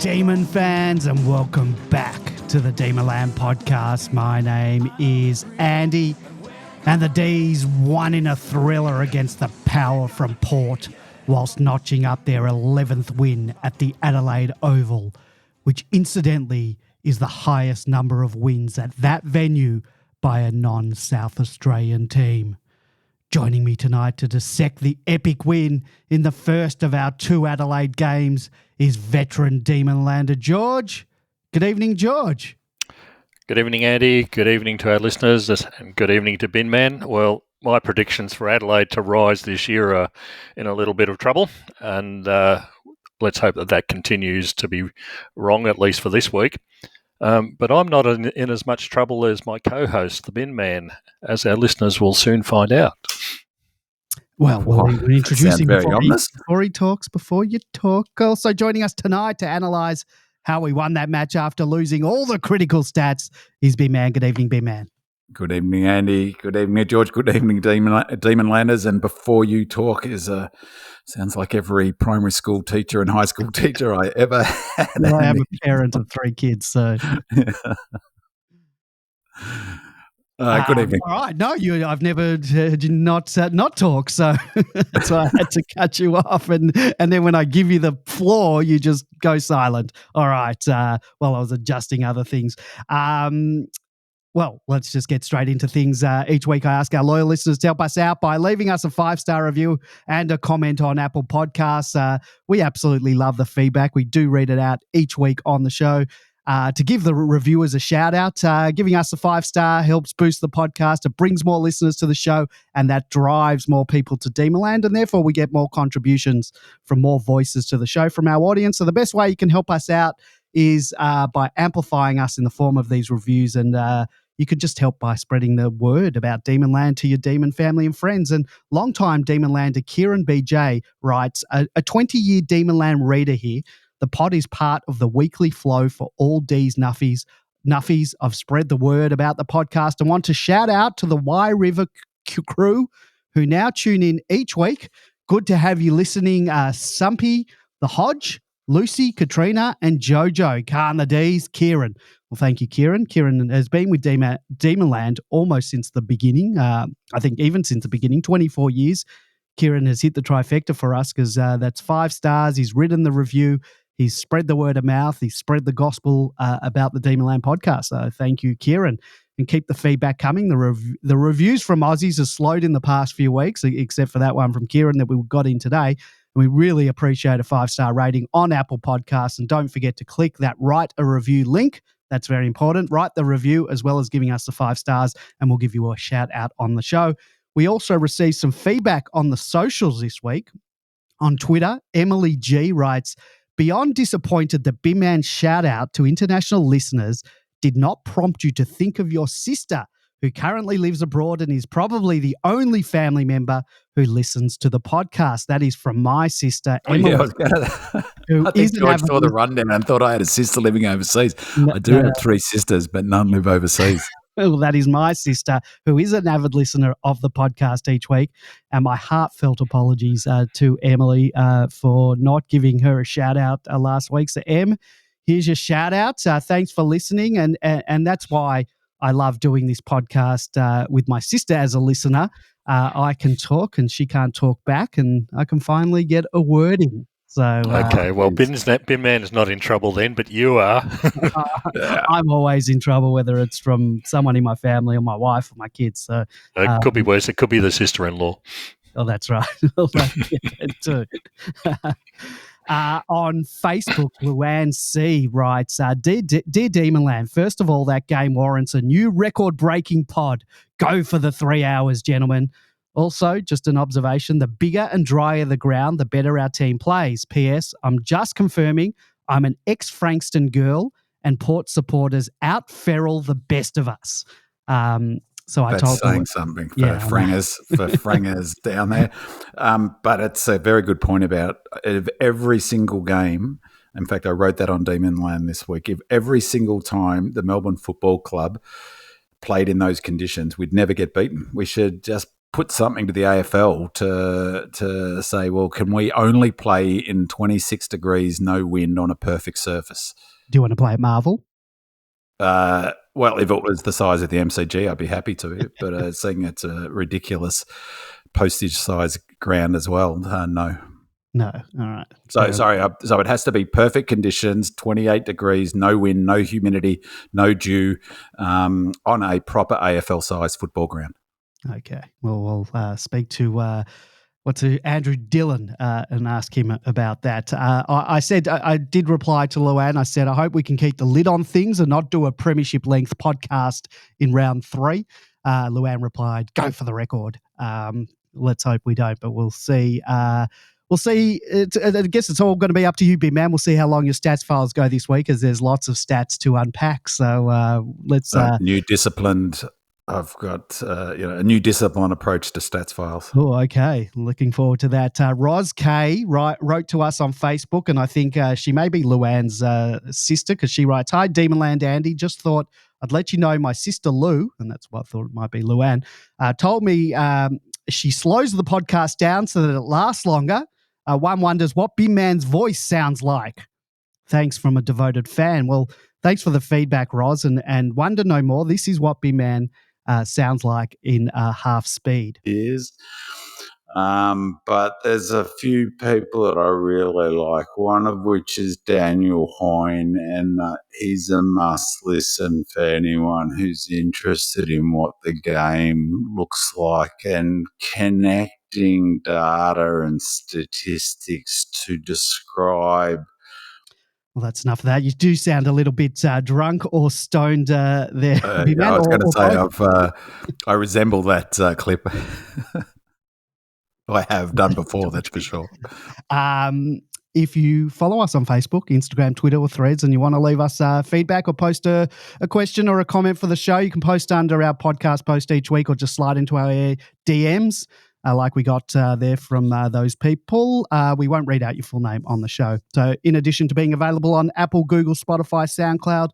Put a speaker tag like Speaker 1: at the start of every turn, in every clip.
Speaker 1: Demon fans, and welcome back to the Demonland podcast. My name is Andy, and the D's won in a thriller against the Power from Port, whilst notching up their 11th win at the Adelaide Oval, which incidentally is the highest number of wins at that venue by a non-South Australian team. Joining me tonight to dissect the epic win in the first of our two Adelaide games is veteran Demonlander George. Good evening, George.
Speaker 2: Good evening, Andy. Good evening to our listeners, and good evening to Binman. Well, my predictions for Adelaide to rise this year are in a little bit of trouble, and let's hope that continues to be wrong, at least for this week. But I'm not in as much trouble as my co-host, the Bin Man, as our listeners will soon find out.
Speaker 1: Well, we'll introduce him before you talk. Also joining us tonight to analyse how we won that match after losing all the critical stats is Bin Man. Good evening, Bin Man.
Speaker 3: Good evening, Andy. Good evening, George. Good evening, Demonlanders. And before you talk sounds like every primary school teacher and high school teacher I ever had.
Speaker 1: Well, I am a parent of 3 kids, so.
Speaker 3: Good evening.
Speaker 1: All right. No, I've never heard you not talk, so that's why I had to cut you off. And then when I give you the floor, you just go silent. All right. While I was adjusting other things. Well, let's just get straight into things. Each week I ask our loyal listeners to help us out by leaving us a 5-star review and a comment on Apple Podcasts. We absolutely love the feedback. We do read it out each week on the show. To give the reviewers a shout out, giving us a 5-star helps boost the podcast. It brings more listeners to the show, and that drives more people to Demonland, and therefore we get more contributions from more voices to the show from our audience. So the best way you can help us out is by amplifying us in the form of these reviews, and you could just help by spreading the word about Demonland to your Demon family and friends. And longtime Demonlander Kieran BJ writes, a 20-year Demonland reader here. The pod is part of the weekly flow for all D's Nuffies. I've spread the word about the podcast and want to shout out to the Y River crew who now tune in each week. Good to have you listening, Sumpy, the Hodge, Lucy, Katrina, and Jojo. Khan the D's, Kieran. Well, thank you, Kieran. Kieran has been with Demonland almost since the beginning. I think even since the beginning, 24 years. Kieran has hit the trifecta for us because that's 5 stars. He's written the review. He's spread the word of mouth. He's spread the gospel about the Demonland podcast. So thank you, Kieran. And keep the feedback coming. The reviews from Aussies have slowed in the past few weeks, except for that one from Kieran that we got in today. And we really appreciate a 5-star rating on Apple Podcasts. And don't forget to click that write a review link. That's very important. Write the review as well as giving us the 5 stars, and we'll give you a shout out on the show. We also received some feedback on the socials this week. On Twitter, Emily G writes, beyond disappointed that Binman's shout out to international listeners did not prompt you to think of your sister, who currently lives abroad and is probably the only family member who listens to the podcast. That is from my sister, Emily.
Speaker 3: I think George saw the rundown and thought I had a sister living overseas. I do have 3 sisters, but none live overseas.
Speaker 1: Well, that is my sister, who is an avid listener of the podcast each week. And my heartfelt apologies to Emily for not giving her a shout out last week. So, Em, here's your shout out. Thanks for listening. And that's why I love doing this podcast with my sister as a listener. I can talk and she can't talk back, and I can finally get a word in. So
Speaker 2: okay, well, Bin Man is not in trouble then, but you are.
Speaker 1: I'm always in trouble, whether it's from someone in my family or my wife or my kids. So
Speaker 2: it could be worse. It could be the sister-in-law.
Speaker 1: Oh, that's right. Too. On Facebook, Luann C writes, Dear Demonland, first of all, that game warrants a new record-breaking pod. Go for the 3 hours, gentlemen. Also, just an observation, the bigger and drier the ground, the better our team plays. P.S. I'm just confirming I'm an ex-Frankston girl and Port supporters out-feral the best of us. So I told
Speaker 3: saying something for Frangers down there. But it's a very good point about if every single game. In fact, I wrote that on Demonland this week. If every single time the Melbourne Football Club played in those conditions, we'd never get beaten. We should just put something to the AFL to say, well, can we only play in 26 degrees, no wind on a perfect surface?
Speaker 1: Do you want to play at Marvel?
Speaker 3: Well, if it was the size of the MCG, I'd be happy to. But seeing it's a ridiculous postage size ground as well, no.
Speaker 1: No. All right.
Speaker 3: So so it has to be perfect conditions, 28 degrees, no wind, no humidity, no dew, on a proper AFL size football ground.
Speaker 1: Okay. Well, we'll speak to Andrew Dillon and ask him about that. I said I did reply to Luann. I said I hope we can keep the lid on things and not do a premiership length podcast in round 3. Luann replied, "Go for the record." Let's hope we don't, but we'll see. We'll see. I guess it's all going to be up to you, big man. We'll see how long your stats files go this week, as there's lots of stats to unpack. So let's
Speaker 3: new disciplined. I've got a new discipline approach to stats files.
Speaker 1: Oh, okay. Looking forward to that. Roz K wrote to us on Facebook, and I think she may be Luann's sister, because she writes, "Hi, Demonland Andy. Just thought I'd let you know my sister Lou," and that's what I thought it might be, Luann, told me she slows the podcast down so that it lasts longer. One wonders what Bin Man's voice sounds like. Thanks from a devoted fan. Well, thanks for the feedback, Roz, and wonder no more. This is what Bin Man sounds like in half speed.
Speaker 3: But there's a few people that I really like, one of which is Daniel Hoyne, and he's a must listen for anyone who's interested in what the game looks like and connecting data and statistics to describe.
Speaker 1: Well, that's enough of that. You do sound a little bit drunk or stoned there.
Speaker 3: I was going to say I resemble that clip. I have done before, that's for sure.
Speaker 1: If you follow us on Facebook, Instagram, Twitter, or Threads, and you want to leave us feedback or post a question or a comment for the show, you can post under our podcast post each week, or just slide into our DMs. Like we got there from those people. We won't read out your full name on the show. So in addition to being available on Apple, Google, Spotify, SoundCloud,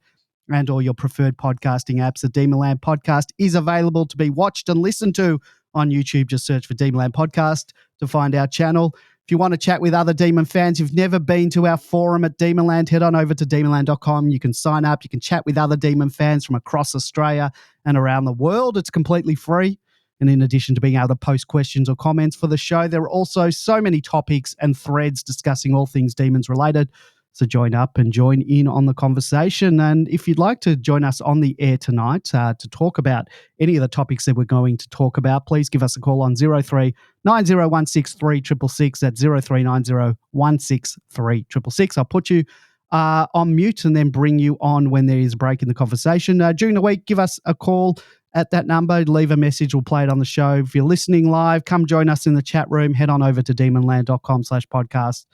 Speaker 1: and all your preferred podcasting apps, the Demonland Podcast is available to be watched and listened to on YouTube. Just search for Demonland Podcast to find our channel. If you want to chat with other Demon fans, you've never been to our forum at Demonland, head on over to demonland.com. You can sign up. You can chat with other Demon fans from across Australia and around the world. It's completely free. And in addition to being able to post questions or comments for the show, there are also so many topics and threads discussing all things Demons related. So join up and join in on the conversation. And if you'd like to join us on the air tonight to talk about any of the topics that we're going to talk about, please give us a call on 03 9016 3666. That's 03 9016 3666. I'll put you on mute and then bring you on when there is a break in the conversation. During the week, give us a call at that number, leave a message, we'll play it on the show. If you're listening live, come join us in the chat room. Head on over to demonland.com/podcast.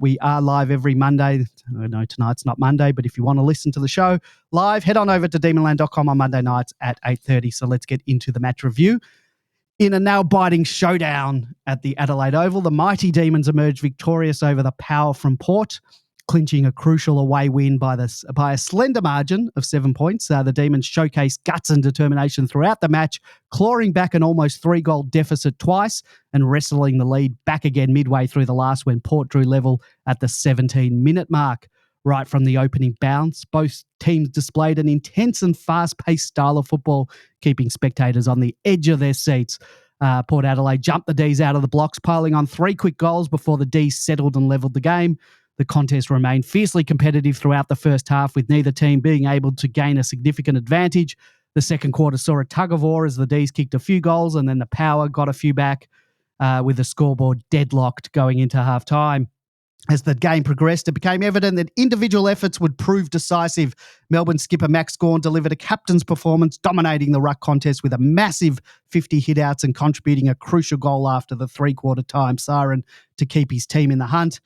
Speaker 1: We are live every Monday. I know tonight's not Monday, but if you want to listen to the show live, head on over to demonland.com on Monday nights at 8:30. So let's get into the match review. In a nail-biting showdown at the Adelaide Oval, the mighty Demons emerged victorious over the Power from Port, clinching a crucial away win by a slender margin of 7 points. The Demons showcased guts and determination throughout the match, clawing back an almost 3-goal deficit twice and wrestling the lead back again midway through the last when Port drew level at the 17-minute mark. Right from the opening bounce, both teams displayed an intense and fast-paced style of football, keeping spectators on the edge of their seats. Port Adelaide jumped the D's out of the blocks, piling on 3 quick goals before the D's settled and levelled the game. The contest remained fiercely competitive throughout the first half, with neither team being able to gain a significant advantage. The second quarter saw a tug-of-war as the D's kicked a few goals and then the Power got a few back, with the scoreboard deadlocked going into half-time. As the game progressed, it became evident that individual efforts would prove decisive. Melbourne skipper Max Gawn delivered a captain's performance, dominating the ruck contest with a massive 50 hit-outs and contributing a crucial goal after the three-quarter time siren to keep his team in the hunt.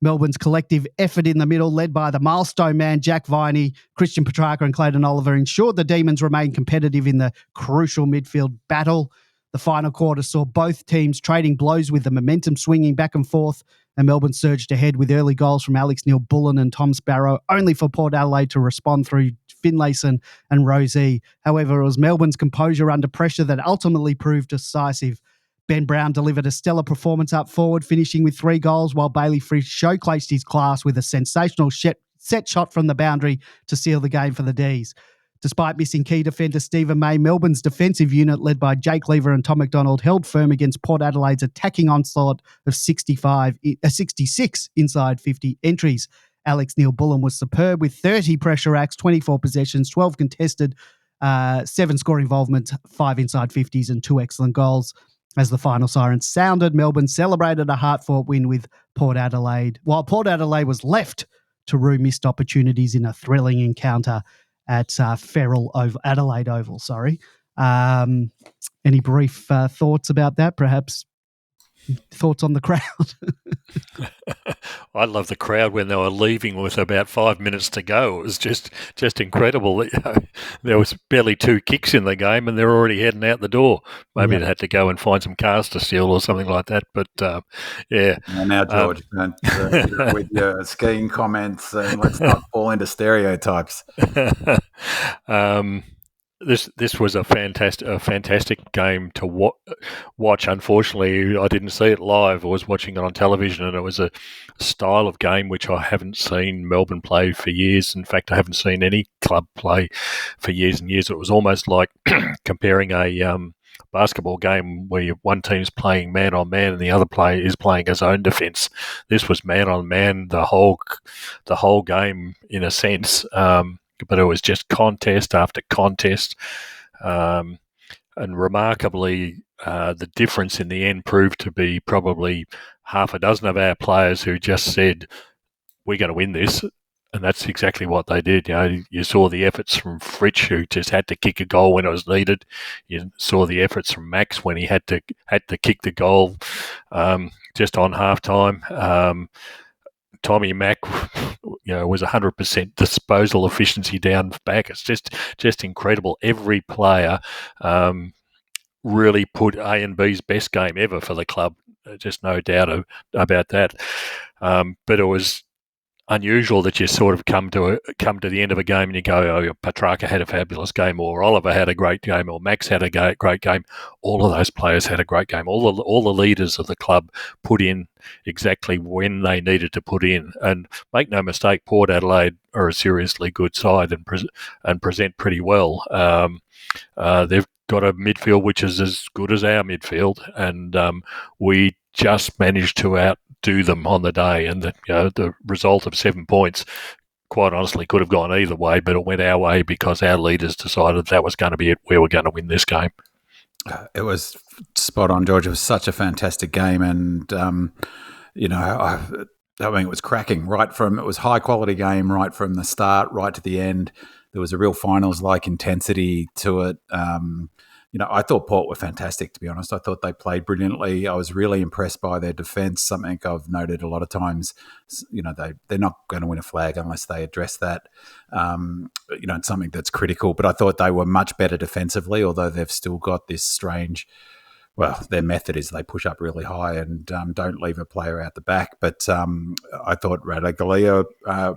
Speaker 1: Melbourne's collective effort in the middle, led by the milestone man Jack Viney, Christian Petrarca and Clayton Oliver, ensured the Demons remained competitive in the crucial midfield battle. The final quarter saw both teams trading blows with the momentum swinging back and forth, and Melbourne surged ahead with early goals from Alex Neil-Bullen and Tom Sparrow, only for Port Adelaide to respond through Finlayson and Rosie. However, it was Melbourne's composure under pressure that ultimately proved decisive. Ben Brown delivered a stellar performance up forward, finishing with 3 goals, while Bailey Frisch showcased his class with a sensational set shot from the boundary to seal the game for the D's. Despite missing key defender Stephen May, Melbourne's defensive unit, led by Jake Lever and Tom McDonald, held firm against Port Adelaide's attacking onslaught of 66 inside 50 entries. Alex Neil-Bullen was superb with 30 pressure acts, 24 possessions, 12 contested, 7 score involvement, 5 inside 50s and 2 excellent goals. As the final siren sounded, Melbourne celebrated a hard-fought win with Port Adelaide, while Port Adelaide was left to rue missed opportunities in a thrilling encounter at Adelaide Oval. Any brief thoughts about that? Perhaps thoughts on the crowd?
Speaker 2: I love the crowd when they were leaving with about 5 minutes to go. It was just incredible. There was barely 2 kicks in the game and they're already heading out the door. Maybe they had to go and find some cars to steal or something like that. But yeah.
Speaker 3: And now, George, with your skiing comments, let's not fall into stereotypes.
Speaker 2: This was a fantastic game to watch. Unfortunately, I didn't see it live. I was watching it on television, and it was a style of game which I haven't seen Melbourne play for years. In fact, I haven't seen any club play for years and years. It was almost like comparing a basketball game where one team's playing man on man and the other player is playing his own defence. This was man on man the whole game in a sense. But it was just contest after contest. And remarkably, the difference in the end proved to be probably half a dozen of our players who just said, we're going to win this. And that's exactly what they did. You saw the efforts from Fritsch, who just had to kick a goal when it was needed. You saw the efforts from Max when he had to kick the goal just on halftime. Tommy Mack, was 100% disposal efficiency down back. It's just incredible. Every player really put A and B's best game ever for the club. Just no doubt about that. But it was unusual that you sort of come to the end of a game and you go, oh, Petrarca had a fabulous game, or Oliver had a great game, or Max had a great game. All of those players had a great game. All the leaders of the club put in exactly when they needed to put in. And make no mistake, Port Adelaide are a seriously good side and present pretty well. They've got a midfield which is as good as our midfield, and we just managed to outdo them on the day. And the result of 7 points, quite honestly, could have gone either way, but it went our way because our leaders decided that was going to be it. We were going to win this game.
Speaker 3: It was spot on, George. It was such a fantastic game, and I mean, it was cracking it was high quality game right from the start, right to the end. There was a real finals-like intensity to it. I thought Port were fantastic, to be honest. I thought they played brilliantly. I was really impressed by their defence, something I've noted a lot of times. They're not going to win a flag unless they address that. It's something that's critical. But I thought they were much better defensively, although they've still got this strange... Well, their method is they push up really high and don't leave a player out the back. But I thought Radaglia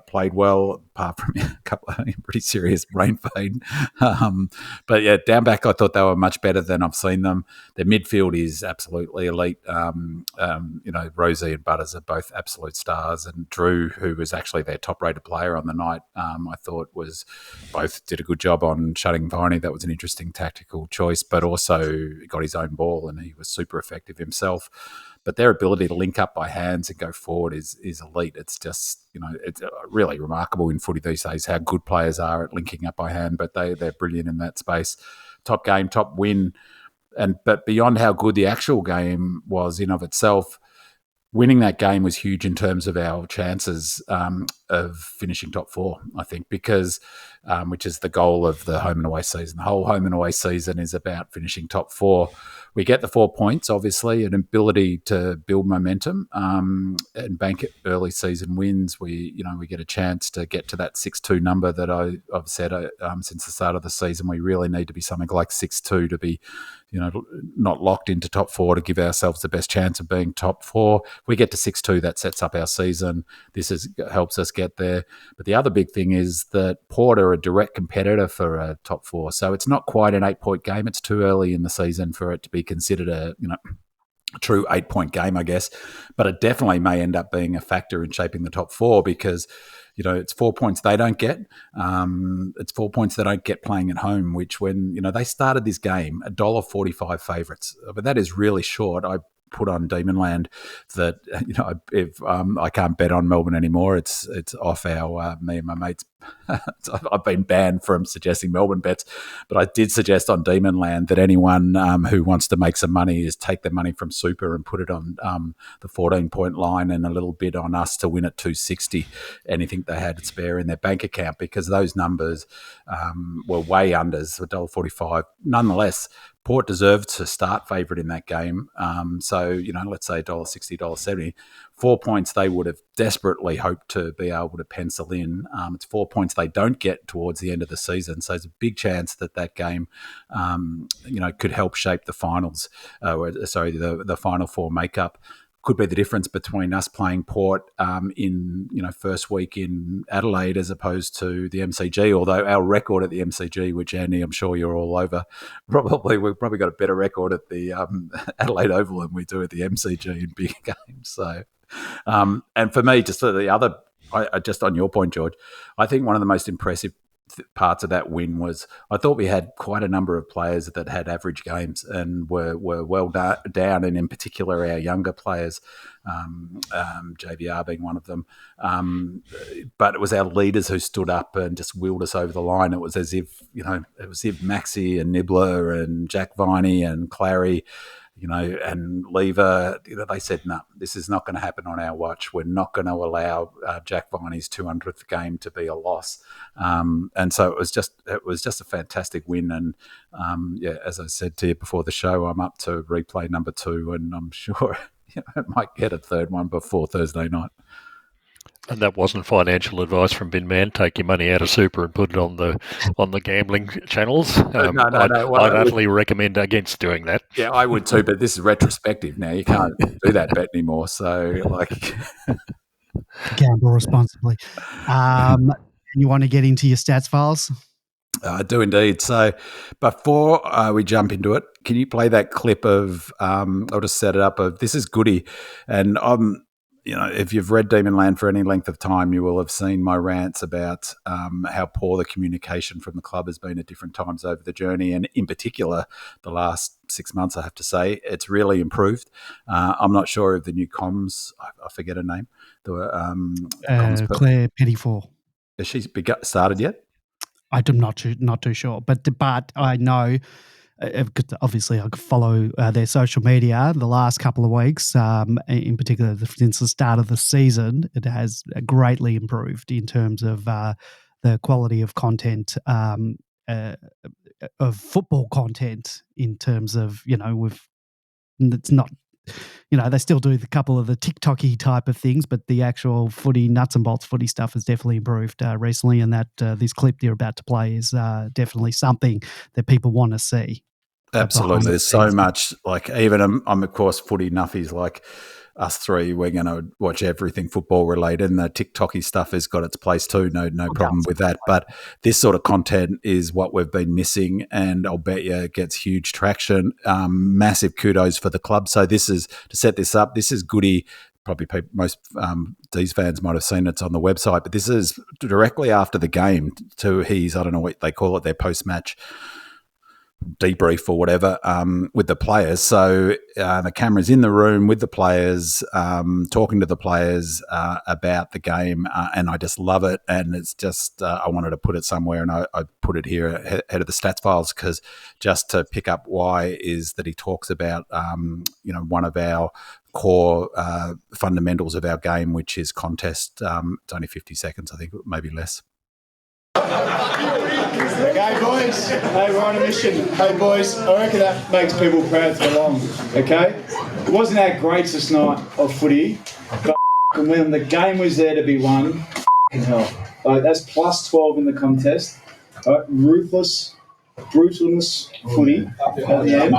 Speaker 3: played well, apart from a couple of pretty serious brain fade. But yeah, down back, I thought they were much better than I've seen them. Their midfield is absolutely elite. Rosie and Butters are both absolute stars, and Drew, who was actually their top-rated player on the night, I thought both did a good job on shutting Gawny. That was an interesting tactical choice, but also got his own ball, and he was super effective himself. But their ability to link up by hands and go forward is elite. It's just, it's really remarkable in footy these days how good players are at linking up by hand, but they're brilliant in that space. Top game, top win. But beyond how good the actual game was in of itself, winning that game was huge in terms of our chances of finishing top 4, I think, because which is the goal of the home and away season. The whole home and away season is about finishing top 4. we get the 4 points, obviously, an ability to build momentum and bank early season wins. We get a chance to get to that 6-2 number that I've said since the start of the season. We really need to be something like 6-2 to be, not locked into top 4 to give ourselves the best chance of being top 4. If we get to 6-2, that sets up our season. This helps us get there. But the other big thing is that Port are a direct competitor for a top 4. So it's not quite an 8-point game. It's too early in the season for it to be considered a true 8-point game, I guess. But it definitely may end up being a factor in shaping the top 4 because it's 4 points they don't get. It's 4 points they don't get playing at home, which when, they started this game, $1.45 favourites. But that is really short. I put on Demonland that, if I can't bet on Melbourne anymore, it's off our, me and my mates. I've been banned from suggesting Melbourne bets, but I did suggest on Demonland that anyone who wants to make some money is take their money from Super and put it on the 14-point line and a little bit on us to win at 260, anything they had spare in their bank account, because those numbers were way unders, $1.45. Nonetheless, Port deserved to start favourite in that game. So, let's say $1.60, $1.70. 4 points they would have desperately hoped to be able to pencil in. It's 4 points they don't get towards the end of the season. So there's a big chance that game, could help shape the finals. The Final Four makeup. Could be the difference between us playing Port in first week in Adelaide as opposed to the MCG. Although our record at the MCG, which Andy, I'm sure you're all over, we've probably got a better record at the Adelaide Oval than we do at the MCG in big games. So, and for me, just the other, just on your point, George, I think one of the most impressive parts of that win was I thought we had quite a number of players that had average games and were well down, and in particular our younger players, JVR being one of them. But it was our leaders who stood up and just wheeled us over the line. It was as if Maxi and Nibbler and Jack Viney and Clary, and Lever, they said, no, this is not going to happen on our watch. We're not going to allow Jack Viney's 200th game to be a loss. And so it was just a fantastic win. And as I said to you before the show, I'm up to replay number 2, and I'm sure I might get a third one before Thursday night.
Speaker 2: And that wasn't financial advice from Bin Man. Take your money out of Super and put it on the gambling channels.
Speaker 3: No. Well,
Speaker 2: I'd utterly recommend against doing that.
Speaker 3: Yeah, I would too, but this is retrospective now. You can't do that bet anymore. So,
Speaker 1: gamble responsibly. You want to get into your stats files?
Speaker 3: I do indeed. So, before we jump into it, can you play that clip of? I'll just set it up. This is Goody, and if you've read Demonland for any length of time, you will have seen my rants about how poor the communication from the club has been at different times over the journey. And in particular, the last 6 months, I have to say, it's really improved. I'm not sure of the new comms. I forget her name.
Speaker 1: Claire Pettiford.
Speaker 3: Has she started yet?
Speaker 1: I'm not too sure. But I know, obviously I follow their social media the last couple of weeks, in particular since the start of the season. It has greatly improved in terms of the quality of content, of football content, in terms of, it's not, they still do a couple of the TikTok-y type of things, but the actual footy, nuts and bolts footy stuff has definitely improved recently, and that this clip you're about to play is definitely something that people want to see.
Speaker 3: Absolutely. There's so much, even I'm of course footy nuffies like us three, we're going to watch everything football related, and the TikTok-y stuff has got its place too. No problem with that. But this sort of content is what we've been missing, and I'll bet you it gets huge traction. Massive kudos for the club. So this is, to set this up, this is Goody. Probably most D's fans might have seen it's on the website, but this is directly after the game to his, I don't know what they call it, their post-match debrief or whatever, with the players. So the camera's in the room with the players, talking to the players about the game, and I just love it. And it's just, I wanted to put it somewhere, and I put it here ahead of the stats files, because just to pick up why is that he talks about, one of our core fundamentals of our game, which is contest. It's only 50 seconds, I think, maybe less.
Speaker 4: Okay, boys. Hey, we're on a mission. Hey, boys, I reckon that makes people proud to belong. Okay? It wasn't our greatest night of footy, but when the game was there to be won, hell. Like, that's plus 12 in the contest. Ruthless, brutalness footy at the end.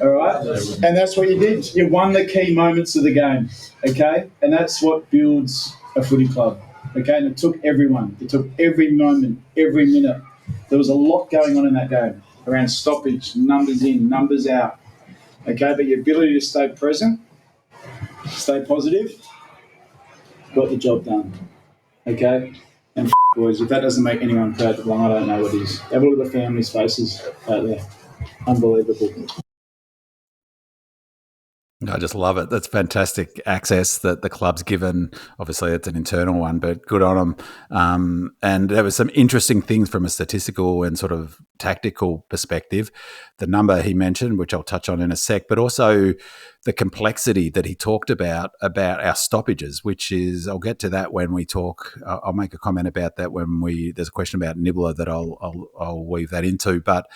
Speaker 4: All right? And that's what you did. You won the key moments of the game. Okay? And that's what builds a footy club. Okay? And it took everyone. It took every moment, every minute. There was a lot going on in that game around stoppage, numbers in, numbers out. Okay? But your ability to stay present, stay positive, got the job done. Okay? And boys, if that doesn't make anyone proud to belong, I don't know what is. Have a look at the families' faces out there. Unbelievable.
Speaker 3: I just love it. That's fantastic access that the club's given. Obviously, it's an internal one, but good on them. And there were some interesting things from a statistical and sort of tactical perspective. The number he mentioned, which I'll touch on in a sec, but also the complexity that he talked about our stoppages, which is, I'll get to that when we talk. I'll make a comment about that when there's a question about Nibbler that I'll weave that into. But,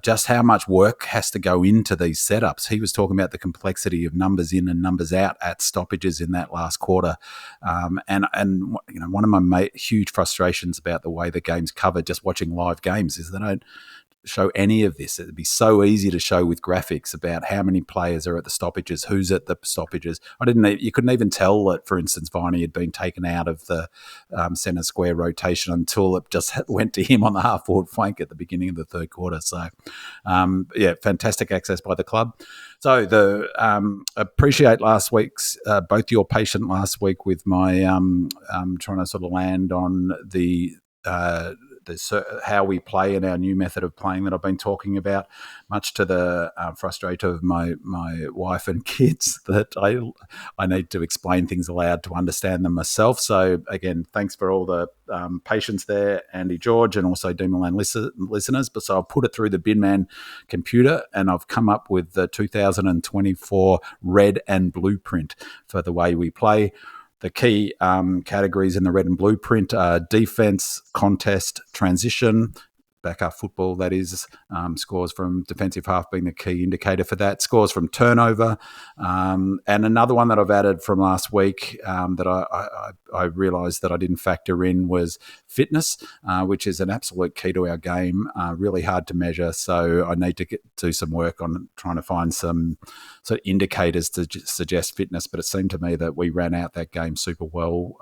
Speaker 3: just how much work has to go into these setups. He was talking about the complexity of numbers in and numbers out at stoppages in that last quarter. And one of my huge frustrations about the way the game's covered, just watching live games, is they don't show any of this. It'd be so easy to show with graphics about how many players are at the stoppages, who's at the stoppages. You couldn't even tell that, for instance, Gawny had been taken out of the centre square rotation until it just went to him on the half-forward flank at the beginning of the third quarter. So, fantastic access by the club. So appreciate last week's, both your patient last week with my trying to sort of land on the how we play and our new method of playing that I've been talking about, much to the frustration of my wife and kids, that I need to explain things aloud to understand them myself. So again, thanks for all the patience there, Andy George, and also Demonland listeners. But so I'll put it through the Binman computer, and I've come up with the 2024 red and blueprint for the way we play. The key categories in the red and blueprint are defense, contest, transition, back-half football, that is, scores from defensive half being the key indicator for that, scores from turnover, and another one that I've added from last week that I realised that I didn't factor in was fitness, which is an absolute key to our game, really hard to measure, so I need to do some work on trying to find some sort of indicators to suggest fitness, but it seemed to me that we ran out that game super well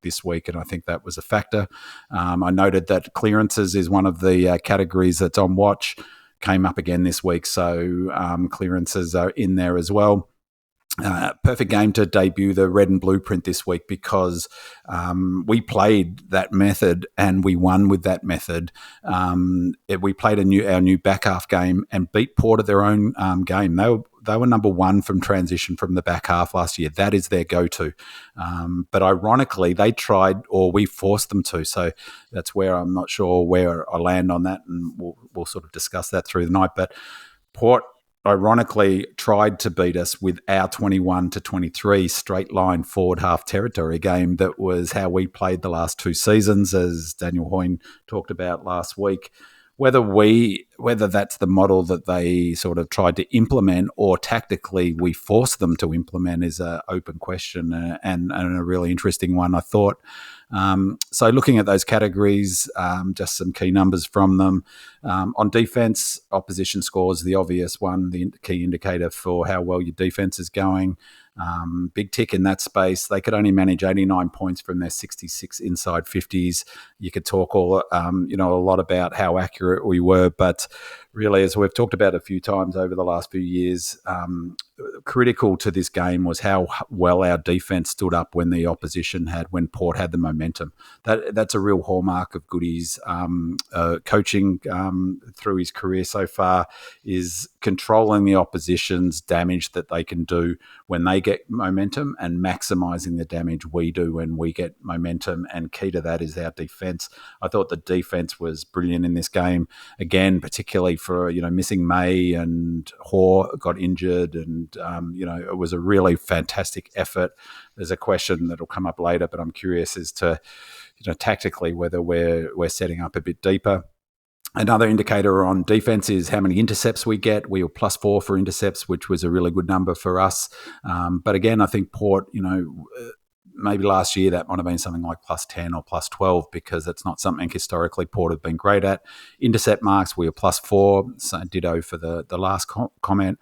Speaker 3: this week, and I think that was a factor. I noted that clearances is one of the categories that's on watch, came up again this week, so clearances are in there as well. Perfect game to debut the red and blueprint this week because we played that method and we won with that method. We played our new back half game and beat Port at their own game. They were number one from transition from the back half last year. That is their go-to. But ironically, they tried, or we forced them to. So that's where I'm not sure where I land on that, and we'll sort of discuss that through the night. But Port, ironically, tried to beat us with our 21-23 straight line forward half territory game. That was how we played the last two seasons, as Daniel Hoyne talked about last week. Whether that's the model that they sort of tried to implement or tactically we forced them to implement is an open question and a really interesting one, I thought. So looking at those categories, just some key numbers from them. On defence, opposition scores, the obvious one, the key indicator for how well your defence is going. Big tick in that space. They could only manage 89 points from their 66 inside 50s. You could talk a lot about how accurate we were, but really, as we've talked about a few times over the last few years, critical to this game was how well our defence stood up when when Port had the momentum. That's a real hallmark of Goody's coaching through his career so far, is controlling the opposition's damage that they can do when they get momentum and maximising the damage we do when we get momentum, and key to that is our defence. I thought the defence was brilliant in this game, again, particularly for missing May, and Hoare got injured, and and it was a really fantastic effort. There's a question that'll come up later, but I'm curious as to tactically whether we're setting up a bit deeper. Another indicator on defense is how many intercepts we get. We were +4 for intercepts, which was a really good number for us. But again, I think Port, maybe last year that might have been something like +10 or +12, because it's not something historically Port have been great at. Intercept marks, we were +4, so ditto for the last comment.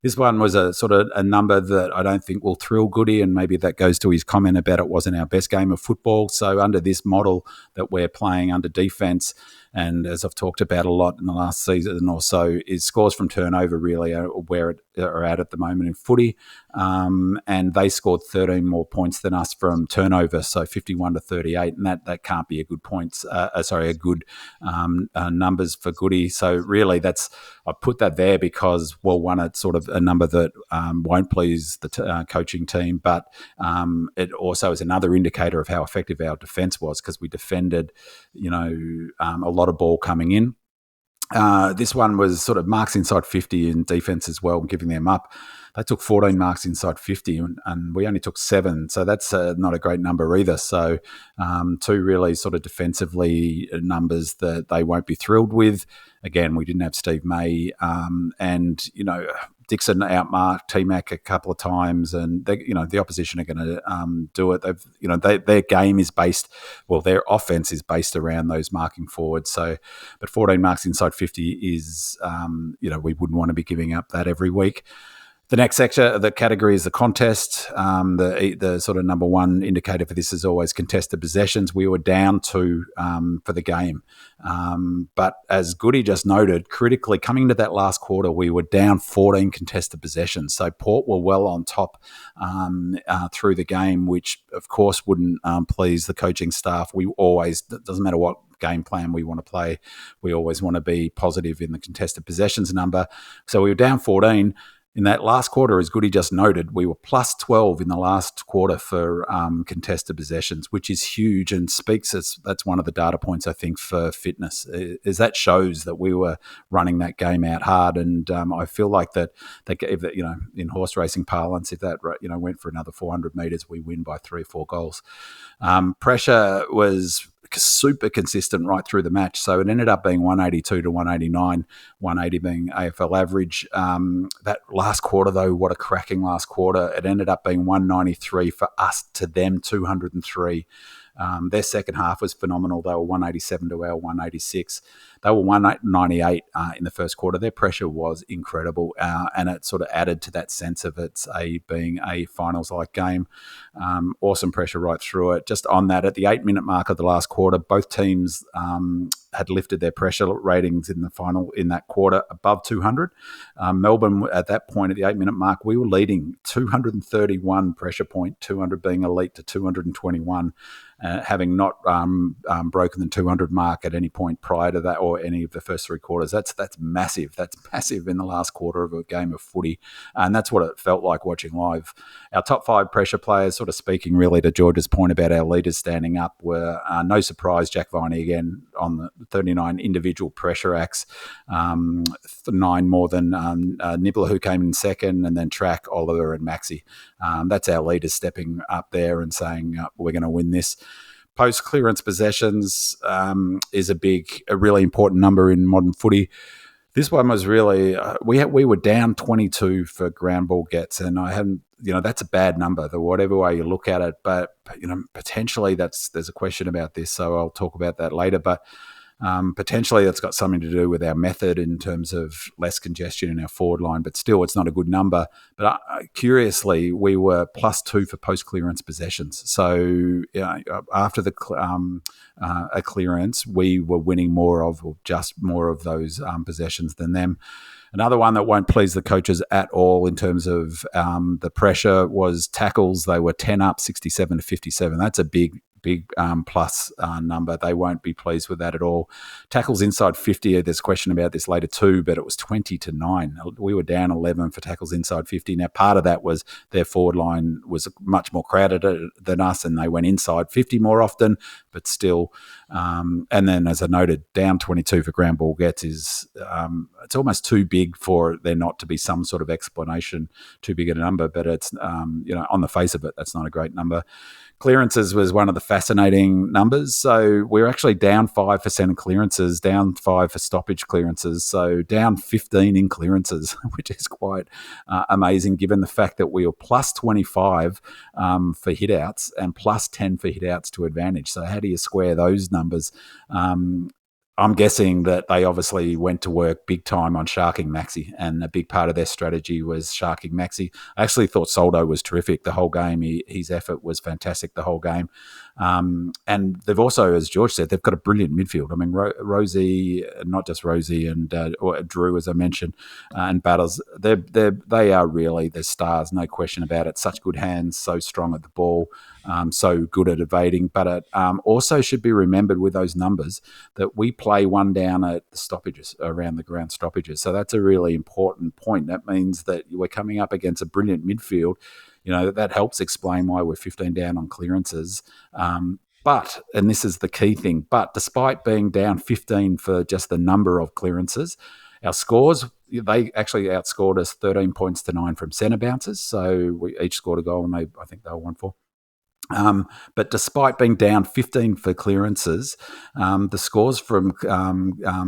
Speaker 3: This one was a sort of a number that I don't think will thrill Goody, and maybe that goes to his comment about it wasn't our best game of football. So under this model that we're playing under defence, and as I've talked about a lot in the last season or so, is scores from turnover really are where it are at the moment in footy. And they scored 13 more points than us from turnover, so 51 to 38, and that can't be a good numbers for Goody. So really, I put that there because, well, one, it's sort of a number that won't please the coaching team, but it also is another indicator of how effective our defence was, because we defended, a lot of ball coming in. This one was sort of marks inside 50 in defence as well, giving them up. They took 14 marks inside 50 and we only took 7. So that's not a great number either. So two really sort of defensively numbers that they won't be thrilled with. Again, we didn't have Steve May and, Dixon outmarked T-Mac a couple of times, and the opposition are going to do it. Their game is based, their offense is based around those marking forwards. So, but 14 marks inside 50 is, we wouldn't want to be giving up that every week. The next sector, the category is the contest. The sort of number one indicator for this is always contested possessions. We were down 2 for the game. But as Goody just noted, critically, coming into that last quarter, we were down 14 contested possessions. So Port were well on top through the game, which of course wouldn't please the coaching staff. It doesn't matter what game plan we want to play, we always want to be positive in the contested possessions number. So we were down 14. In that last quarter, as Goody just noted, we were +12 in the last quarter for contested possessions, which is huge and that's one of the data points, I think, for fitness, is that shows that we were running that game out hard. And I feel like that in horse racing parlance, if that went for another 400 metres, we win by 3 or 4 goals. Pressure was super consistent right through the match. So it ended up being 182 to 189, 180 being AFL average. That last quarter, though, what a cracking last quarter. It ended up being 193 for us to them 203. Their second half was phenomenal. They were 187 to our 186. They were 198 in the first quarter. Their pressure was incredible, and it sort of added to that sense of it being a finals-like game. Awesome pressure right through it. Just on that, at the 8-minute mark of the last quarter, both teams had lifted their pressure ratings in the final in that quarter above 200. Melbourne, at that point, at the 8-minute mark, we were leading 231 pressure point, 200 being elite to 221. Having not broken the 200 mark at any point prior to that or any of the first 3 quarters. That's massive. That's massive in the last quarter of a game of footy. And that's what it felt like watching live. Our top 5 pressure players, sort of speaking really to George's point about our leaders standing up, were no surprise, Jack Viney again on the 39 individual pressure acts, 9 more than Nibbler, who came in second, and then Track, Oliver and Maxi. That's our leaders stepping up there and saying, we're going to win this. Post-clearance possessions is a really important number in modern footy. This one was really, we were down 22 for ground ball gets, and I hadn't, that's a bad number, whatever way you look at it, but, potentially there's a question about this, so I'll talk about that later, but potentially that's got something to do with our method in terms of less congestion in our forward line, but still it's not a good number. But curiously, we were +2 for post-clearance possessions. So after a clearance, we were winning more of those possessions than them. Another one that won't please the coaches at all in terms of the pressure was tackles. They were 10 up, 67 to 57. That's a big big plus number. They won't be pleased with that at all. Tackles inside 50, there's a question about this later too, but it was 20-9. We were down 11 for tackles inside 50. Now, part of that was their forward line was much more crowded than us, and they went inside 50 more often, but still. And then, as I noted, down 22 for ground ball gets is it's almost too big for there not to be some sort of explanation, too big a number, but it's, on the face of it, that's not a great number. Clearances was one of the fascinating numbers. So we're actually down 5% in clearances, down 5 for stoppage clearances, so down 15 in clearances, which is quite amazing given the fact that we were plus 25 for hitouts and plus 10 for hitouts to advantage. So how do you square those numbers? I'm guessing that they obviously went to work big time on sharking Maxi, and a big part of their strategy was sharking Maxi. I actually thought Soldo was terrific the whole game. His effort was fantastic the whole game. And they've also, as George said, they've got a brilliant midfield. I mean, Rosie, not just Rosie and or Drew, as I mentioned, and Battles, they are really the stars, no question about it. Such good hands, so strong at the ball, so good at evading. But it also should be remembered with those numbers that we play one down at the stoppages, around the ground stoppages. So that's a really important point. That means that we're coming up against a brilliant midfield. That helps explain why we're 15 down on clearances. But, and this is the key thing, but despite being down 15 for just the number of clearances, our scores, they actually outscored us 13 points to 9 from centre bounces. So we each scored a goal, and I think they were 1-4. But despite being down 15 for clearances, the scores from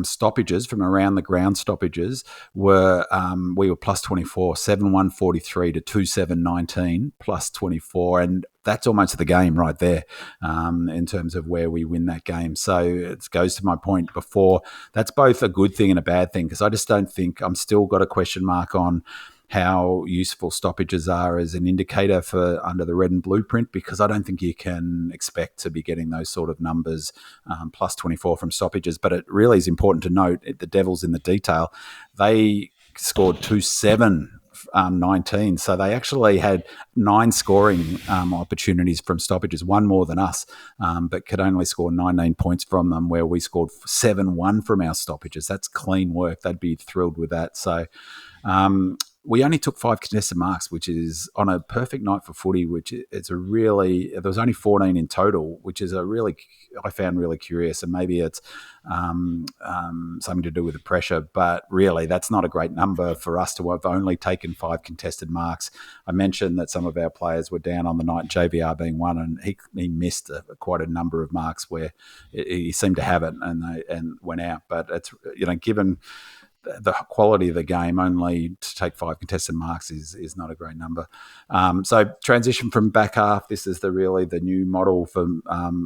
Speaker 3: stoppages, from around the ground stoppages, were we were plus 24, 7-1 43 to 2-7 19, plus 24, and that's almost the game right there in terms of where we win that game. So it goes to my point before. That's both a good thing and a bad thing, because I just don't think, I'm still got a question mark on how useful stoppages are as an indicator for under the red and blueprint, because I don't think you can expect to be getting those sort of numbers, plus 24 from stoppages. But it really is important to note, the devil's in the detail. They scored 2-7 19. So they actually had 9 scoring opportunities from stoppages, one more than us, but could only score 19 points from them, where we scored 7-1 from our stoppages. That's clean work. They'd be thrilled with that. So we only took 5 contested marks, which is on a perfect night for footy, which it's a really, there was only 14 in total, which is I found really curious, and maybe it's something to do with the pressure, but really that's not a great number for us to have only taken 5 contested marks. I mentioned that some of our players were down on the night, JVR being one, and he missed quite a number of marks where he seemed to have it and went out. But it's, given the quality of the game, only to take 5 contested marks is not a great number. So transition from back half, this is really the new model for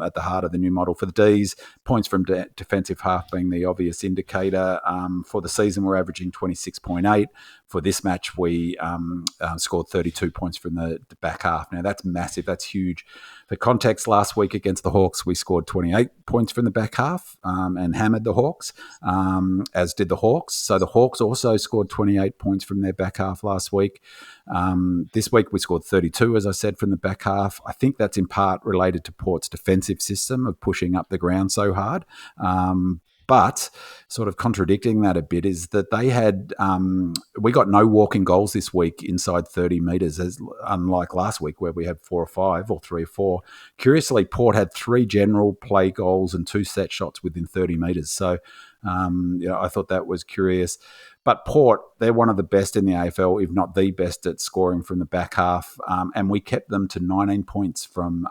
Speaker 3: at the heart of the new model for the Ds. Points from defensive half being the obvious indicator. For the season, we're averaging 26.8. For this match, we scored 32 points from the back half. Now, that's massive. That's huge. For context, last week against the Hawks, we scored 28 points from the back half and hammered the Hawks, as did the Hawks. So the Hawks also scored 28 points from their back half last week. This week, we scored 32, as I said, from the back half. I think that's in part related to Port's defensive system of pushing up the ground so hard. But sort of contradicting that a bit is that they had, we got no walking goals this week inside 30 metres, unlike last week where we had 4 or 5 or 3 or 4. Curiously, Port had 3 general play goals and 2 set shots within 30 metres. So, I thought that was curious. But Port, they're one of the best in the AFL, if not the best at scoring from the back half. And we kept them to 19 points from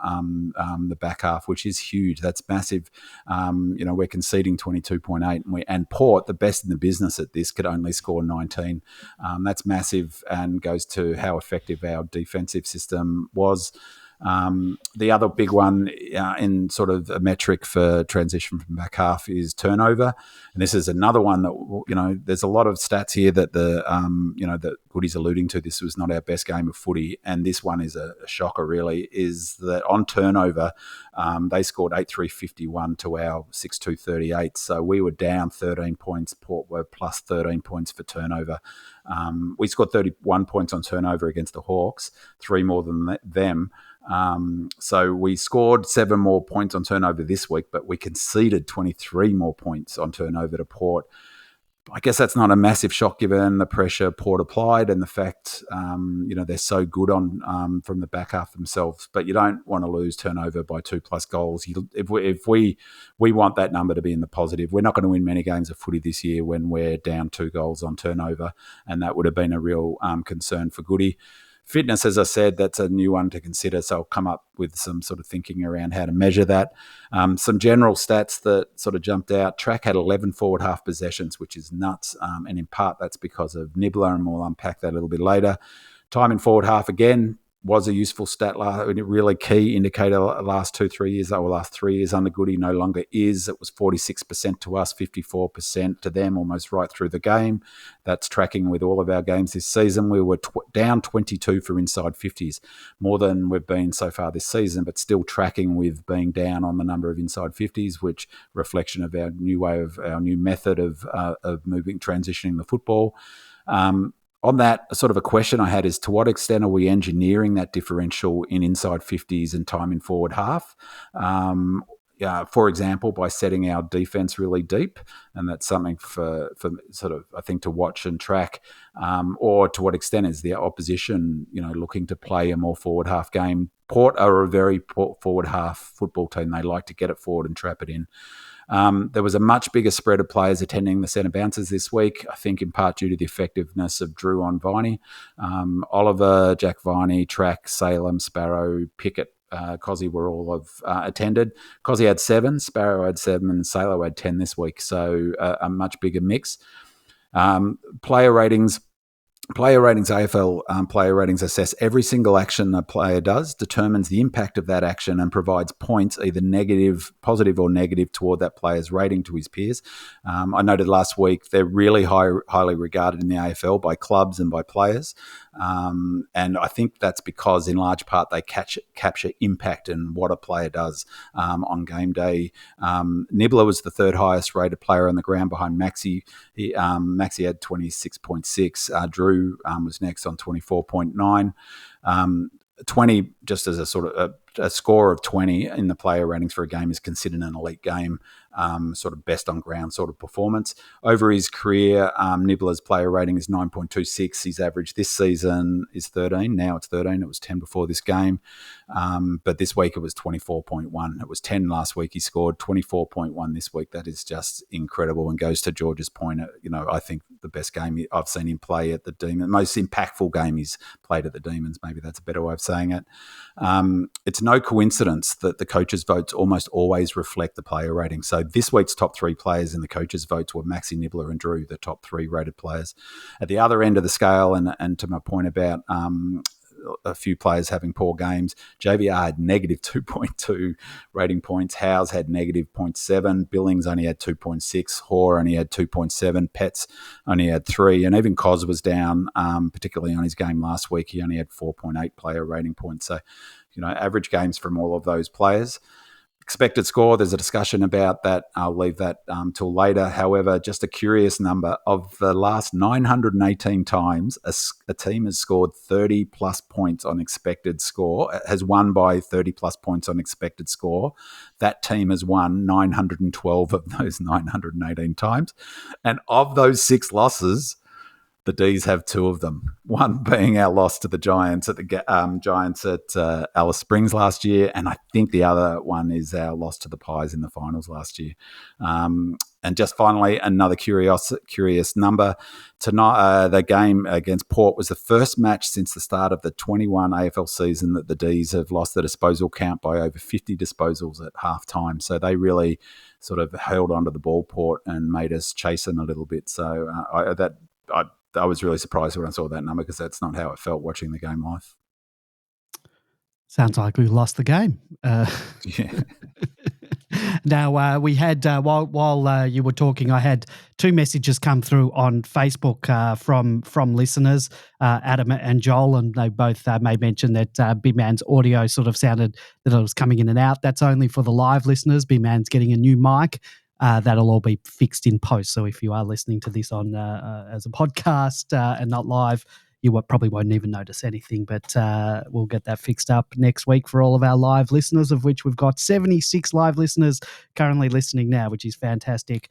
Speaker 3: the back half, which is huge. That's massive. We're conceding 22.8. And Port, the best in the business at this, could only score 19. That's massive and goes to how effective our defensive system was. The other big one in sort of a metric for transition from back half is turnover. And this is another one that, there's a lot of stats here that that Goody's alluding to. This was not our best game of footy. And this one is a shocker, really, is that on turnover, they scored 8-3-51 to our 6-2-38. So we were down 13 points. Port were plus 13 points for turnover. We scored 31 points on turnover against the Hawks, 3 more than them. So we scored 7 more points on turnover this week, but we conceded 23 more points on turnover to Port. I guess that's not a massive shock given the pressure Port applied and the fact, they're so good on from the back half themselves. But you don't want to lose turnover by 2+ goals. If we want that number to be in the positive, we're not going to win many games of footy this year when we're down 2 goals on turnover, and that would have been a real concern for Goody. Fitness, as I said, that's a new one to consider. So I'll come up with some sort of thinking around how to measure that. Some general stats that sort of jumped out. Track had 11 forward half possessions, which is nuts. And in part, that's because of Nibbler, and we'll unpack that a little bit later. Time in forward half, again, was a useful stat, a really key indicator last 3 years under Goody, no longer is. It was 46% to us, 54% to them, almost right through the game. That's tracking with all of our games this season. We were down 22 for inside 50s, more than we've been so far this season, but still tracking with being down on the number of inside 50s, which reflection of our new method of moving, transitioning the football. On that, sort of a question I had is, to what extent are we engineering that differential in inside 50s and time in forward half? For example, by setting our defence really deep, and that's something for sort of, I think, to watch and track, or to what extent is the opposition, looking to play a more forward half game? Port are a very forward half football team. They like to get it forward and trap it in. There was a much bigger spread of players attending the centre bounces this week, I think in part due to the effectiveness of Drew on Viney. Oliver, Jack Viney, Track, Salem, Sparrow, Pickett, Cozzy were all attended. Cozzy had 7, Sparrow had 7, and Salo had 10 this week, so a much bigger mix. Player ratings, AFL player ratings assess every single action a player does, determines the impact of that action, and provides points, either positive or negative, toward that player's rating to his peers. I noted last week they're really highly regarded in the AFL by clubs and by players. And I think that's because, in large part, they capture impact and what a player does on game day. Nibbler was the 3rd highest rated player on the ground behind Maxi. Maxi had 26.6. Drew was next on 24.9. 20, just as a sort of a score of 20 in the player ratings for a game, is considered an elite game, sort of best on ground sort of performance. Over his career, Nibbler's player rating is 9.26. His average this season is 13. Now it's 13. It was 10 before this game. But this week it was 24.1. It was 10 last week. He scored 24.1 this week. That is just incredible, and goes to George's point. I think the best game I've seen him play at the Demons, most impactful game he's played at the Demons. Maybe that's a better way of saying it. It's no coincidence that the coaches' votes almost always reflect the player rating. So this week's top 3 players in the coaches' votes were Maxi, Nibbler and Drew, the top 3 rated players. At the other end of the scale, and to my point about a few players having poor games, JVR had negative 2.2 rating points. Howes had negative 0.7. Billings only had 2.6. Hoare only had 2.7. Pets only had 3. And even Cos was down, particularly on his game last week. He only had 4.8 player rating points. So, average games from all of those players. Expected score, there's a discussion about that. I'll leave that till later. However, just a curious number, of the last 918 times a team has scored 30+ points on expected score, has won by 30+ points on expected score, that team has won 912 of those 918 times. And of those 6 losses, the D's have 2 of them. One being our loss to the Giants at Alice Springs last year, and I think the other one is our loss to the Pies in the finals last year. And just finally, another curious number. Tonight, the game against Port was the first match since the start of the 21 AFL season that the D's have lost the disposal count by over 50 disposals at halftime. So they really sort of held onto the ball, Port, and made us chase them a little bit. So I was really surprised when I saw that number, because that's not how it felt watching the game live.
Speaker 1: Sounds like we lost the game.
Speaker 3: Yeah.
Speaker 1: Now, we had, while you were talking, I had 2 messages come through on Facebook from listeners, Adam and Joel, and they both made mention that Big Man's audio sort of sounded that it was coming in and out. That's only for the live listeners. Big Man's getting a new mic. That'll all be fixed in post. So if you are listening to this on as a podcast and not live, you probably won't even notice anything, but we'll get that fixed up next week for all of our live listeners, of which we've got 76 live listeners currently listening now, which is fantastic.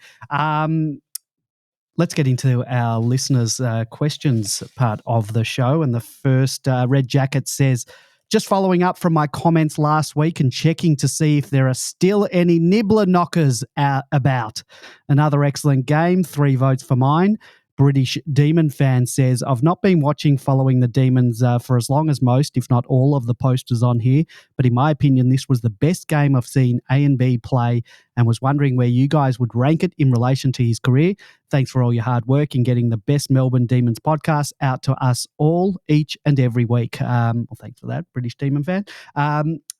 Speaker 1: Let's get into our listeners' questions part of the show. And the first Red Jacket says, just following up from my comments last week and checking to see if there are still any Nibbler knockers about. Another excellent game, 3 votes for mine. British Demon fan says, I've not been following the Demons for as long as most, if not all of the posters on here, but in my opinion, this was the best game I've seen A and B play, and was wondering where you guys would rank it in relation to his career. Thanks for all your hard work in getting the best Melbourne Demons podcast out to us all each and every week. Well, thanks for that, British Demon fan.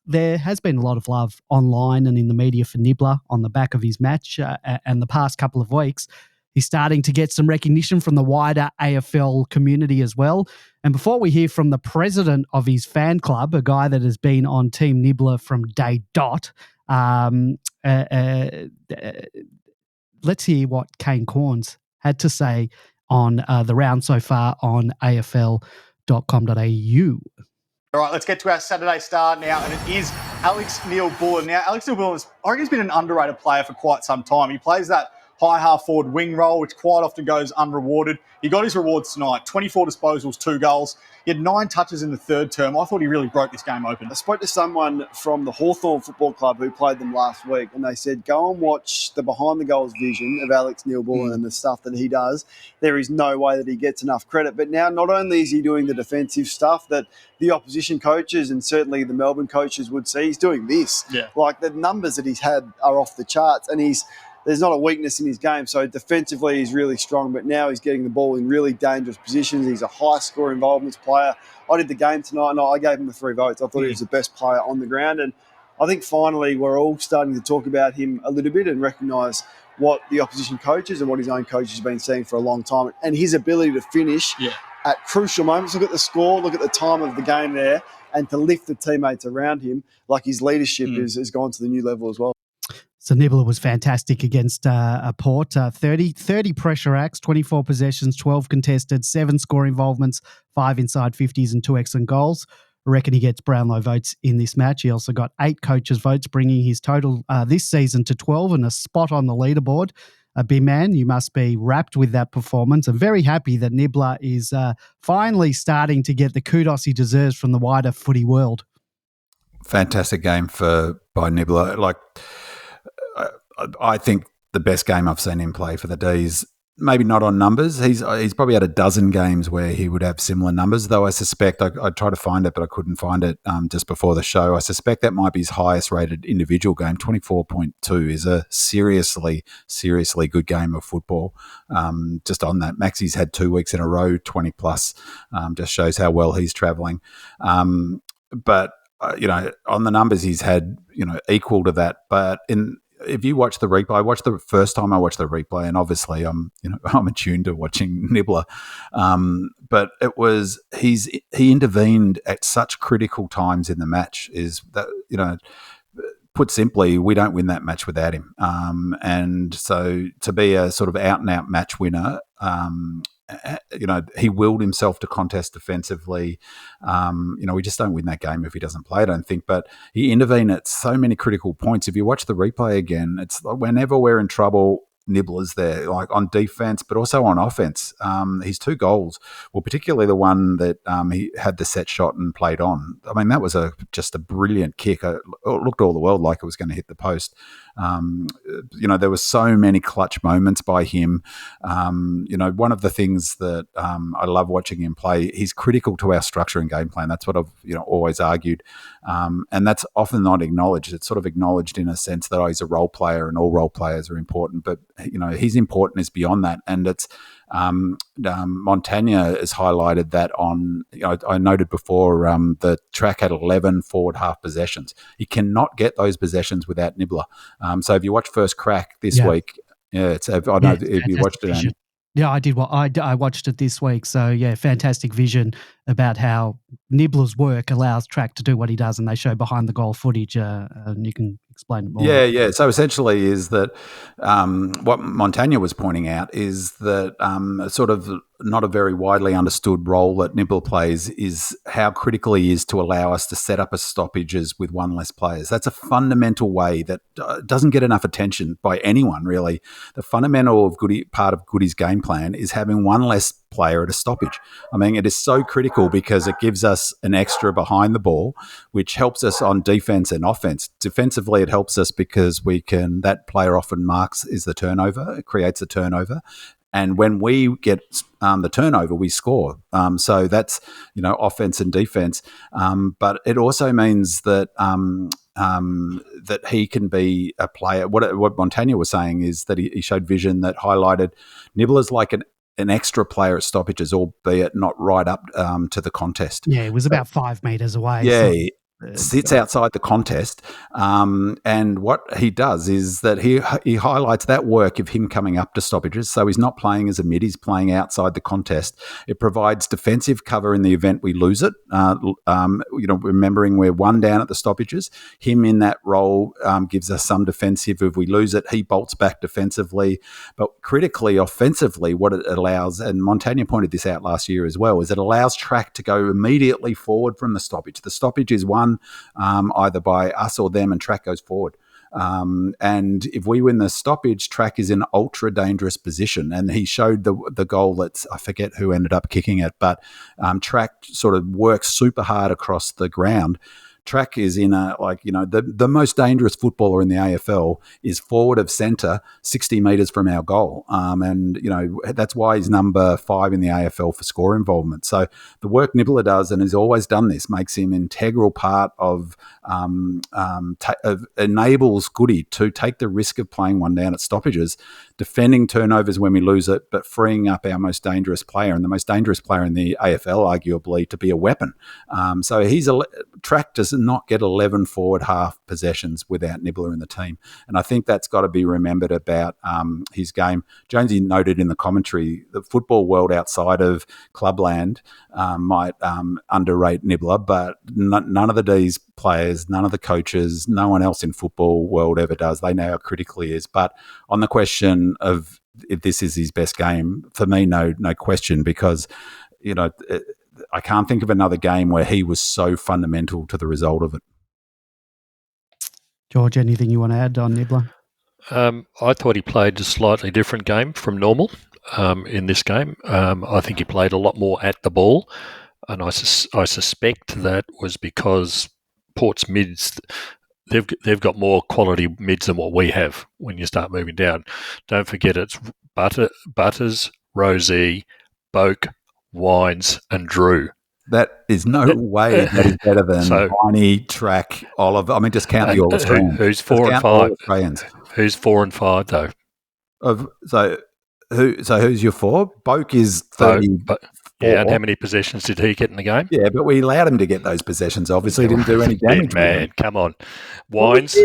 Speaker 1: There has been a lot of love online and in the media for Nibbler on the back of his match, and the past couple of weeks, he's starting to get some recognition from the wider AFL community as well. And before we hear from the president of his fan club, a guy that has been on Team Nibbler from day dot, let's hear what Kane Corns had to say on the round so far on afl.com.au.
Speaker 5: All right, let's get to our Saturday star now, and it is Alex Neil-Bullen. Now, Alex Neil-Bullen, I reckon he's been an underrated player for quite some time. He plays that high half-forward wing role, which quite often goes unrewarded. He got his rewards tonight, 24 disposals, 2 goals. He had 9 touches in the third term. I thought he really broke this game open.
Speaker 6: I spoke to someone from the Hawthorn Football Club who played them last week, and they said, go and watch the behind-the-goals vision of Alex Neil-Bullen and the stuff that he does. There is no way that he gets enough credit. But now not only is he doing the defensive stuff that the opposition coaches and certainly the Melbourne coaches would see, he's doing this.
Speaker 5: Yeah.
Speaker 6: Like, the numbers that he's had are off the charts, and there's not a weakness in his game. So defensively, he's really strong, but now he's getting the ball in really dangerous positions. He's a high-score involvement player. I did the game tonight, and I gave him the 3 votes. I thought he was the best player on the ground. And I think finally we're all starting to talk about him a little bit and recognise what the opposition coaches and what his own coaches have been saying for a long time. And his ability to finish at crucial moments. Look at the score, look at the time of the game there, and to lift the teammates around him. Like, his leadership has gone to the new level as well.
Speaker 1: So Nibbler was fantastic against Port. 30 pressure acts, 24 possessions, 12 contested, 7 score involvements, 5 inside 50s and 2 excellent goals. I reckon he gets Brownlow votes in this match. He also got 8 coaches' votes, bringing his total this season to 12 and a spot on the leaderboard. Big man, you must be wrapped with that performance. I'm very happy that Nibbler is finally starting to get the kudos he deserves from the wider footy world.
Speaker 3: Fantastic game by Nibbler. Like, I think the best game I've seen him play for the D's. Maybe not on numbers. He's probably had a dozen games where he would have similar numbers, though I suspect, I tried to find it, but I couldn't find it just before the show. I suspect that might be his highest rated individual game. 24.2 is a seriously, seriously good game of football. Just on that, Maxi's had 2 weeks in a row, 20 plus, just shows how well he's travelling. But on the numbers he's had, equal to that. But if you watch the replay, I watched the first time I watched the replay, and obviously I'm attuned to watching Nibbler. But it was he intervened at such critical times in the match. Is that put simply, we don't win that match without him. And so to be a sort of out and out match winner. He willed himself to contest defensively. We just don't win that game if he doesn't play, I don't think. But he intervened at so many critical points. If you watch the replay again, it's like whenever we're in trouble, Nibbler's there, like on defense, but also on offense. His 2 goals, well, particularly the one that he had the set shot and played on. I mean, that was just a brilliant kick. It looked all the world like it was going to hit the post. There were so many clutch moments by him. One of the things that I love watching him play, he's critical to our structure and game plan. That's what I've always argued, and that's often not acknowledged. It's sort of acknowledged in a sense that he's a role player and all role players are important, but his importance is beyond that. And it's Montagna has highlighted that on, I noted before the track had 11 forward half possessions. He cannot get those possessions without Nibbler. So if you watch First Crack this week, if you watched it.
Speaker 1: Yeah, I did. I watched it this week. So, yeah, fantastic vision about how Nibbler's work allows Track to do what he does, and they show behind the goal footage. And you can explain it more.
Speaker 3: Yeah. So essentially, is that what Montagna was pointing out is that sort of not a very widely understood role that Nibbler plays is how critical he is to allow us to set up a stoppages with one less players. That's a fundamental way that doesn't get enough attention by anyone, really. The fundamental of part of Goody's game plan is having one less player at a stoppage. I mean, it is so critical because it gives us an extra behind the ball, which helps us on defense and offense. Defensively, it helps us because that player often is the turnover, it creates a turnover. And when we get the turnover, we score. So that's, offense and defense. But it also means that that he can be a player. What Montagna was saying is that he showed vision that highlighted Nibbler's like an extra player at stoppages, albeit not right up to the contest.
Speaker 1: Yeah, it was about 5 meters away.
Speaker 3: Yeah, sits outside the contest. And what he does is that he highlights that work of him coming up to stoppages. So he's not playing as a mid, he's playing outside the contest. It provides defensive cover in the event we lose it. Remembering we're 1 down at the stoppages, him in that role gives us some defensive. If we lose it, he bolts back defensively. But critically, offensively, what it allows, and Montagna pointed this out last year as well, is it allows Track to go immediately forward from the stoppage. The stoppage is won either by us or them, and Track goes forward. And if we win the stoppage, Track is in ultra dangerous position. And he showed the goal I forget who ended up kicking it, but Track sort of works super hard across the ground. Track is in the most dangerous footballer in the AFL is forward of centre, 60 metres from our goal. And that's why he's number 5 in the AFL for score involvement. So the work Nibbler does, and has always done this, makes him integral part of enables Goody to take the risk of playing 1 down at stoppages, defending turnovers when we lose it, but freeing up our most dangerous player, and the most dangerous player in the AFL, arguably, to be a weapon. So Track does not get 11 forward half possessions without Nibbler in the team. And I think that's got to be remembered about his game. Jonesy noted in the commentary, the football world outside of clubland might underrate Nibbler, but none of the D's players, none of the coaches, no one else in football world ever does. They know how critical he is. But on the question of if this is his best game, for me, no question, because, I can't think of another game where he was so fundamental to the result of it.
Speaker 1: George, anything you want to add on Nibbler?
Speaker 2: I thought he played a slightly different game from normal in this game. I think he played a lot more at the ball, and I suspect that was because Port's mids, they've got more quality mids than what we have when you start moving down. Don't forget it's Butters, Rosie, Boak, Wines and Drew.
Speaker 3: That is no way that is better than Gawny, Track, Oliver. I mean, just count the All-Australians.
Speaker 2: Who's 4 and 5? Who's 4 and 5 though?
Speaker 3: Who's your 4? Boak is 30.
Speaker 2: Yeah, and how many possessions did he get in the game?
Speaker 3: Yeah, but we allowed him to get those possessions. Obviously, he didn't do any damage.
Speaker 2: Man, come on. Wines,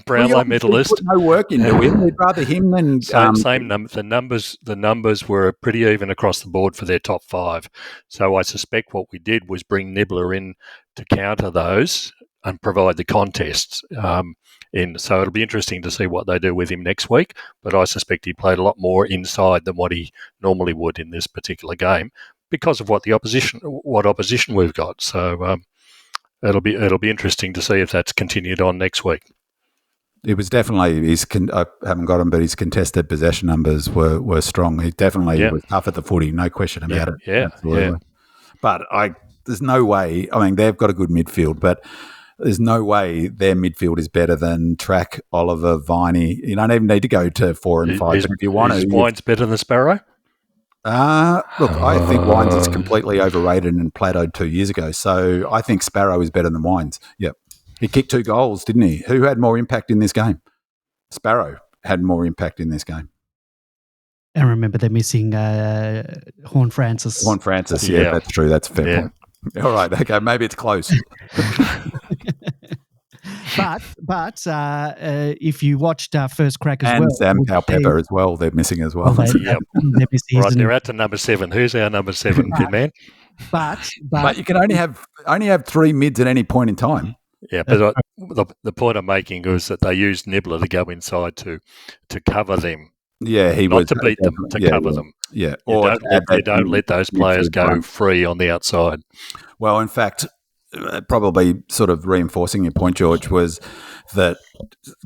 Speaker 2: Brownlow medalist.
Speaker 3: Put no work into him. We'd rather him than...
Speaker 2: Same number. The numbers were pretty even across the board for their top 5. So I suspect what we did was bring Nibbler in to counter those and provide the contests. So it'll be interesting to see what they do with him next week. But I suspect he played a lot more inside than what he normally would in this particular game, because of what opposition we've got. So it'll be interesting to see if that's continued on next week.
Speaker 3: It was definitely I haven't got him, but his contested possession numbers were strong. He definitely was tough at the footy, no question about it.
Speaker 2: Yeah, absolutely. Yeah.
Speaker 3: But there's no way. I mean, they've got a good midfield, but there's no way their midfield is better than Track, Oliver, Viney. You don't even need to go to 4 and 5. If you want to,
Speaker 2: Wine's better than Sparrow.
Speaker 3: Look, I think Wines is completely overrated and plateaued 2 years ago. So I think Sparrow is better than Wines. Yep. He kicked 2 goals, didn't he? Who had more impact in this game? Sparrow had more impact in this game.
Speaker 1: And remember, they're missing Horn Francis.
Speaker 3: Horn Francis, yeah, that's true. That's a fair point. All right, okay, maybe it's close.
Speaker 1: But if you watched First Crack as well.
Speaker 3: And Sam Cowpepper as well, they're missing as well.
Speaker 1: They're missing.
Speaker 2: Right, they're at to number 7. Who's our number 7, good man?
Speaker 1: But
Speaker 3: But you can only have three mids at any point in time.
Speaker 2: Yeah, but the point I'm making is that they used Nibbler to go inside to cover them.
Speaker 3: Yeah, he
Speaker 2: not
Speaker 3: was
Speaker 2: to beat them, to cover them.
Speaker 3: Yeah,
Speaker 2: You don't let those players go free on the outside.
Speaker 3: Well, in fact, probably sort of reinforcing your point, George, was that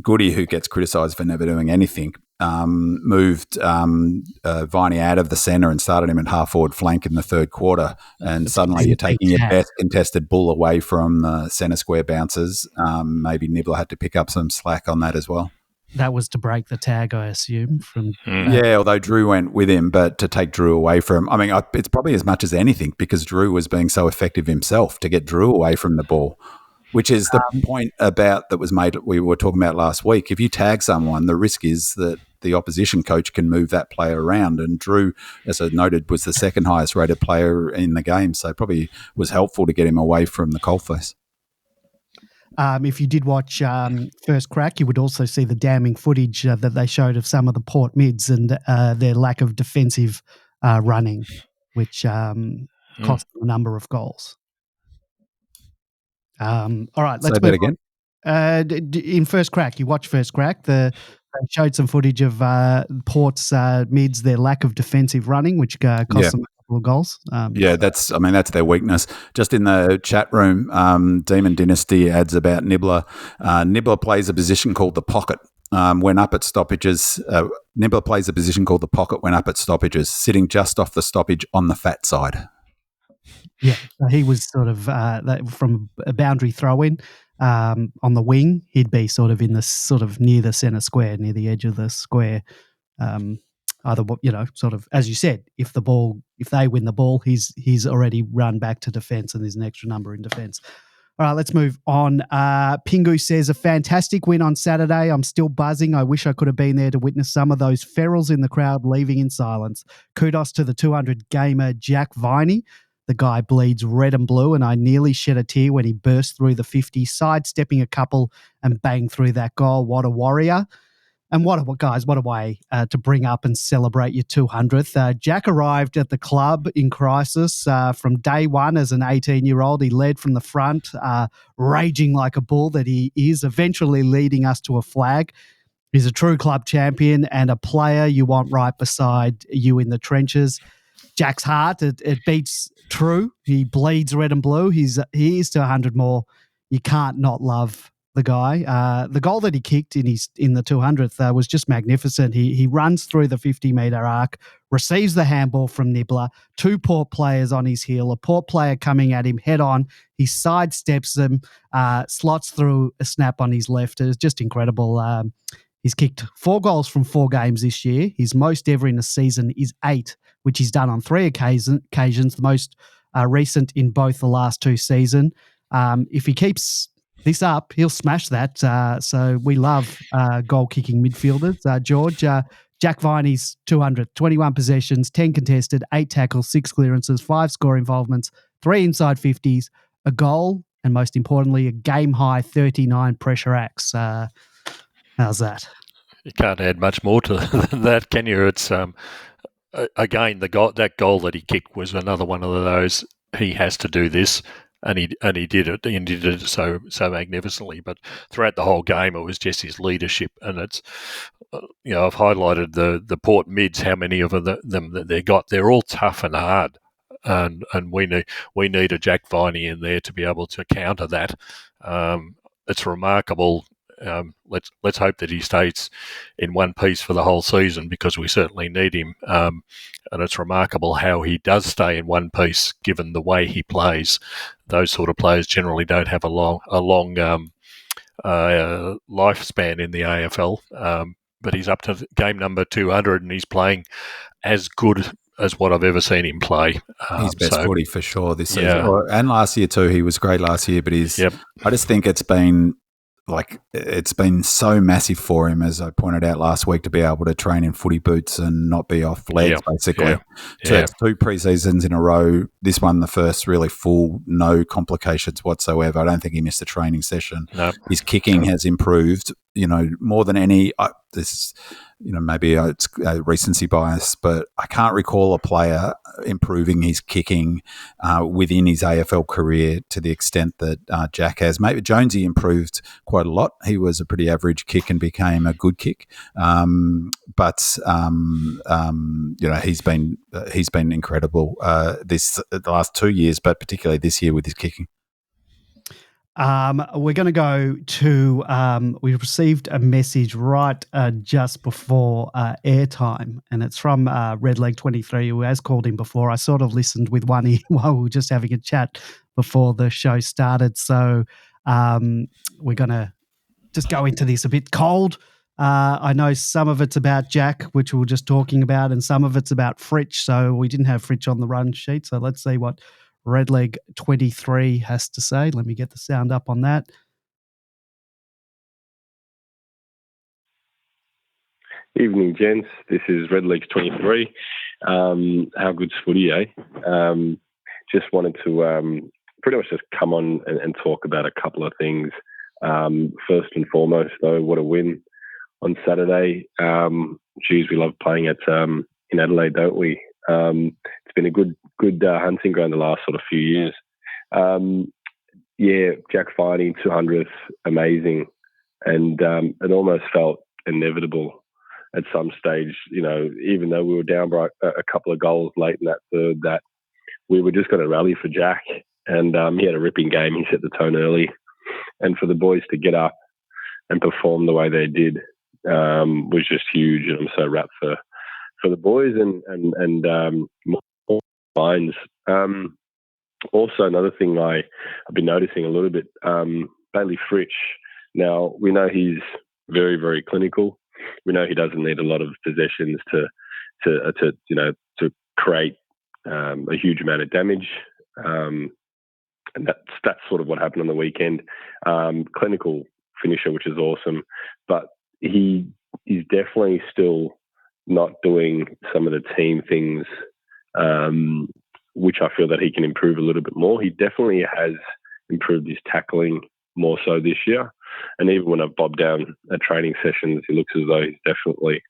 Speaker 3: Goody, who gets criticised for never doing anything, moved Viney out of the centre and started him in half-forward flank in the third quarter. And suddenly you're taking your best contested bull away from the centre square bouncers. Maybe Nibbler had to pick up some slack on that as well.
Speaker 1: That was to break the tag, I assume.
Speaker 3: Yeah, although Drew went with him, but to take Drew away from – I mean, it's probably as much as anything because Drew was being so effective himself to get Drew away from the ball, which is the point about that was made – we were talking about last week. If you tag someone, the risk is that the opposition coach can move that player around. And Drew, as I noted, was the second highest rated player in the game, so probably was helpful to get him away from the coalface.
Speaker 1: If you did watch First Crack, you would also see the damning footage that they showed of some of the Port mids and their lack of defensive running, which cost them a number of goals. All right, let's
Speaker 3: say that again.
Speaker 1: In First Crack, you watch First Crack. They showed some footage of Port's mids, their lack of defensive running, which cost them a couple of goals.
Speaker 3: That's their weakness. Just in the chat room, Demon Dynasty adds about Nibbler. Nibbler plays a position called the pocket. When up at stoppages, Nibbler plays a position called the pocket when up at stoppages, sitting just off the stoppage on the fat side.
Speaker 1: Yeah, he was sort of from a boundary throw-in. On the wing, he'd be sort of in the sort of near the centre square, near the edge of the square. Either, sort of, as you said, if they win the ball, he's already run back to defence and there's an extra number in defence. All right, let's move on. Pingu says, a fantastic win on Saturday. I'm still buzzing. I wish I could have been there to witness some of those ferals in the crowd leaving in silence. Kudos to the 200 gamer Jack Viney. The guy bleeds red and blue, and I nearly shed a tear when he burst through the 50, sidestepping a couple and banged through that goal. What a warrior. And what a way to bring up and celebrate your 200th. Jack arrived at the club in crisis from day one as an 18-year-old. He led from the front, raging like a bull that he is, eventually leading us to a flag. He's a true club champion and a player you want right beside you in the trenches. Jack's heart, it beats true. He bleeds red and blue. He is to 100 more. You can't not love the guy. The goal that he kicked in the 200th was just magnificent. He runs through the 50-metre arc, receives the handball from Nibbler, two Port players on his heel, a Port player coming at him head on. He sidesteps them, slots through a snap on his left. It was just incredible. He's kicked 4 goals from 4 games this year. His most ever in a season is 8, which he's done on 3 occasions, the most recent in both the last 2 seasons. If he keeps this up, he'll smash that. So we love goal-kicking midfielders. George, Jack Viney's 200, 21 possessions, 10 contested, 8 tackles, 6 clearances, 5 score involvements, 3 inside 50s, a goal, and most importantly, a game-high 39 pressure acts. How's that?
Speaker 2: You can't add much more to that, can you? It's again that goal that he kicked was another one of those. He has to do this, and he did it. And did it so magnificently. But throughout the whole game, it was just his leadership. And it's I've highlighted the Port mids, how many of them that they got. They're all tough and hard, and we need a Jack Viney in there to be able to counter that. It's remarkable. Let's hope that he stays in one piece for the whole season because we certainly need him. And it's remarkable how he does stay in one piece given the way he plays. Those sort of players generally don't have a long lifespan in the AFL. But he's up to game number 200 and he's playing as good as what I've ever seen him play.
Speaker 3: He's best footy for sure this season. And last year too. He was great last year, but I just think it's been so massive for him, as I pointed out last week, to be able to train in footy boots and not be off legs, basically. So it's 2 pre-seasons in a row. This one, the first really full, no complications whatsoever. I don't think he missed a training session.
Speaker 2: No.
Speaker 3: His kicking has improved, more than any. this, maybe it's a recency bias, but I can't recall a player improving his kicking within his AFL career to the extent that Jack has. Maybe Jonesy improved quite a lot. He was a pretty average kick and became a good kick, but he's been incredible the last 2 years, but particularly this year with his kicking.
Speaker 1: We're going to go to, we received a message right just before airtime, and it's from Redleg23, who has called in before. I sort of listened with one ear while we were just having a chat before the show started. So we're going to just go into this a bit cold. I know some of it's about Jack, which we were just talking about, and some of it's about Fritsch. So we didn't have Fritsch on the run sheet. So let's see what Redleg23 has to say. Let me get the sound up on that.
Speaker 7: Evening, gents. This is Redlegs23. How good's footy, eh? Just wanted to pretty much just come on and talk about a couple of things. First and foremost, though, what a win on Saturday. Geez, we love playing in Adelaide, don't we? It's been a good hunting ground the last sort of few years. Jack Finey, 200th, amazing. And it almost felt inevitable at some stage, even though we were down by a couple of goals late in that third, that we were just going to rally for Jack. And he had a ripping game. He set the tone early. And for the boys to get up and perform the way they did was just huge. And I'm so wrapped for the boys and more minds. Also, another thing I've been noticing a little bit, Bailey Fritsch. Now, we know he's very, very clinical. We know he doesn't need a lot of possessions to create a huge amount of damage. And that's sort of what happened on the weekend. Clinical finisher, which is awesome, but he's definitely still not doing some of the team things, which I feel that he can improve a little bit more. He definitely has improved his tackling more so this year. And even when I've bobbed down at training sessions, he looks as though he's definitely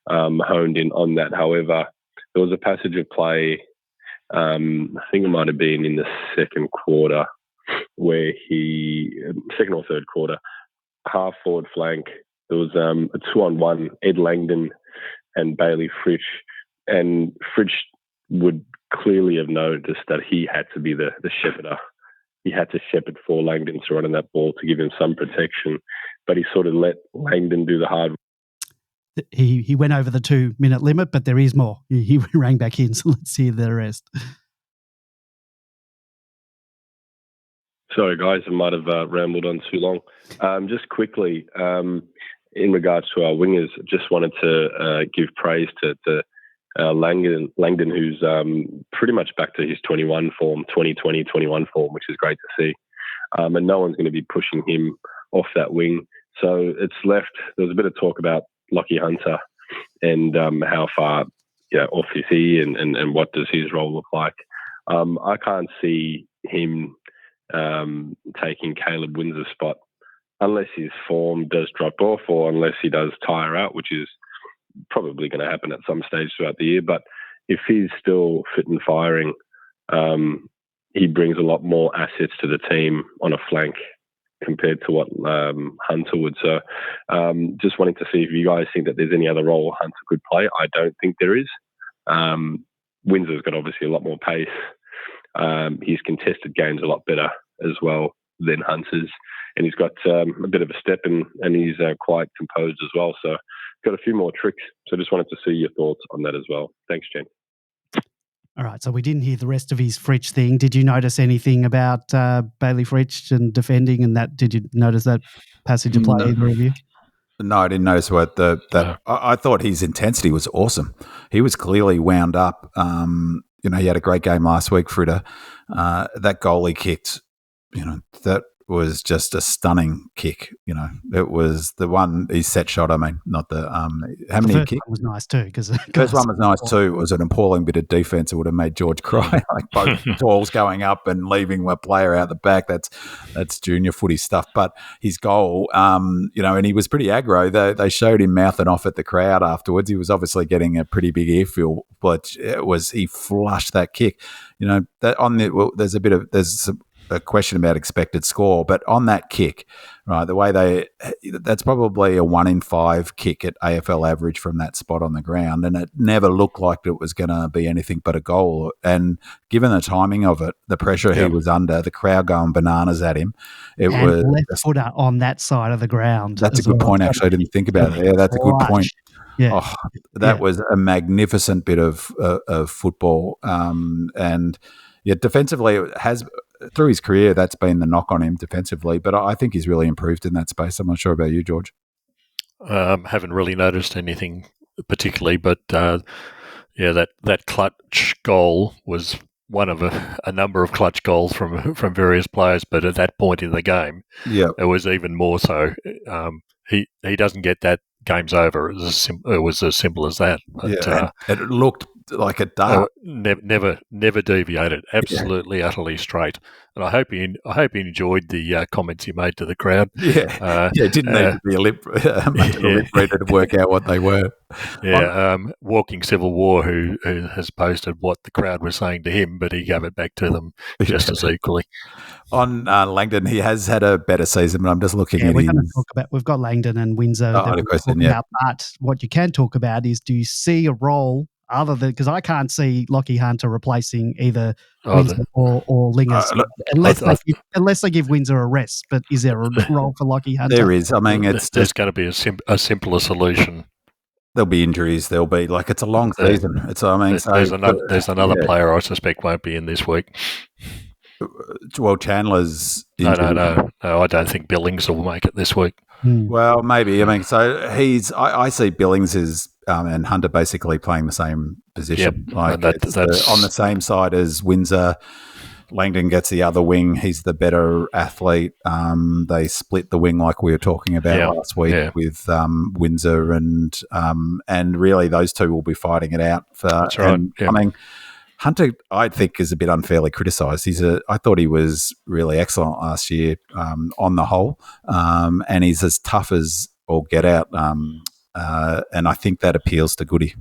Speaker 7: honed in on that. However, there was a passage of play, I think it might have been in the second quarter, where second or third quarter, half forward flank, there was a 2-on-1, Ed Langdon and Bailey Fritsch. And Fritsch would clearly have noticed that he had to be the shepherder. He had to shepherd for Langdon to run in that ball to give him some protection, but he sort of let Langdon do the hard work.
Speaker 1: He went over the 2-minute limit, but there is more. He rang back in, so let's hear the rest.
Speaker 7: Sorry, guys, I might have rambled on too long. Just quickly, in regards to our wingers, just wanted to give praise to Langdon, who's pretty much back to his 2020-21 form, which is great to see. And no one's going to be pushing him off that wing. So it's left, there was a bit of talk about Lockie Hunter and how far off is he and what does his role look like. I can't see him taking Caleb Windsor's spot unless his form does drop off or unless he does tire out, which is probably going to happen at some stage throughout the year. But if he's still fit and firing, he brings a lot more assets to the team on a flank compared to what Hunter would. So just wanting to see if you guys think that there's any other role Hunter could play. I don't think there is. Windsor's got obviously a lot more pace. He's contested games a lot better as well than Hunter's. And he's got a bit of a step and he's quite composed as well. So got a few more tricks. So just wanted to see your thoughts on that as well. Thanks, Jen.
Speaker 1: All right, so we didn't hear the rest of his Fritsch thing. Did you notice anything about Bailey Fritsch and defending and that? Did you notice that passage of play, either of you?
Speaker 3: No, I didn't notice what I thought his intensity was awesome. He was clearly wound up. He had a great game last week, Fritter. That goal he kicked, that was just a stunning kick. You know, it was the one he set shot. I mean, not the how many
Speaker 1: The first
Speaker 3: kicked?
Speaker 1: one was nice too because
Speaker 3: First one was nice too. It was an appalling bit of defense. It would have made George cry. Like both balls going up and leaving a player out the back. That's junior footy stuff. But his goal, you know, and he was pretty aggro. They showed him mouthing off at the crowd afterwards. He was obviously getting a pretty big earful, but he flushed that kick. You know, there's a question about expected score, but on that kick, right, the way that's probably a 1 in 5 kick at AFL average from that spot on the ground, and it never looked like it was going to be anything but a goal. And given the timing of it, the pressure he was under, the crowd going bananas at him, it
Speaker 1: and
Speaker 3: was
Speaker 1: left footer on that side of the ground.
Speaker 3: That's a good point. Actually, I didn't think about it. Yeah, that's a good point.
Speaker 1: Yeah.
Speaker 3: Oh, that was a magnificent bit of football, and yeah, defensively it has. Through his career, that's been the knock on him defensively, but I think he's really improved in that space. I'm not sure about you, George.
Speaker 2: Haven't really noticed anything particularly, but that clutch goal was one of a number of clutch goals from various players. But at that point in the game, it was even more so. He doesn't get that, game's over. It was as simple as that. But,
Speaker 3: it looked like a dart.
Speaker 2: Never deviated. Absolutely, utterly straight. And I hope he enjoyed the comments he made to the crowd.
Speaker 3: Didn't need to be a lip reader to work out what they were.
Speaker 2: Walking Civil War, who has posted what the crowd was saying to him, but he gave it back to them just as equally.
Speaker 3: On Langdon, he has had a better season, but I'm just looking at him.
Speaker 1: We've got Langdon and Windsor. But what you can talk about is, do you see a role other than, because I can't see Lockie Hunter replacing either Windsor or Lingers unless they give Windsor a rest. But is there a role for Lockie Hunter?
Speaker 3: There is. I mean,
Speaker 2: there's going to be a simpler solution.
Speaker 3: There'll be injuries. There'll be it's a long season.
Speaker 2: There's another player I suspect won't be in this week.
Speaker 3: Well, Chandler's
Speaker 2: injured. No, I don't think Billings will make it this week.
Speaker 3: Well, maybe. I mean, so I see Billings as and Hunter basically playing the same position.
Speaker 2: Yep.
Speaker 3: That's on the same side as Windsor. Langdon gets the other wing. He's the better athlete. They split the wing like we were talking about last week with Windsor, and really those two will be fighting it out.
Speaker 2: That's right.
Speaker 3: I mean, Hunter, I think, is a bit unfairly criticised. I thought he was really excellent last year on the whole, and he's as tough as all get out. And I think that appeals to Goody.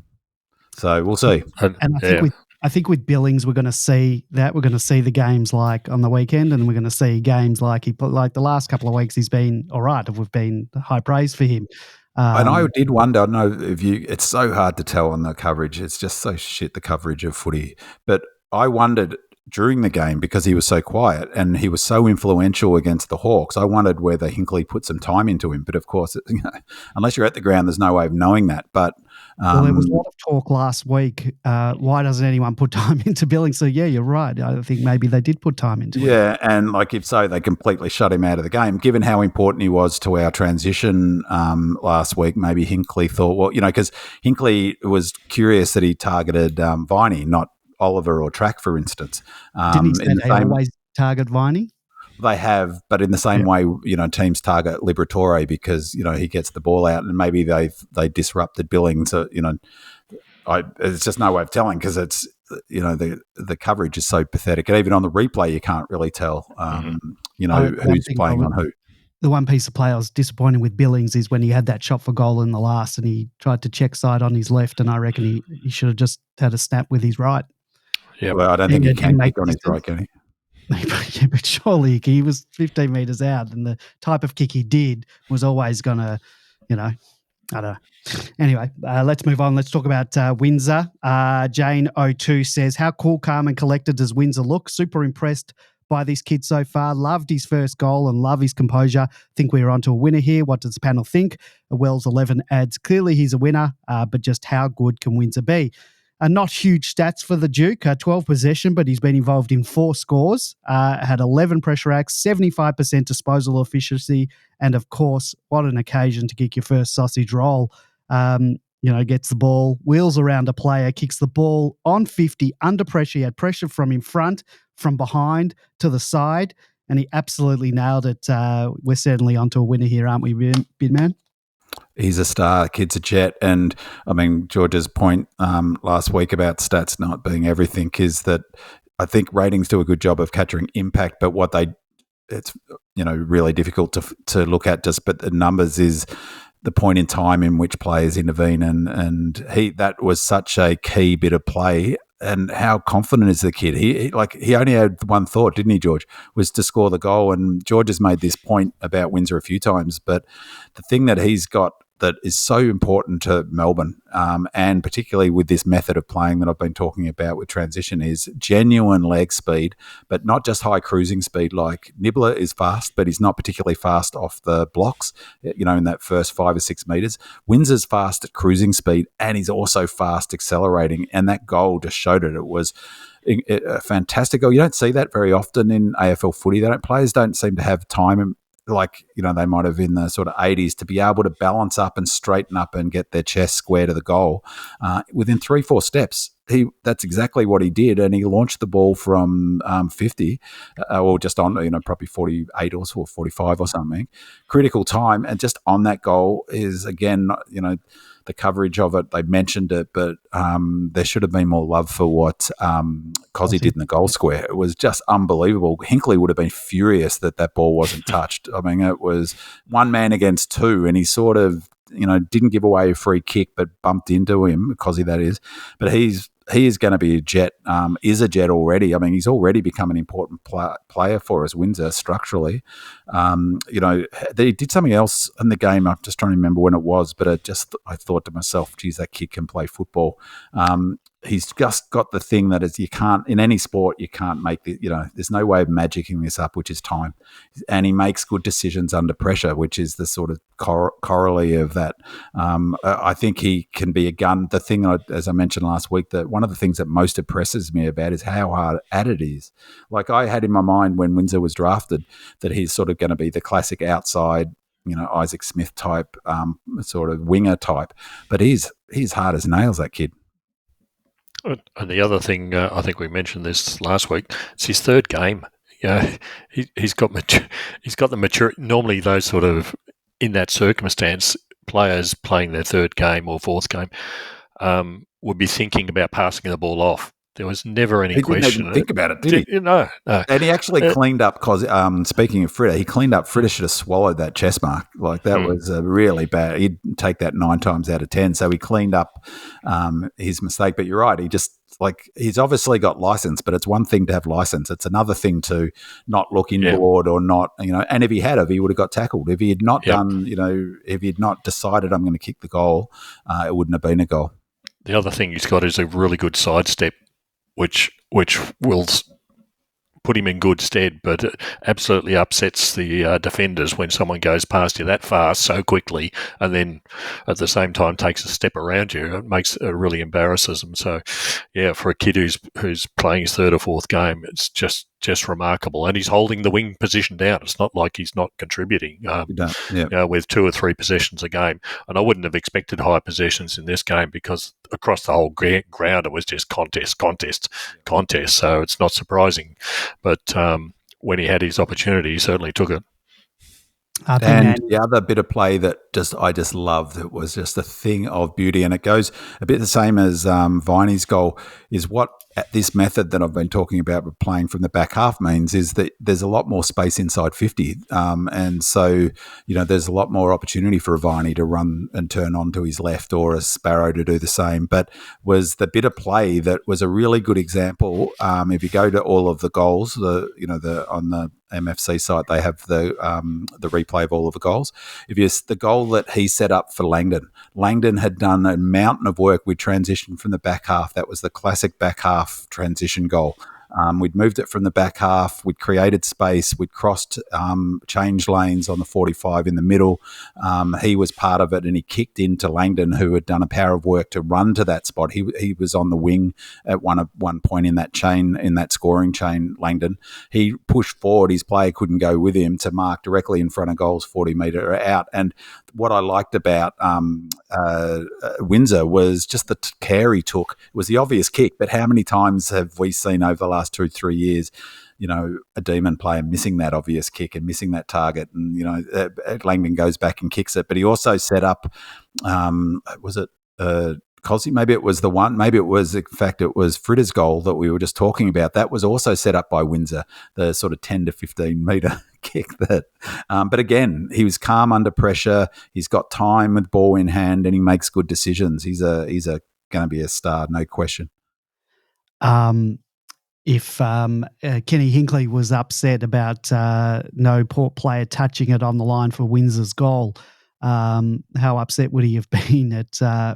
Speaker 3: So we'll see.
Speaker 1: And I think with Billings, we're going to see that. We're going to see the games like on the weekend, and we're going to see games like the last couple of weeks he's been all right. We've been high praise for him.
Speaker 3: And I did wonder, I don't know if it's so hard to tell on the coverage. It's just so shit, the coverage of footy. But I wondered during the game, because he was so quiet and he was so influential against the Hawks, I wondered whether Hinkley put some time into him. But of course, unless you're at the ground, there's no way of knowing that. But
Speaker 1: there was a lot of talk last week. Why doesn't anyone put time into Billings? So, yeah, you're right. I think maybe they did put time into it.
Speaker 3: Yeah, and if so, they completely shut him out of the game. Given how important he was to our transition last week, maybe Hinkley thought, because Hinkley was curious that he targeted Viney, not Oliver or Track, for instance.
Speaker 1: Didn't he say they always target Viney?
Speaker 3: They have, but in the same way, teams target Liberatore because, he gets the ball out, and maybe they disrupted Billings. There's just no way of telling because it's, the coverage is so pathetic. And even on the replay, you can't really tell, who's playing on who.
Speaker 1: The one piece of play I was disappointed with Billings is when he had that shot for goal in the last and he tried to check side on his left, and I reckon he should have just had a snap with his right.
Speaker 3: Yeah, well, I don't think he can kick on his right, can he?
Speaker 1: Yeah, but surely he was 15 metres out, and the type of kick he did was always going to, I don't know. Anyway, let's move on. Let's talk about Windsor. Jane02 says, how cool, calm and collected does Windsor look? Super impressed by this kid so far. Loved his first goal and love his composure. Think we're onto a winner here. What does the panel think? Wells 11 adds, clearly he's a winner, but just how good can Windsor be? Not huge stats for the Duke, 12 possession, but he's been involved in 4 scores, had 11 pressure acts, 75% disposal efficiency, and of course, what an occasion to kick your first sausage roll. Gets the ball, wheels around a player, kicks the ball on 50, under pressure. He had pressure from in front, from behind, to the side, and he absolutely nailed it. We're certainly onto a winner here, aren't we, Bin Man?
Speaker 3: He's a star. Kid's a jet. And, I mean, George's point last week about stats not being everything is that I think ratings do a good job of capturing impact, but it's really difficult to look at but the numbers is the point in time in which players intervene, and that was such a key bit of play. And how confident is the kid? He only had one thought, didn't he, George? Was to score the goal. And George has made this point about Windsor a few times, but the thing that he's got that is so important to Melbourne, and particularly with this method of playing that I've been talking about with transition, is genuine leg speed, but not just high cruising speed. Like Nibbler is fast, but he's not particularly fast off the blocks, in that first 5 or 6 metres. Windsor's fast at cruising speed, and he's also fast accelerating, and that goal just showed it. It was a fantastic goal. You don't see that very often in AFL footy. Players don't seem to have time they might have in the sort of 80s to be able to balance up and straighten up and get their chest square to the goal within 3-4 steps. That's exactly what he did, and he launched the ball from 50 or just on, probably 48 or 45 or something. Critical time, and just on that goal is, again, the coverage of it, they mentioned it, but there should have been more love for what Cozzy did in the goal square. It was just unbelievable. Hinkley would have been furious that ball wasn't touched. I mean, it was one man against two, and he sort of, didn't give away a free kick, but bumped into him, Cozzy that is. But he is going to be a jet, is a jet already. I mean, he's already become an important player for us, Windsor, structurally. They did something else in the game. I'm just trying to remember when it was, but I thought to myself, geez, that kid can play football. He's just got the thing that is, you can't, in any sport, you can't make there's no way of magicking this up, which is time. And he makes good decisions under pressure, which is the sort of corollary of that. I think he can be a gun. The thing, as I mentioned last week, that one of the things that most impresses me about is how hard at it is. Like, I had in my mind when Windsor was drafted that he's sort of going to be the classic outside, Isaac Smith type, sort of winger type. But he's hard as nails, that kid.
Speaker 2: And the other thing, I think we mentioned this last week, it's his third game. He's got the maturity. Normally, those sort of, in that circumstance, players playing their third game or fourth game would be thinking about passing the ball off. There was never any question.
Speaker 3: Didn't think about it, did he?
Speaker 2: No.
Speaker 3: And he actually cleaned up, because speaking of Fritter, he cleaned up. Fritter should have swallowed that chest mark. Like, that was really bad. He'd take that 9 times out of 10. So he cleaned up his mistake. But you're right. He's obviously got license, but it's one thing to have license. It's another thing to not look inboard or not, and if he had, he would have got tackled. If he had not done, if he had not decided I'm going to kick the goal, it wouldn't have been a goal.
Speaker 2: The other thing he's got is a really good sidestep, which will put him in good stead, but it absolutely upsets the defenders when someone goes past you that fast so quickly, and then at the same time takes a step around you. It really embarrasses them. So, yeah, for a kid who's playing his third or fourth game, it's just remarkable. And he's holding the wing position down. It's not like he's not contributing. With 2 or 3 possessions a game. And I wouldn't have expected high possessions in this game, because across the whole ground it was just contest. So it's not surprising. But when he had his opportunity, he certainly took it.
Speaker 3: And the other bit of play that I just loved, it was just a thing of beauty, and it goes a bit the same as Viney's goal, is what this method that I've been talking about with playing from the back half means is that there's a lot more space inside 50. And so, there's a lot more opportunity for a Viney to run and turn onto his left, or a Sparrow to do the same. But was the bit of play that was a really good example. If you go to all of the goals, on the MFC site, they have the replay of all of the goals. The goal that he set up for Langdon had done a mountain of work with transition from the back half. That was the classic back half transition goal. We'd moved it from the back half. We'd created space. We'd crossed change lanes on the 45 in the middle. He was part of it, and he kicked into Langdon, who had done a power of work to run to that spot. He was on the wing at one point in that chain, in that scoring chain, Langdon. He pushed forward. His player couldn't go with him to mark directly in front of goals, 40 metre out. And what I liked about Windsor was just the care he took. It was the obvious kick, but how many times have we seen over the last last 2-3 years, a Demon player missing that obvious kick and missing that target. And, Langdon goes back and kicks it. But he also set up, was it Cosy? Maybe it was the one. Maybe it was, in fact, it was Fritter's goal that we were just talking about. That was also set up by Windsor, the sort of 10 to 15 metre kick. But again, he was calm under pressure. He's got time with ball in hand, and he makes good decisions. He's going to be a star, no question.
Speaker 1: If Kenny Hinkley was upset about no Port player touching it on the line for Windsor's goal, how upset would he have been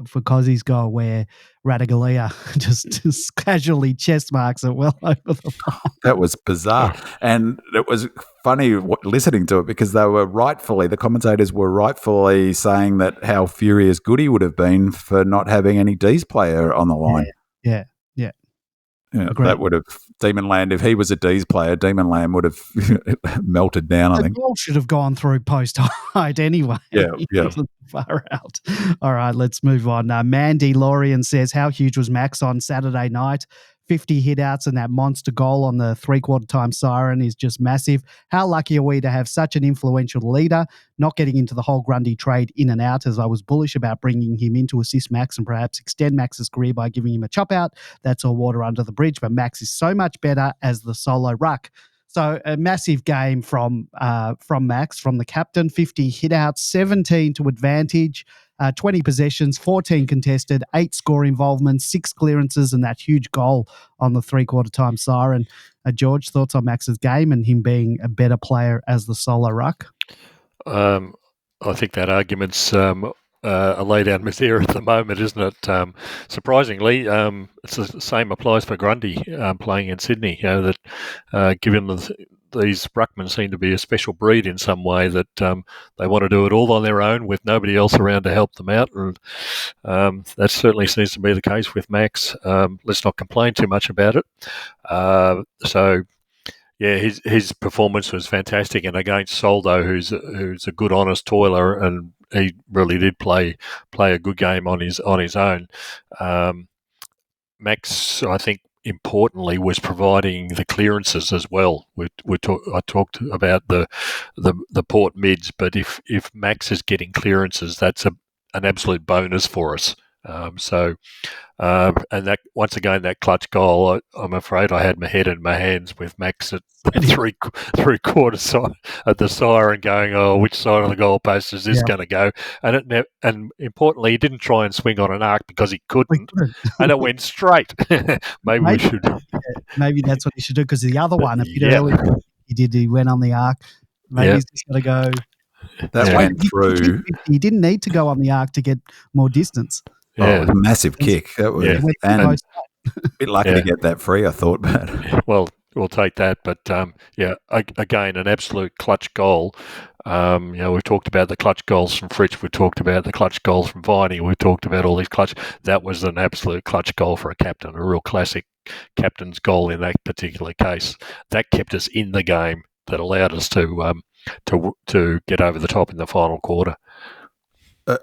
Speaker 1: for Cosy's goal, where Ratugolea just casually chest marks it well over the line?
Speaker 3: That was bizarre. And it was funny listening to it, because the commentators were rightfully saying that how furious Goody would have been for not having any D's player on the line.
Speaker 1: Yeah.
Speaker 3: That would have Demonland, if he was a D's player, Demonland would have melted down, I think.
Speaker 1: The ball should have gone through post height anyway.
Speaker 3: Yeah.
Speaker 1: Far out. All right, let's move on. Mandy Lorian says, how huge was Max on Saturday night? 50 hit-outs and that monster goal on the three-quarter time siren is just massive. How lucky are we to have such an influential leader? Not getting into the whole Grundy trade in and out, as I was bullish about bringing him in to assist Max and perhaps extend Max's career by giving him a chop-out. That's all water under the bridge, but Max is so much better as the solo ruck. So a massive game from Max, from the captain. 50 hit-outs, 17 to advantage, 20 possessions, 14 contested, 8 score involvements, 6 clearances, and that huge goal on the three-quarter time siren. George, thoughts on Max's game and him being a better player as the solo ruck?
Speaker 2: I think that argument's a lay-down misere at the moment, isn't it? Surprisingly, it's the same applies for Grundy playing in Sydney. That give him these ruckmen seem to be a special breed in some way, that they want to do it all on their own with nobody else around to help them out, and that certainly seems to be the case with Max. Let's not complain too much about it. His performance was fantastic, and against Soldo, who's a good, honest toiler, and he really did play a good game on his own. Max, I think, importantly, was providing the clearances as well. I talked about the Port mids, but if Max is getting clearances, that's an absolute bonus for us. And that, once again, that clutch goal, I'm afraid I had my head in my hands with Max at three quarters at the siren, going, "Oh, which side of the goalpost is this going to go?" And importantly, he didn't try and swing on an arc because he couldn't, and it went straight. Maybe we should.
Speaker 1: Maybe that's what he should do, because the other one a bit earlier he went on the arc. Maybe he's just got to go.
Speaker 3: That went through.
Speaker 1: He didn't need to go on the arc to get more distance.
Speaker 3: Yeah. Oh, it was a massive kick. That was, and a bit lucky to get that free, I thought. But
Speaker 2: well, we'll take that. But again, an absolute clutch goal. We've talked about the clutch goals from Fritsch. We've talked about the clutch goals from Viney. We've talked about all these clutch. That was an absolute clutch goal for a captain, a real classic captain's goal in that particular case. That kept us in the game. That allowed us to get over the top in the final quarter.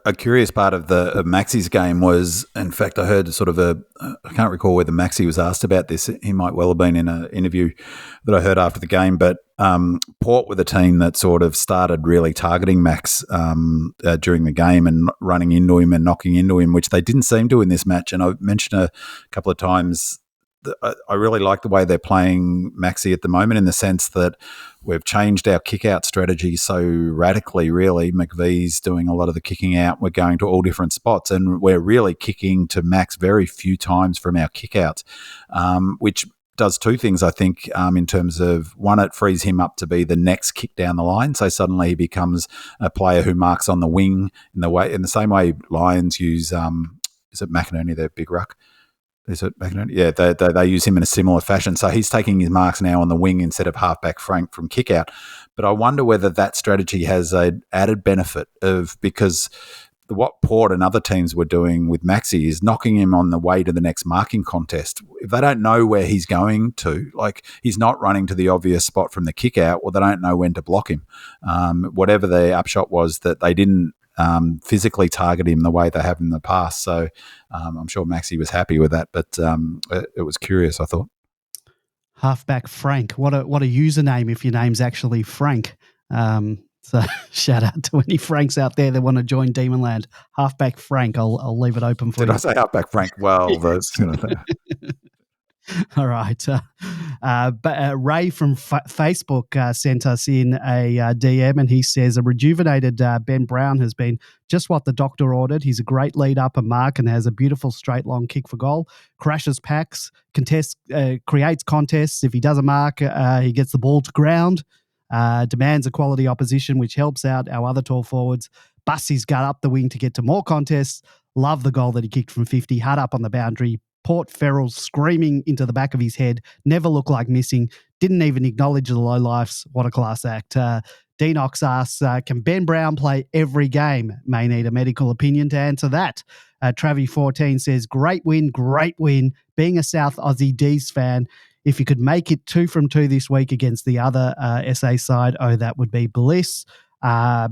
Speaker 3: A curious part of Maxi's game was, in fact, I heard I can't recall whether Maxi was asked about this. He might well have been in an interview that I heard after the game, but Port were the team that sort of started really targeting Max during the game and running into him and knocking into him, which they didn't seem to in this match. And I've mentioned a couple of times I really like the way they're playing Maxi at the moment, in the sense that we've changed our kick-out strategy so radically, really. McVee's doing a lot of the kicking out. We're going to all different spots, and we're really kicking to Max very few times from our kick-outs, which does two things, I think, in terms of, one, it frees him up to be the next kick down the line. So suddenly he becomes a player who marks on the wing in the same way Lions use, is it McInerney, their big ruck? Is it McInerney? Yeah, they use him in a similar fashion. So he's taking his marks now on the wing instead of halfback Frank from kick out. But I wonder whether that strategy has an added benefit because what Port and other teams were doing with Maxi is knocking him on the way to the next marking contest. If they don't know where he's going to, like he's not running to the obvious spot from the kick out, or they don't know when to block him. Whatever the upshot was, that they didn't physically target him the way they have in the past. So I'm sure Maxi was happy with that, but it was curious, I thought.
Speaker 1: Halfback Frank. What a username if your name's actually Frank. So shout out to any Franks out there that want to join Demonland. Halfback Frank. I'll leave it open for you.
Speaker 3: Did I say halfback Frank? Well, that's
Speaker 1: All right. But Ray from Facebook sent us in a DM, and he says a rejuvenated Ben Brown has been just what the doctor ordered. He's a great lead up and mark and has a beautiful straight long kick for goal, crashes packs, creates contests. If he doesn't mark, he gets the ball to ground, demands a quality opposition, which helps out our other tall forwards, busts his gut up the wing to get to more contests. Love the goal that he kicked from 50, hard up on the boundary. Port Ferrell screaming into the back of his head, never looked like missing, didn't even acknowledge the lowlifes. What a class act. Deanox asks, can Ben Brown play every game? May need a medical opinion to answer that. Travi14 says, great win. Being a South Aussie D's fan, if you could make it 2 from 2 this week against the other SA side, that would be bliss.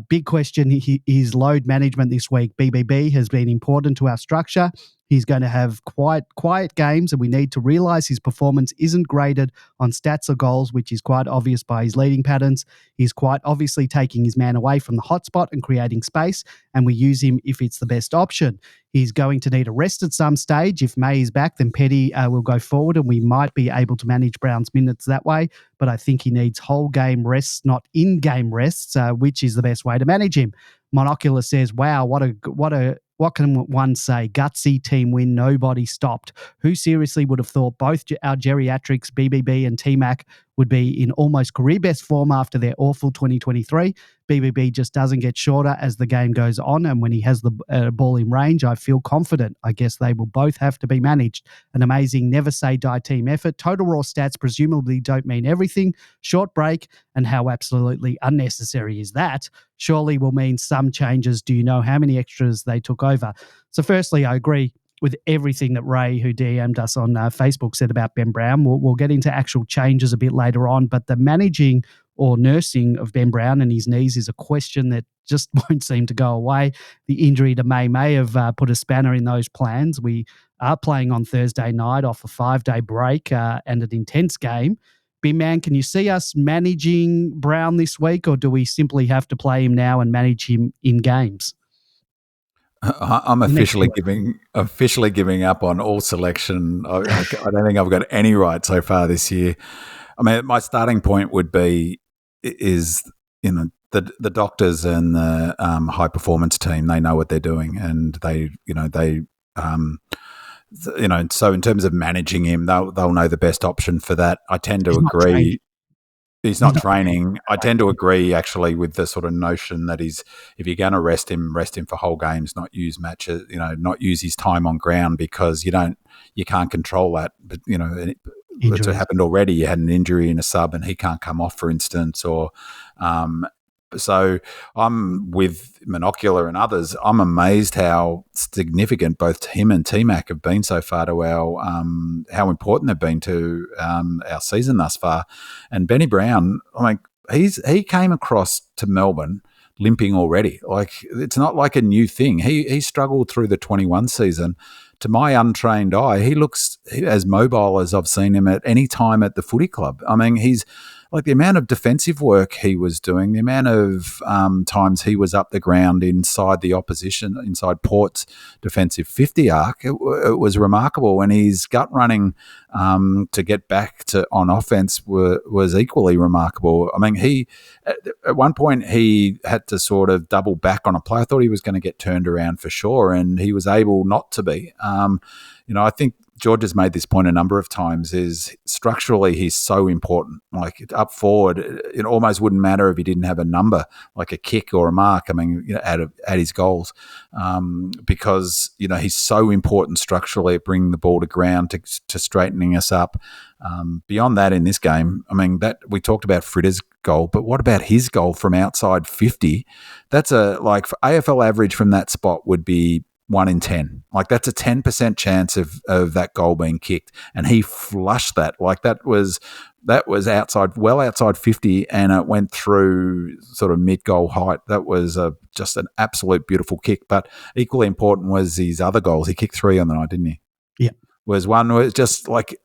Speaker 1: Big question, his load management this week. BBB has been important to our structure. He's going to have quiet games, and we need to realise his performance isn't graded on stats or goals, which is quite obvious by his leading patterns. He's quite obviously taking his man away from the hotspot and creating space, and we use him if it's the best option. He's going to need a rest at some stage. If May is back, then Petty will go forward, and we might be able to manage Brown's minutes that way. But I think he needs whole game rests, not in-game rests, which is the best way to manage him. Monocular says, wow, what can one say? Gutsy team win, nobody stopped. Who seriously would have thought both our geriatrics, BBB and T-Mac, would be in almost career best form after their awful 2023? BBB just doesn't get shorter as the game goes on, and when he has the ball in range, I feel confident. I guess they will both have to be managed. An amazing never say die team effort. Total raw stats presumably don't mean everything. Short break, and how absolutely unnecessary is that? Surely will mean some changes. Do you know how many extras they took over? So firstly, I agree with everything that Ray, who DM'd us on Facebook, said about Ben Brown. We'll get into actual changes a bit later on, but the managing or nursing of Ben Brown and his knees is a question that just won't seem to go away. The injury to may have put a spanner in those plans. We are playing on Thursday night off a 5-day break and an intense game. Big man, can you see us managing Brown this week, or do we simply have to play him now and manage him in games?
Speaker 3: I'm officially giving up on all selection. I don't think I've got any right so far this year. I mean, my starting point would be the doctors and the high performance team. They know what they're doing, and they so in terms of managing him, they'll know the best option for that. I tend to agree. He's not training. I tend to agree, actually, with the sort of notion that if you're going to rest him for whole games, not use matches, not use his time on ground, because you can't control that. But it's happened already. You had an injury in a sub, and he can't come off, for instance, or. So I'm with Monocular and others. I'm amazed how significant both him and T-Mac have been so far to how important they've been to our season thus far. And Benny Brown, he came across to Melbourne limping already. Like, it's not like a new thing. He struggled through the 21 season. To my untrained eye, he looks as mobile as I've seen him at any time at the footy club. I mean, he's like, the amount of defensive work he was doing, the amount of times he was up the ground inside the opposition, inside Port's defensive 50 arc, it was remarkable. And his gut running to get back on offense was equally remarkable. I mean, at one point he had to sort of double back on a play. I thought he was going to get turned around for sure, and he was able not to be. I think George has made this point a number of times, is structurally he's so important. Like, up forward, it almost wouldn't matter if he didn't have a number, like a kick or a mark, at his goals, because, he's so important structurally at bringing the ball to ground, to straightening us up. Beyond that, in this game, that we talked about Fritter's goal, but what about his goal from outside 50? That's for AFL average from that spot would be 1 in 10. Like, that's a 10% chance of that goal being kicked, and he flushed that. Like, that was outside 50, and it went through sort of mid-goal height. That was just an absolute beautiful kick. But equally important was his other goals. He kicked 3 on the night, didn't he?
Speaker 1: Yeah.
Speaker 3: One was just like,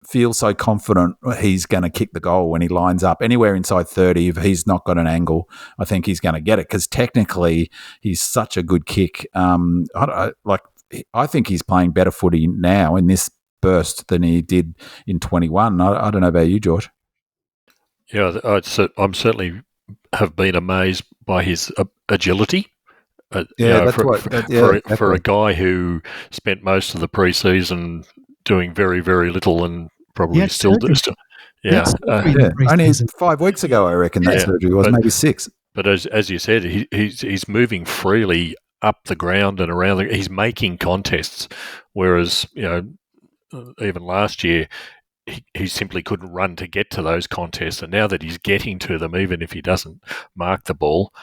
Speaker 3: feel so confident he's going to kick the goal when he lines up anywhere inside 30. If he's not got an angle, I think he's going to get it because technically he's such a good kick. I think he's playing better footy now in this burst than he did in 21. I don't know about you, George.
Speaker 2: Yeah, I'm certainly have been amazed by his agility. For a guy who spent most of the preseason doing very, very little and probably still.
Speaker 3: Only 5 weeks ago, I reckon that surgery was, maybe 6.
Speaker 2: But as you said, he's moving freely up the ground and around. He's making contests, whereas even last year he simply couldn't run to get to those contests. And now that he's getting to them, even if he doesn't mark the ball,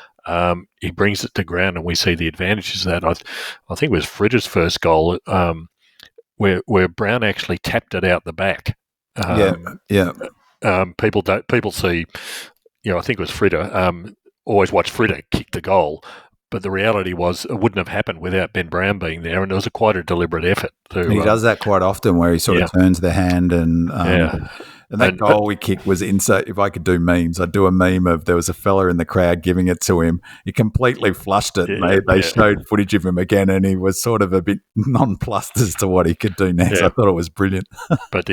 Speaker 2: he brings it to ground, and we see the advantages of that. I think it was Fritter's first goal, where Brown actually tapped it out the back. People see, I think it was Fritter. Always watch Fritter kick the goal, but the reality was it wouldn't have happened without Ben Brown being there, and it was quite a deliberate effort.
Speaker 3: He does that quite often, where he sort of turns the hand and that goal we kicked was insane. If I could do memes, I'd do a meme of there was a fella in the crowd giving it to him. He completely flushed it. They showed footage of him again, and he was sort of a bit nonplussed as to what he could do next. I thought it was brilliant.
Speaker 2: But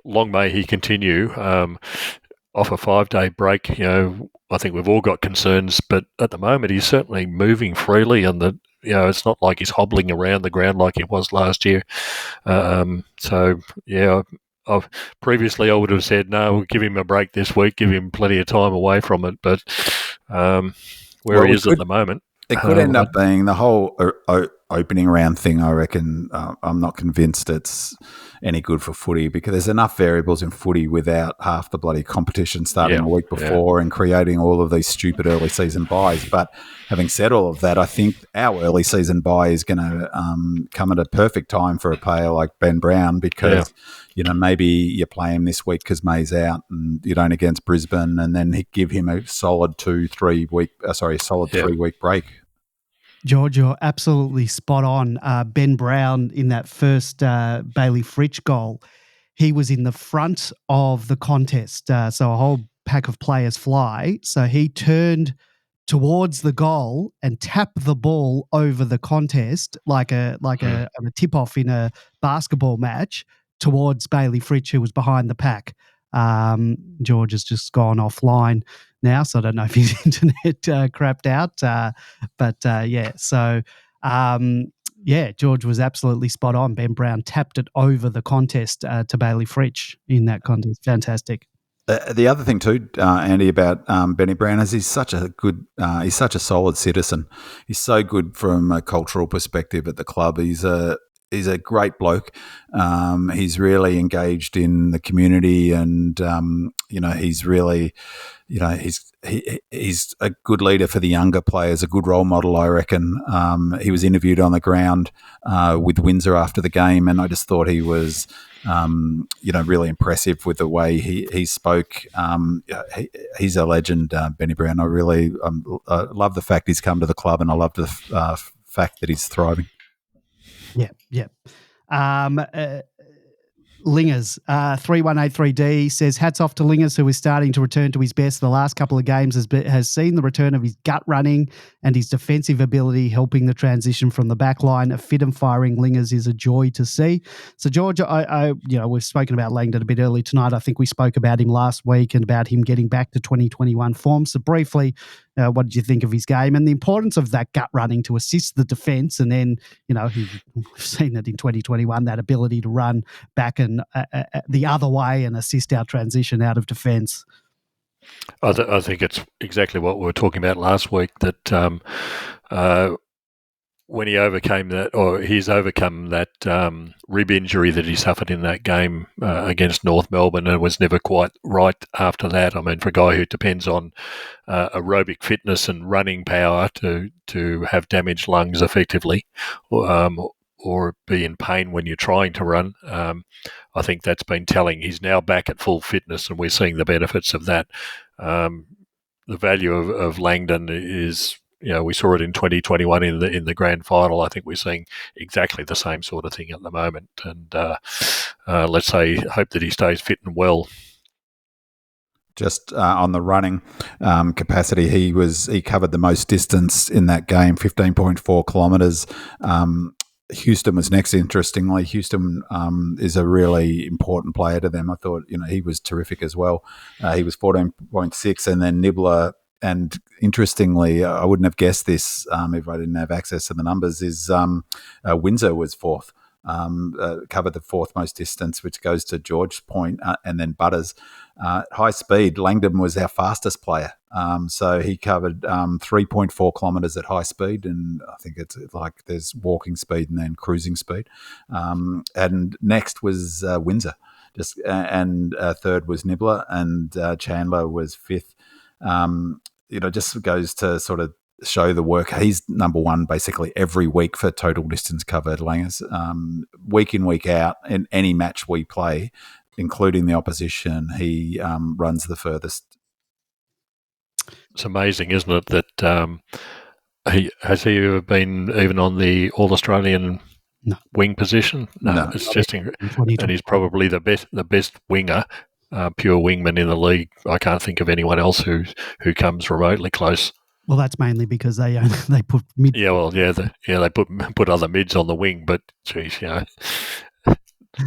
Speaker 2: long may he continue. Off a 5-day break, I think we've all got concerns, but at the moment he's certainly moving freely, and it's not like he's hobbling around the ground like he was last year. Previously I would have said, no, we'll give him a break this week, give him plenty of time away from it, but he is at the moment.
Speaker 3: It could end up being the whole opening round thing, I reckon. I'm not convinced it's any good for footy because there's enough variables in footy without half the bloody competition starting a week before and creating all of these stupid early season buys. But having said all of that, I think our early season buy is going to come at a perfect time for a player like Ben Brown because maybe you play him this week because May's out and you don't against Brisbane, and then give him a solid 3 week break.
Speaker 1: George, you're absolutely spot on. Ben Brown in that first Bailey Fritsch goal, he was in the front of the contest. So a whole pack of players fly. So he turned towards the goal and tapped the ball over the contest like a tip-off in a basketball match towards Bailey Fritsch, who was behind the pack. George has just gone offline now, so I don't know if his internet crapped out. George was absolutely spot on. Ben Brown tapped it over the contest to Bailey Fritsch in that contest. Fantastic.
Speaker 3: The other thing too, Andy, about Benny Brown is he's such a solid citizen. He's so good from a cultural perspective at the club. He's a great bloke. He's really engaged in the community, and he's really, he's a good leader for the younger players, a good role model, I reckon. He was interviewed on the ground with Windsor after the game, and I just thought he was, really impressive with the way he spoke. He's a legend, Benny Brown. I really love the fact he's come to the club, and I love the fact that he's thriving.
Speaker 1: Yeah. Lingers, 3183D says, hats off to Lingers, who is starting to return to his best. The last couple of games has seen the return of his gut running and his defensive ability, helping the transition from the back line. A fit and firing Lingers is a joy to see. So, George, we've spoken about Langdon a bit early tonight. I think we spoke about him last week and about him getting back to 2021 form. So, briefly, what did you think of his game and the importance of that gut running to assist the defence? And then, we've seen it in 2021, that ability to run back and the other way and assist our transition out of defence.
Speaker 2: I think it's exactly what we were talking about last week, that when he overcame that, or he's overcome that rib injury that he suffered in that game against North Melbourne, and was never quite right after that. I mean, for a guy who depends on aerobic fitness and running power to have damaged lungs effectively, or be in pain when you're trying to run, I think that's been telling. He's now back at full fitness, and we're seeing the benefits of that. The value of Langdon is, we saw it in 2021 in the grand final. I think we're seeing exactly the same sort of thing at the moment, and let's say, hope that he stays fit and well.
Speaker 3: Just on the running capacity, he covered the most distance in that game, 15.4 kilometres. Houston was next. Interestingly, Houston is a really important player to them. I thought he was terrific as well. He was 14.6, and then Nibbler. And interestingly, I wouldn't have guessed this if I didn't have access to the numbers. Is Windsor was fourth. Covered the fourth most distance, which goes to George's point, and then Butters. High speed, Langdon was our fastest player. So he covered 3.4 kilometres at high speed, and I think it's like there's walking speed and then cruising speed. And next was Windsor, and third was Nibbler, and Chandler was fifth. Just goes to sort of show the work. He's number one basically every week for total distance covered, Langers. Week in, week out, in any match we play, including the opposition, he runs the furthest.
Speaker 2: It's amazing, isn't it, that he ever been even on the All-Australian wing position? No. It's just and he's probably the best winger, pure wingman in the league. I can't think of anyone else who comes remotely close.
Speaker 1: Well, that's mainly because they put mid.
Speaker 2: Yeah, well, they put other mids on the wing, but geez,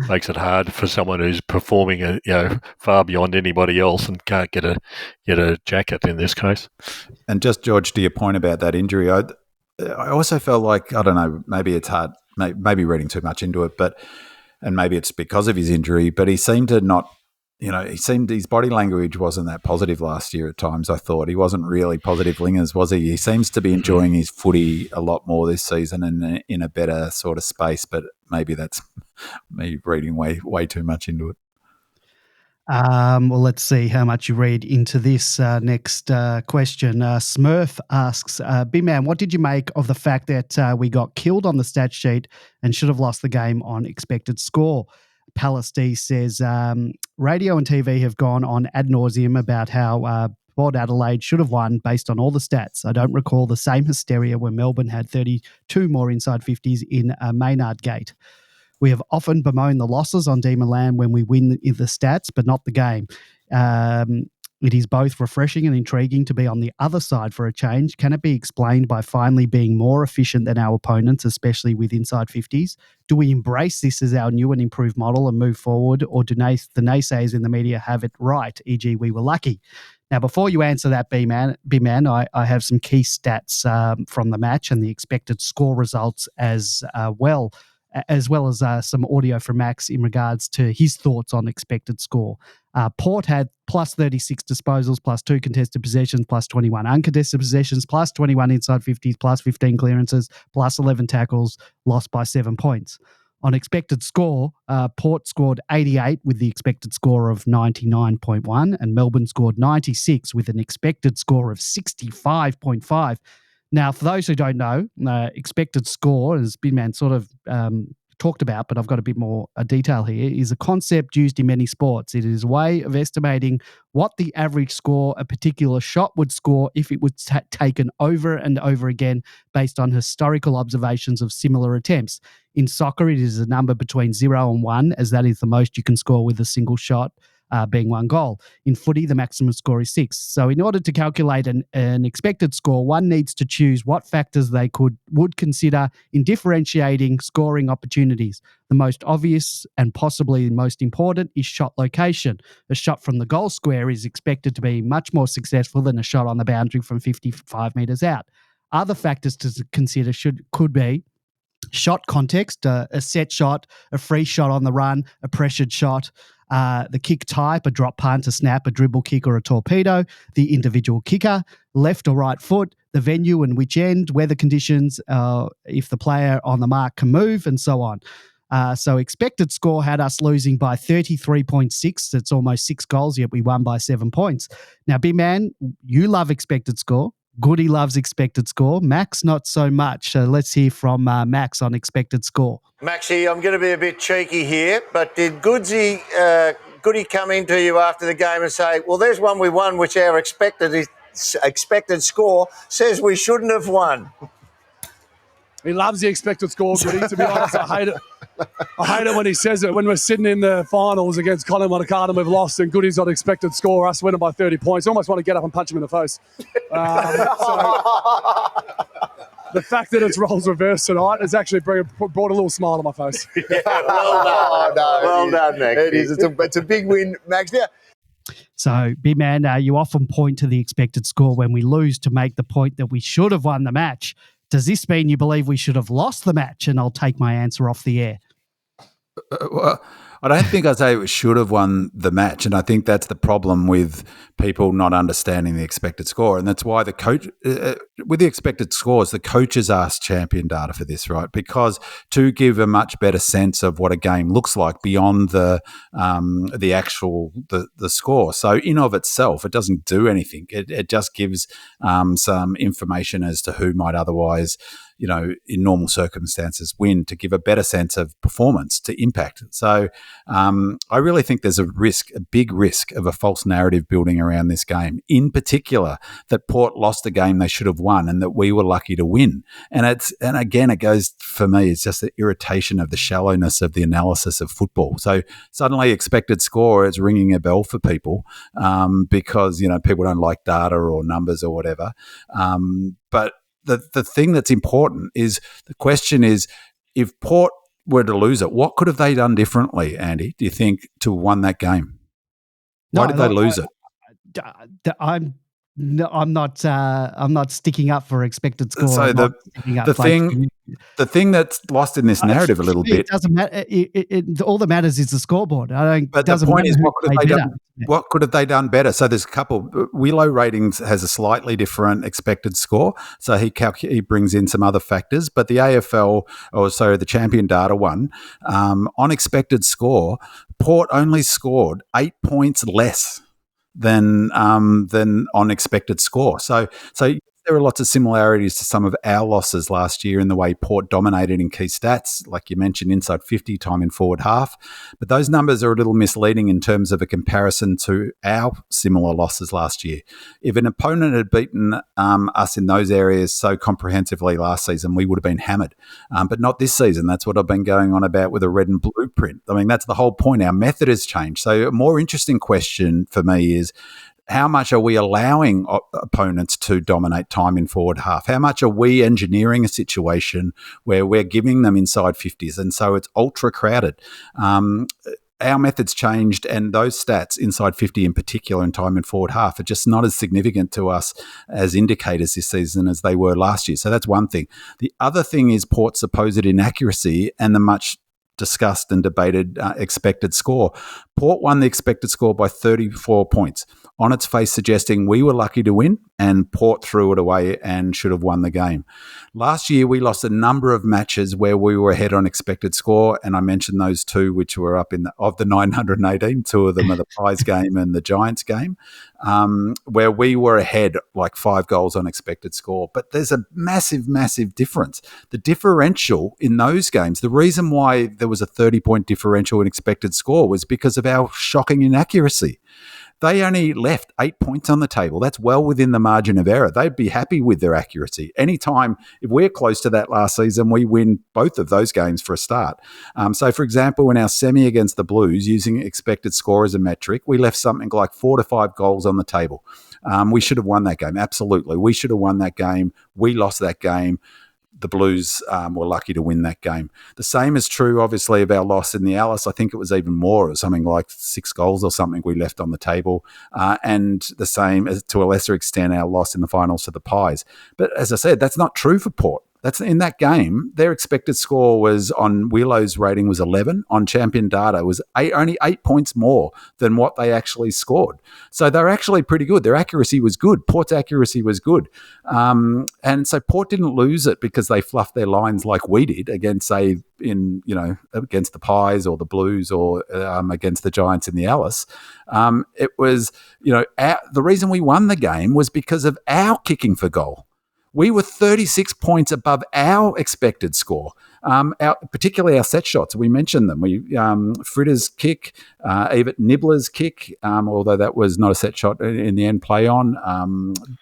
Speaker 2: makes it hard for someone who's performing far beyond anybody else and can't get a jacket in this case.
Speaker 3: And just George, to your point about that injury, I also felt like, I don't know, maybe it's hard, maybe reading too much into it, and maybe it's because of his injury, but he seemed to not. His body language wasn't that positive last year at times, I thought. He wasn't really positive Lingers, was he? He seems to be enjoying his footy a lot more this season and in a better sort of space, but maybe that's me reading way too much into it.
Speaker 1: Well, let's see how much you read into this next question. Smurf asks, B-Man, what did you make of the fact that we got killed on the stat sheet and should have lost the game on expected score? Palace D says, radio and TV have gone on ad nauseum about how Port Adelaide should have won based on all the stats. I don't recall the same hysteria when Melbourne had 32 more inside 50s in Maynard Gate. We have often bemoaned the losses on Demon Land when we win the stats, but not the game. It is both refreshing and intriguing to be on the other side for a change. Can it be explained by finally being more efficient than our opponents, especially with inside 50s? Do we embrace this as our new and improved model and move forward, or do the naysayers in the media have it right, e.g. we were lucky? Now, before you answer that, B-Man, I have some key stats from the match and the expected score results as well as some audio from Max in regards to his thoughts on expected score. Port had plus 36 disposals, plus 2 contested possessions, plus 21 uncontested possessions, plus 21 inside 50s, plus 15 clearances, plus 11 tackles, lost by 7 points. On expected score, Port scored 88 with the expected score of 99.1, and Melbourne scored 96 with an expected score of 65.5. Now, for those who don't know, expected score, as Binman sort of talked about, but I've got a bit more detail here, is a concept used in many sports. It is a way of estimating what the average score a particular shot would score if it was taken over and over again based on historical observations of similar attempts. In soccer, it is a number between 0 and 1, as that is the most you can score with a single shot, being 1 goal. In footy, the maximum score is 6. So in order to calculate an expected score, one needs to choose what factors they would consider in differentiating scoring opportunities. The most obvious and possibly most important is shot location. A shot from the goal square is expected to be much more successful than a shot on the boundary from 55 metres out. Other factors to consider could be shot context, a set shot, a free shot on the run, a pressured shot, the kick type, a drop punt, a snap, a dribble kick, or a torpedo, the individual kicker, left or right foot, the venue and which end, weather conditions, if the player on the mark can move, and so on. So expected score had us losing by 33.6. That's almost 6 goals, yet we won by 7 points. Now, B-Man, you love expected score. Goody loves expected score. Max, not so much. So let's hear from Max on expected score.
Speaker 8: Maxie, I'm going to be a bit cheeky here, but did Goody come into you after the game and say, well, there's one we won, which our expected score says we shouldn't have won?
Speaker 9: He loves the expected score, Goody. To be honest, I hate it. I hate it when he says it. When we're sitting in the finals against Colin Monaco and we've lost and Goody's got expected score, us winning by 30 points, I almost want to get up and punch him in the face. The fact that it's roles reversed tonight has actually brought a little smile on my face.
Speaker 8: Well done, Max.
Speaker 10: It is. It's a big win, Max. Yeah.
Speaker 1: So, big man, you often point to the expected score when we lose to make the point that we should have won the match. Does this mean you believe we should have lost the match? And I'll take my answer off the air.
Speaker 3: Well, I don't think I'd say we should have won the match, and I think that's the problem with people not understanding the expected score, and that's why the coach, with the expected scores, the coaches ask champion data for this, right? Because to give a much better sense of what a game looks like beyond the actual the score. So in of itself, it doesn't do anything. It just gives some information as to who might otherwise, in normal circumstances win, to give a better sense of performance, to impact. So I really think there's a big risk of a false narrative building around this game, in particular that Port lost a game they should have won and that we were lucky to win. And again, it goes, for me, it's just the irritation of the shallowness of the analysis of football. So suddenly expected score is ringing a bell for people because, people don't like data or numbers or whatever. But the thing that's important is, the question is, if Port were to lose it, what could have they done differently, Andy, do you think, to have won that game? Why did they lose it?
Speaker 1: I'm not sticking up for expected score.
Speaker 3: So the thing that's lost in this narrative a little bit.
Speaker 1: It doesn't matter. All that matters is the scoreboard.
Speaker 3: But the point is, what could have they done better? So there's a couple. Wheelo Ratings has a slightly different expected score, so he brings in some other factors. But the AFL, the champion data one, on expected score, Port only scored 8 points less than on expected score. So there are lots of similarities to some of our losses last year in the way Port dominated in key stats, like you mentioned, inside 50, time in forward half. But those numbers are a little misleading in terms of a comparison to our similar losses last year. If an opponent had beaten us in those areas so comprehensively last season, we would have been hammered. But not this season. That's what I've been going on about with a red and blue print. I mean, that's the whole point. Our method has changed. So a more interesting question for me is, how much are we allowing opponents to dominate time in forward half? How much are we engineering a situation where we're giving them inside 50s? And so it's ultra crowded. Our methods changed, and those stats, inside 50 in particular and time in forward half, are just not as significant to us as indicators this season as they were last year. So that's one thing. The other thing is Port's supposed inaccuracy and the much discussed and debated expected score. Port won the expected score by 34 points, on its face suggesting we were lucky to win and Port threw it away and should have won the game. Last year, we lost a number of matches where we were ahead on expected score, and I mentioned those two, which were up of the 918, two of them are the Pies game and the Giants game, where we were ahead like 5 goals on expected score. But there's a massive, massive difference. The differential in those games, the reason why there was a 30-point differential in expected score was because of our shocking inaccuracy. They only left 8 points on the table. That's well within the margin of error. They'd be happy with their accuracy. Anytime, if we're close to that last season, we win both of those games for a start. So, for example, in our semi against the Blues, using expected score as a metric, we left something like 4 to 5 goals on the table. We should have won that game. Absolutely. We should have won that game. We lost that game. The Blues were lucky to win that game. The same is true, obviously, of our loss in the Alice. I think it was even more. It was something like 6 goals or something we left on the table. And the same, as to a lesser extent, our loss in the finals to the Pies. But as I said, that's not true for Port. That's in that game. Their expected score was on Wheelo's rating was 11. On Champion Data was only 8 points more than what they actually scored. So they're actually pretty good. Their accuracy was good. Port's accuracy was good, and so Port didn't lose it because they fluffed their lines like we did against, say, against the Pies or the Blues or against the Giants in the Alice. It was the reason we won the game was because of our kicking for goal. We were 36 points above our expected score, particularly our set shots. We mentioned them. Fritter's kick, even Nibbler's kick, although that was not a set shot in the end play on.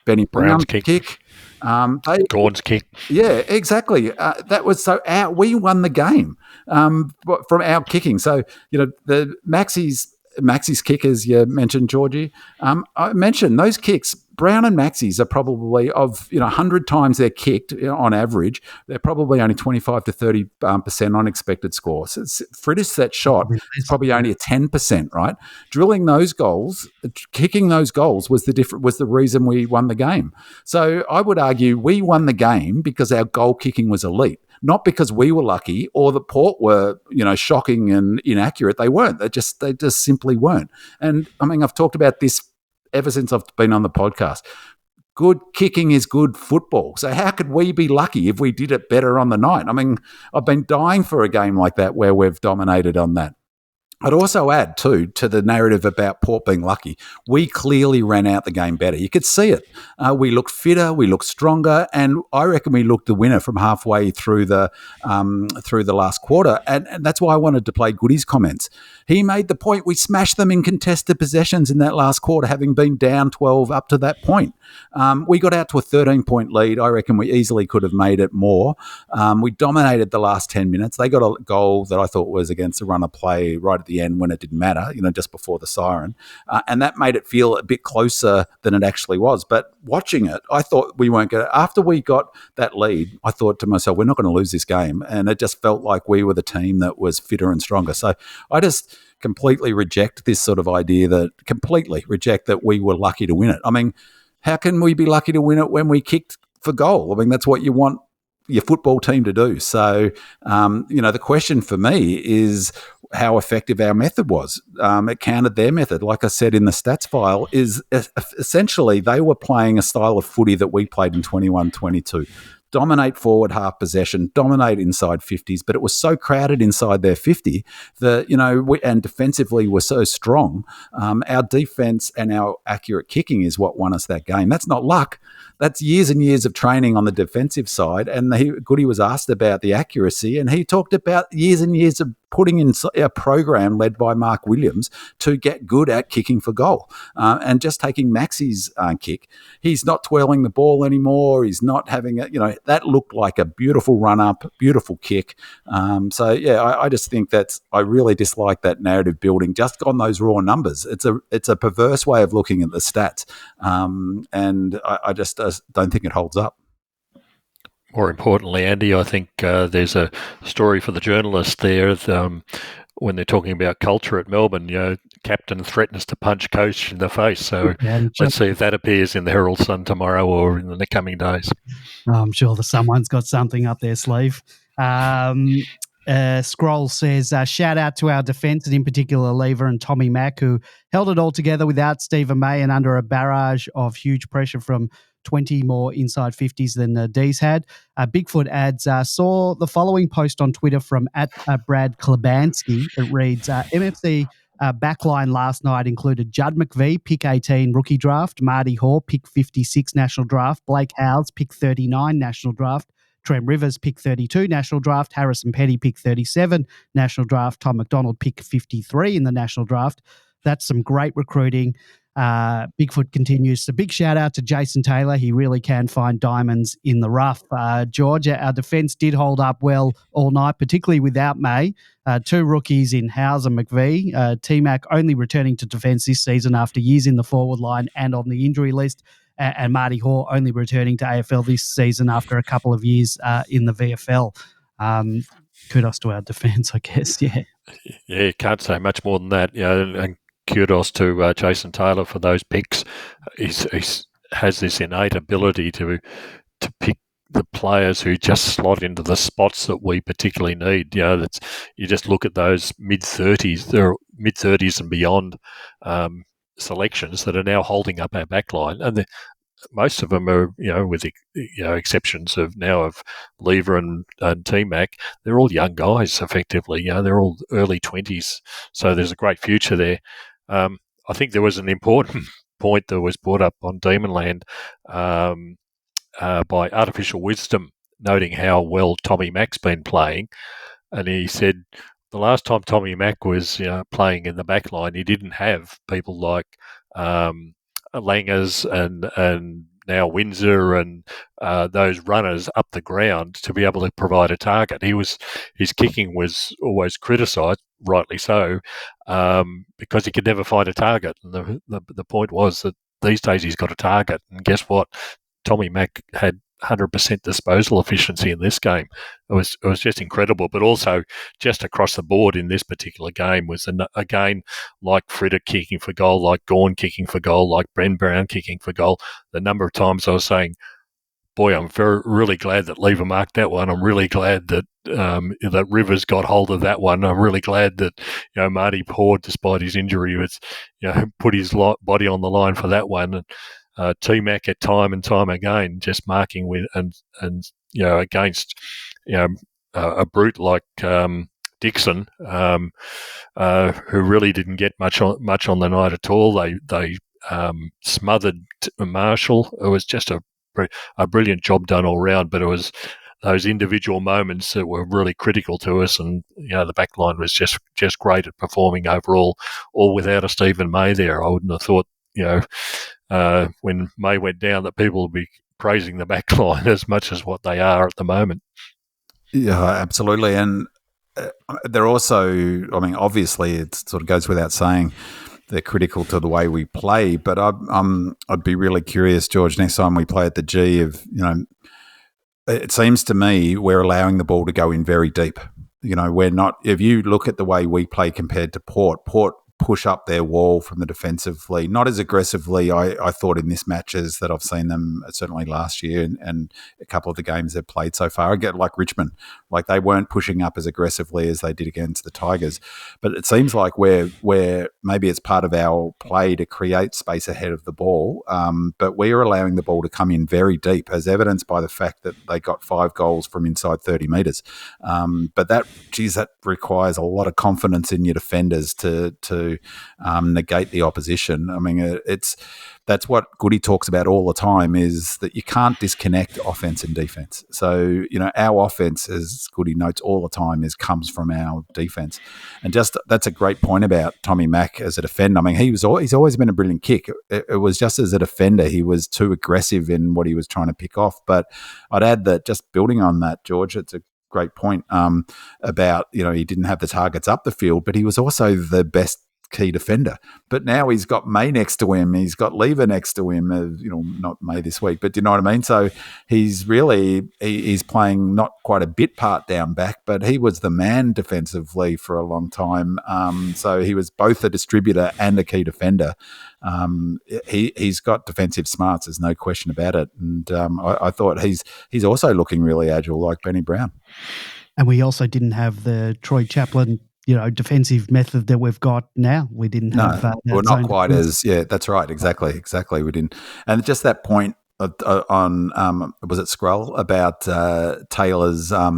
Speaker 3: Benny Brown's kick.
Speaker 2: Gawn's kick.
Speaker 3: Yeah, exactly. That was we won the game from our kicking. So the Maxi's kickers you mentioned, Georgie. I mentioned those kicks. Brown and Maxi's are probably of 100 times they're kicked on average. They're probably only 25 to 30% on expected score. So Frittis that shot is probably only a 10%, right? Drilling those goals, kicking those goals was the reason we won the game. So I would argue we won the game because our goal kicking was elite. Not because we were lucky or the Port were, shocking and inaccurate. They weren't. They just simply weren't. And I mean, I've talked about this ever since I've been on the podcast. Good kicking is good football. So how could we be lucky if we did it better on the night? I mean, I've been dying for a game like that where we've dominated on that. I'd also add, too, to the narrative about Port being lucky, we clearly ran out the game better. You could see it. We looked fitter, we looked stronger, and I reckon we looked the winner from halfway through the last quarter. And that's why I wanted to play Goody's comments. He made the point we smashed them in contested possessions in that last quarter, having been down 12 up to that point. We got out to a 13-point lead. I reckon we easily could have made it more. We dominated the last 10 minutes. They got a goal that I thought was against the run of play right at the end when it didn't matter, just before the siren. And that made it feel a bit closer than it actually was. But watching it, I thought we weren't going to, after we got that lead, I thought to myself, we're not going to lose this game. And it just felt like we were the team that was fitter and stronger. So I just completely reject this sort of idea that we were lucky to win it. I mean, how can we be lucky to win it when we kicked for goal? I mean, that's what you want your football team to do. So, the question for me is how effective our method was. It counted their method. Like I said in the stats file, is essentially they were playing a style of footy that we played in 21-22. Dominate forward half possession, dominate inside 50s, but it was so crowded inside their 50 that, and defensively were so strong. Our defense and our accurate kicking is what won us that game. That's not luck. That's years and years of training on the defensive side. And Goody was asked about the accuracy, and he talked about years and years of putting in a program led by Mark Williams to get good at kicking for goal. And just taking Maxi's kick, he's not twirling the ball anymore. He's not having that looked like a beautiful run up, beautiful kick. I just think I really dislike that narrative building just on those raw numbers. It's a perverse way of looking at the stats. And I just don't think it holds up.
Speaker 2: More importantly, Andy, I think there's a story for the journalists there when they're talking about culture at Melbourne. Captain threatens to punch coach in the face. So let's see if that appears in the Herald Sun tomorrow or in the coming days.
Speaker 1: I'm sure that someone's got something up their sleeve. Scroll says, shout out to our defence and in particular Lever and Tommy Mack, who held it all together without Stephen May and under a barrage of huge pressure from 20 more inside 50s than D's had. Bigfoot adds, saw the following post on Twitter from @Brad Klebanski. It reads, MFC backline last night included Judd McVie, pick 18 rookie draft, Marty Hoare, pick 56 national draft, Blake Howes, pick 39 national draft, Trent Rivers, pick 32 national draft, Harrison Petty, pick 37 national draft, Tom McDonald, pick 53 in the national draft. That's some great recruiting. Bigfoot continues. So big shout out to Jason Taylor. He really can find diamonds in the rough. Georgia, our defence did hold up well all night, particularly without May. Two rookies in Howes and McVie. T-Mac only returning to defence this season after years in the forward line and on the injury list. And Marty Hoare only returning to AFL this season after a couple of years in the VFL. Kudos to our defence, I guess, yeah.
Speaker 2: Yeah, you can't say much more than that. And kudos to Jason Taylor for those picks. He has this innate ability to pick the players who just slot into the spots that we particularly need. You just look at those mid-30s and beyond selections that are now holding up our backline, and most of them are, with exceptions of Lever and T-Mac, they're all young guys. Effectively, they're all early 20s. So there's a great future there. I think there was an important point that was brought up on Demonland by Artificial Wisdom, noting how well Tommy Mack's been playing, and he said the last time Tommy Mack was playing in the back line, he didn't have people like Langers and now Windsor and those runners up the ground to be able to provide a target. His kicking was always criticised, rightly so, because he could never find a target. And the point was that these days he's got a target, and guess what? Tommy Mack had 100% disposal efficiency in this game. It was just incredible. But also, just across the board in this particular game was again like Fritter kicking for goal, like Gawny kicking for goal, like Bren Brown kicking for goal. The number of times I was saying, boy, I'm really glad that Lever marked that one. I'm really glad that that Rivers got hold of that one. I'm really glad that Marty Pord, despite his injury, was put his body on the line for that one. And T-Mac at time and time again just marking with and against a brute like Dixon, who really didn't get much on the night at all. They smothered Marshall. It was just a brilliant job done all round, but it was those individual moments that were really critical to us, and the back line was just great at performing overall, all without a Stephen May there. I wouldn't have thought when May went down that people would be praising the back line as much as what they are at the moment.
Speaker 3: Yeah, absolutely. And they're also, I mean, obviously it sort of goes without saying they're critical to the way we play, but I'd be really curious, George, next time we play at the G, it seems to me we're allowing the ball to go in very deep. We're not, if you look at the way we play compared to Port push up their wall from the defensively, not as aggressively, I thought, in this matches that I've seen them, certainly last year and a couple of the games they've played so far. I get like Richmond, like they weren't pushing up as aggressively as they did against the Tigers. But it seems like we're maybe it's part of our play to create space ahead of the ball, but we are allowing the ball to come in very deep, as evidenced by the fact that they got 5 goals from inside 30 metres. But that requires a lot of confidence in your defenders to negate the opposition. I mean, that's what Goody talks about all the time, is that you can't disconnect offense and defense. So, our offense, as Goody notes all the time, comes from our defense. And that's a great point about Tommy Mack as a defender. I mean, he's always been a brilliant kick. It was just as a defender, he was too aggressive in what he was trying to pick off. But I'd add that, just building on that, George, it's a great point about, he didn't have the targets up the field, but he was also the best key defender. But now he's got May next to him, he's got Lever next to him, not May this week, but do you know what I mean? So he's playing not quite a bit part down back, but he was the man defensively for a long time. So he was both a distributor and a key defender. He's got defensive smarts, there's no question about it. And I thought he's also looking really agile, like Benny Brown.
Speaker 1: And we also didn't have the Troy Chaplin defensive method that we've got now. We didn't have
Speaker 3: we're not quite defense. That's right, exactly. We didn't. And just that point on was it Scroll about Taylor's
Speaker 1: I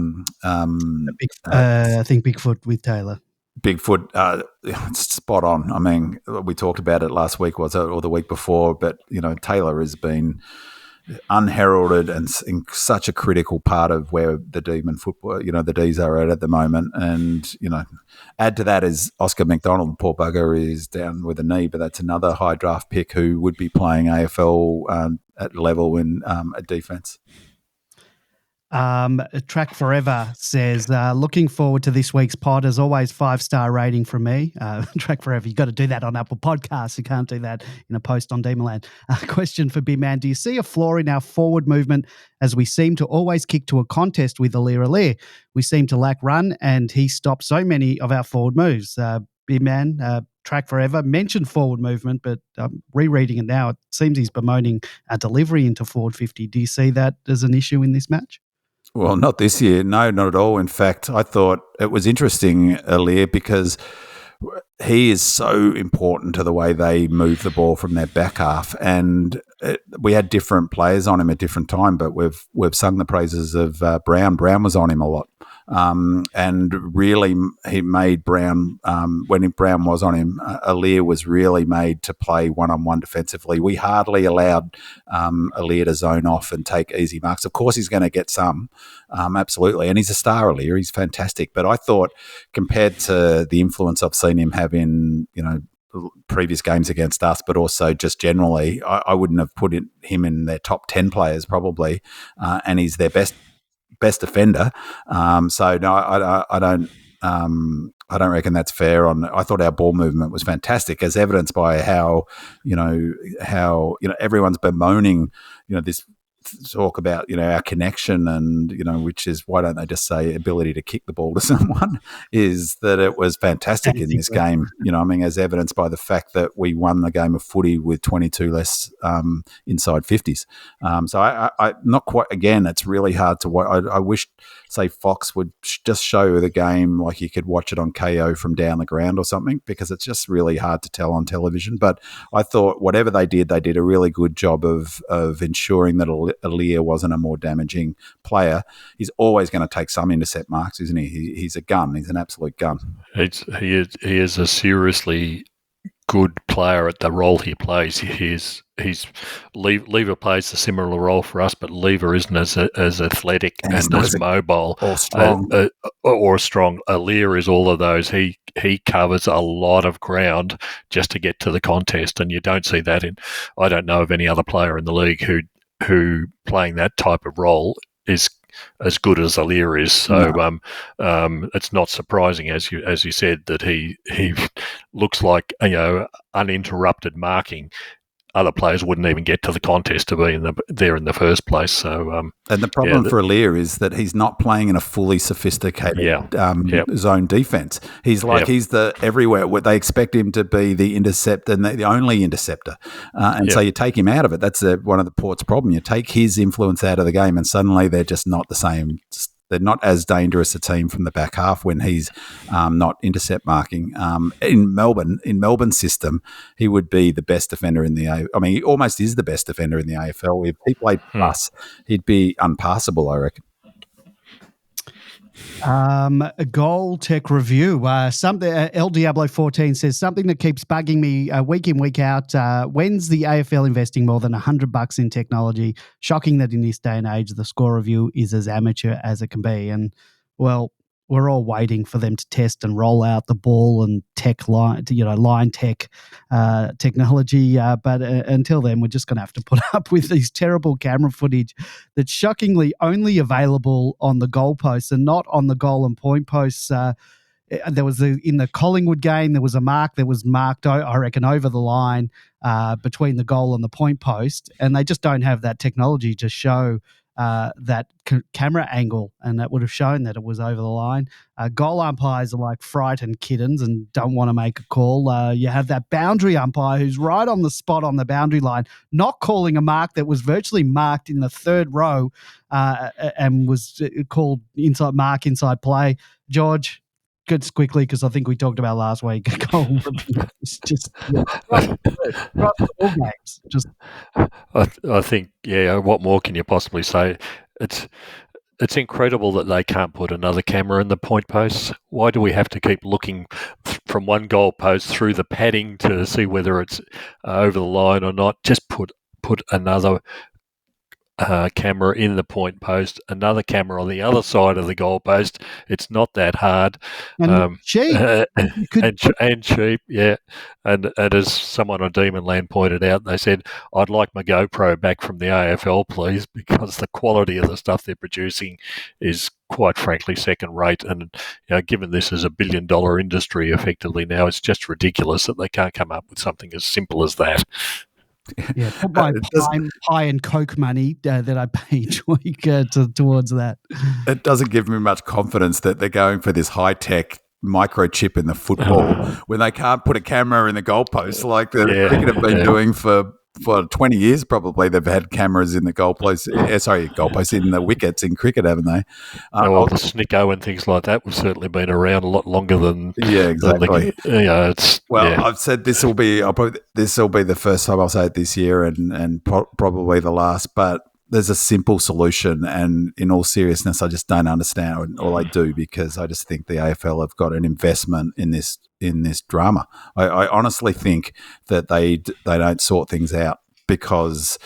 Speaker 1: think Bigfoot with Taylor.
Speaker 3: Bigfoot, spot on. I mean, we talked about it last week, or the week before, but Taylor has been unheralded and in such a critical part of where the Demon football, the D's are at the moment. And, add to that is Oscar McDonald, poor bugger, is down with a knee, but that's another high draft pick who would be playing AFL at level in a defense.
Speaker 1: Track Forever says, looking forward to this week's pod. As always, 5-star rating from me. Track Forever, you've got to do that on Apple Podcasts. You can't do that in a post on Demonland. Question for Big Man. Do you see a flaw in our forward movement, as we seem to always kick to a contest with Aliir? We seem to lack run, and he stopped so many of our forward moves. Big Man, Track Forever mentioned forward movement, but rereading it now, it seems he's bemoaning our delivery into forward 50. Do you see that as an issue in this match?
Speaker 3: Well, not this year. No, not at all. In fact, I thought it was interesting, Aliir, because he is so important to the way they move the ball from their back half. And we had different players on him at different time, but we've sung the praises of Brown. Brown was on him a lot. And really he made Brown, when Brown was on him, Aliir was really made to play one-on-one defensively. We hardly allowed Aliir to zone off and take easy marks. Of course he's going to get some, absolutely. And he's a star, Aliir. He's fantastic. But I thought, compared to the influence I've seen him have in, previous games against us, but also just generally, I wouldn't have put him in their top 10 players probably, and he's their best defender. So no, I don't. I don't reckon that's fair. I thought our ball movement was fantastic, as evidenced by how everyone's bemoaning this talk about our connection, and which is, why don't they just say ability to kick the ball to someone, is that it was fantastic in this game. As evidenced by the fact that we won the game of footy with 22 less inside 50s. So I not quite, again, it's really hard to watch. I wish, say, Fox would just show the game like you could watch it on KO from down the ground or something, because it's just really hard to tell on television. But I thought whatever they did a really good job of ensuring that Aaliyah wasn't a more damaging player. He's always going to take some intercept marks, isn't he? He's a gun. He's an absolute gun.
Speaker 2: He is a seriously good player at the role he plays. Lever plays a similar role for us, but Lever isn't as athletic and as mobile
Speaker 3: or strong.
Speaker 2: Or strong. Aaliyah is all of those. He covers a lot of ground just to get to the contest, and you don't see that I don't know of any other player in the league who playing that type of role is as good as Aaliyah is. So it's not surprising, as you said, that he looks like uninterrupted marking. Other players wouldn't even get to the contest to be there in the first place. So,
Speaker 3: and the problem for Aaliyah is that he's not playing in a fully sophisticated zone defense. He's he's the everywhere. They expect him to be the interceptor and the only interceptor, so you take him out of it. That's one of the Port's problem. You take his influence out of the game, and suddenly they're just not the same. They're not as dangerous a team from the back half when he's not intercept marking. In Melbourne's system, he would be the best defender in the AFL. I mean, he almost is the best defender in the AFL. If he played plus, he'd be unpassable, I reckon.
Speaker 1: A goal tech review. Something El Diablo 14 says, something that keeps bugging me week in, week out. When's the AFL investing more than $100 in technology? Shocking that in this day and age, the score review is as amateur as it can be. And well, we're all waiting for them to test and roll out the ball and tech line, line tech technology. But until then, we're just going to have to put up with these terrible camera footage that's shockingly only available on the goalposts and not on the goal and point posts. There was in the Collingwood game, there was a mark that was marked, I reckon, over the line between the goal and the point post, and they just don't have that technology to show that camera angle, and that would have shown that it was over the line. Goal umpires are like frightened kittens and don't want to make a call. You have that boundary umpire who's right on the spot on the boundary line, not calling a mark that was virtually marked in the third row and was called inside play. George, good quickly, because I think we talked about last week. It's just all games. Just
Speaker 2: I think, what more can you possibly say? It's incredible that they can't put another camera in the point posts. Why do we have to keep looking from one goal post through the padding to see whether it's over the line or not? Just put another camera in the point post, another camera on the other side of the goal post. It's not that hard.
Speaker 1: And cheap.
Speaker 2: And cheap, yeah. And as someone on Demonland pointed out, they said, I'd like my GoPro back from the AFL, please, because the quality of the stuff they're producing is quite frankly second rate. And given this is $1 billion industry effectively now, it's just ridiculous that they can't come up with something as simple as that.
Speaker 1: Yeah, put my pie and Coke money that I pay each week towards that.
Speaker 3: It doesn't give me much confidence that they're going for this high-tech microchip in the football when they can't put a camera in the goalpost like the cricket have been doing for 20 years probably. They've had cameras in the goalposts in the wickets in cricket, haven't they?
Speaker 2: The Snicko and things like that have certainly been around a lot longer than...
Speaker 3: Yeah, exactly. I've said this will be the first time I'll say it this year and probably the last, but there's a simple solution, and in all seriousness, I just don't understand, or I do, because I just think the AFL have got an investment in this drama. I honestly think that they don't sort things out because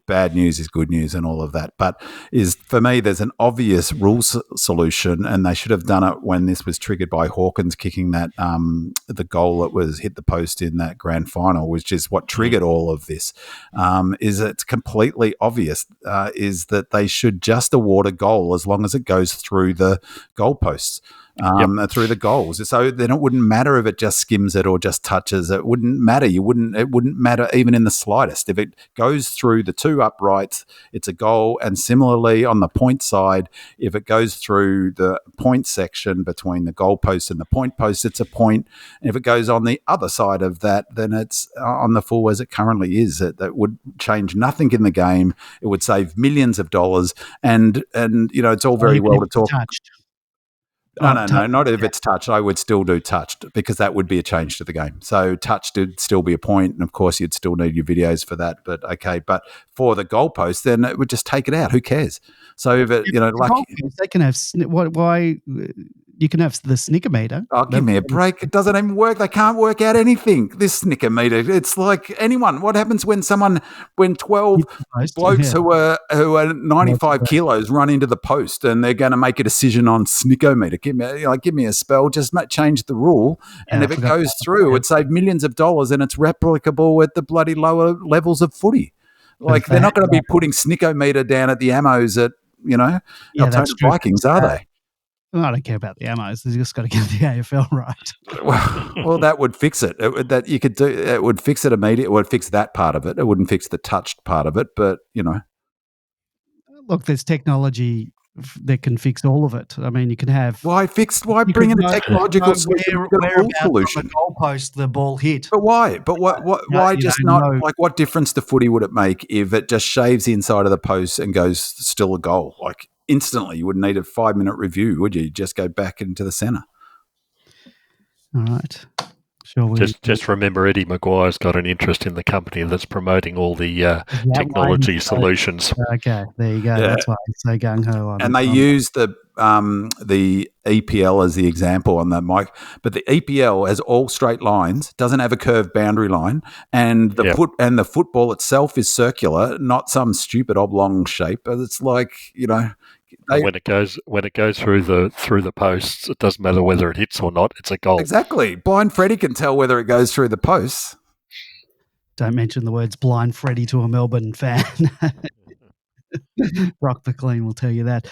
Speaker 3: bad news is good news and all of that. But for me, there's an obvious rules solution, and they should have done it when this was triggered by Hawkins kicking that the goal that was hit the post in that grand final, which is what triggered all of this. Is it's completely obvious is that they should just award a goal as long as it goes through the goalposts. Through the goals, so then it wouldn't matter if it just skims it or just touches. It wouldn't matter. It wouldn't matter even in the slightest. If it goes through the two uprights, it's a goal. And similarly, on the point side, if it goes through the point section between the goal post and the point post, it's a point. And if it goes on the other side of that, then it's on the full as it currently is. That would change nothing in the game. It would save millions of dollars. And it's all very well to talk.
Speaker 1: Touched.
Speaker 3: No, not if it's touched. I would still do touched because that would be a change to the game. So touched would still be a point, and of course you'd still need your videos for that. But okay, but for the goalpost, then it would just take it out. Who cares? So if it,
Speaker 1: they can have why you can have the snicker meter.
Speaker 3: Oh, give me a break! It doesn't even work. They can't work out anything. This snicker meter. It's like anyone. What happens when 12 blokes who are 95 kilos run into the post and they're going to make a decision on snicker meter? Give me a spell. Just change the rule, and if it goes through, it would save millions of dollars, and it's replicable at the bloody lower levels of footy. Like they're not going to be putting snicker meter down at the ammos at Altona Vikings, are they?
Speaker 1: Well, I don't care about the ammos. They just got to get the AFL right.
Speaker 3: Well, that would fix it. It would fix it immediately. It would fix that part of it. It wouldn't fix the touched part of it. But
Speaker 1: look, there's technology that can fix all of it. I mean, you can have
Speaker 3: why bring in a technological solution?
Speaker 1: Where about the goalpost the ball hit?
Speaker 3: But why? But why just not? Like, what difference to footy would it make if it just shaves the inside of the post and goes still a goal? Like instantly, you wouldn't need a 5-minute review, would you? Just go back into the centre.
Speaker 1: All right. Sure.
Speaker 2: Just remember, Eddie Maguire's got an interest in the company that's promoting all the technology solutions.
Speaker 1: Okay, there you go. Yeah. That's why he's so gung ho on.
Speaker 3: And they use the EPL as the example on that, Mike. But the EPL has all straight lines, doesn't have a curved boundary line, and the football itself is circular, not some stupid oblong shape. But it's like
Speaker 2: when it goes through the posts, it doesn't matter whether it hits or not. It's a goal.
Speaker 3: Exactly. Blind Freddie can tell whether it goes through the posts.
Speaker 1: Don't mention the words blind Freddie to a Melbourne fan. Brock McLean will tell you that.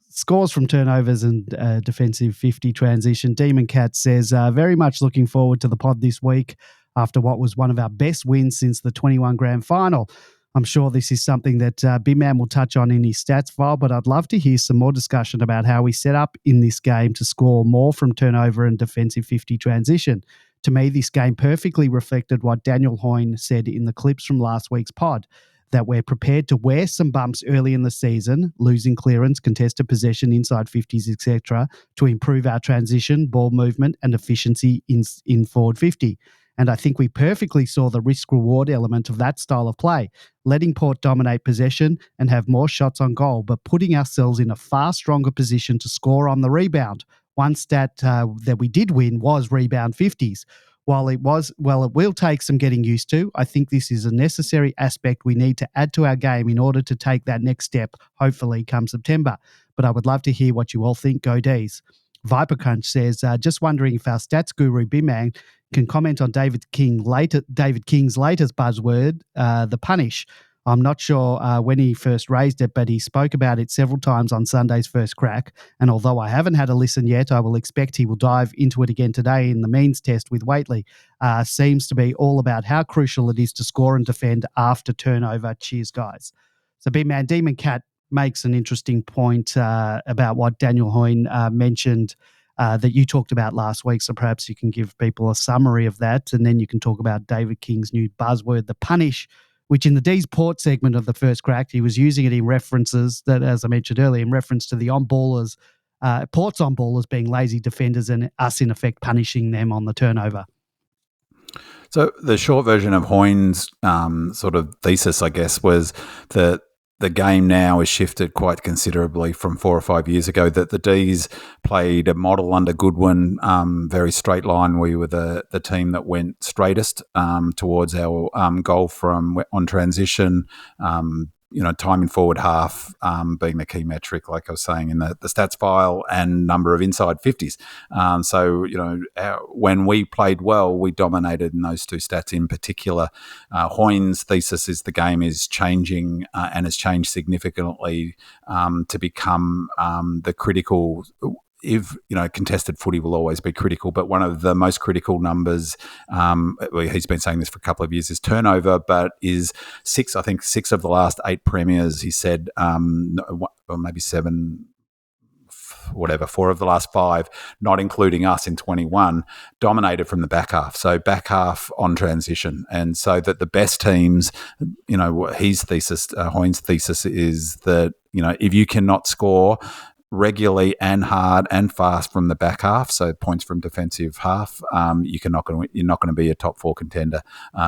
Speaker 1: Scores from turnovers and defensive 50 transition. Demon Cat says, very much looking forward to the pod this week after what was one of our best wins since the 21 grand final. I'm sure this is something that Big Man will touch on in his stats file, but I'd love to hear some more discussion about how we set up in this game to score more from turnover and defensive 50 transition. To me, this game perfectly reflected what Daniel Hoyne said in the clips from last week's pod, that we're prepared to wear some bumps early in the season, losing clearance, contested possession, inside 50s, etc., to improve our transition, ball movement and efficiency in forward 50. And I think we perfectly saw the risk-reward element of that style of play, letting Port dominate possession and have more shots on goal, but putting ourselves in a far stronger position to score on the rebound. One stat that we did win was rebound 50s. While it will take some getting used to, I think this is a necessary aspect we need to add to our game in order to take that next step, hopefully come September. But I would love to hear what you all think. Go D's. Viper Crunch says, just wondering if our stats guru Biman can comment on David King's latest buzzword, the punish. I'm not sure when he first raised it, but he spoke about it several times on Sunday's first crack. And although I haven't had a listen yet, I will expect he will dive into it again today in the means test with Waitley. Seems to be all about how crucial it is to score and defend after turnover. Cheers, guys. So Big Man Demon Cat makes an interesting point about what Daniel Hoyne mentioned that you talked about last week. So perhaps you can give people a summary of that, and then you can talk about David King's new buzzword, the punish, which in the D's Port segment of the first crack, he was using it in references that, as I mentioned earlier, in reference to the on-ballers, Port's on-ballers being lazy defenders and us, in effect, punishing them on the turnover.
Speaker 3: So the short version of Hoyne's sort of thesis, I guess, was that the game now is shifted quite considerably from 4 or 5 years ago, that the D's played a model under Goodwin, very straight line. We were the team that went straightest towards our goal from on transition. Time in forward half being the key metric, like I was saying in the stats file, and number of inside 50s. When we played well, we dominated in those two stats in particular. Hoyne's thesis is the game is changing and has changed significantly to become the critical. If contested footy will always be critical, but one of the most critical numbers, he's been saying this for a couple of years, is turnover, but is six of the last 8 premiers, he said, or maybe 7, whatever, 4 of the last 5, not including us in 21, dominated from the back half. So back half on transition. And so that the best teams, his thesis, Hoyne's thesis is that, if you cannot score regularly and hard and fast from the back half, so points from defensive half, you're not going to be a top 4 contender.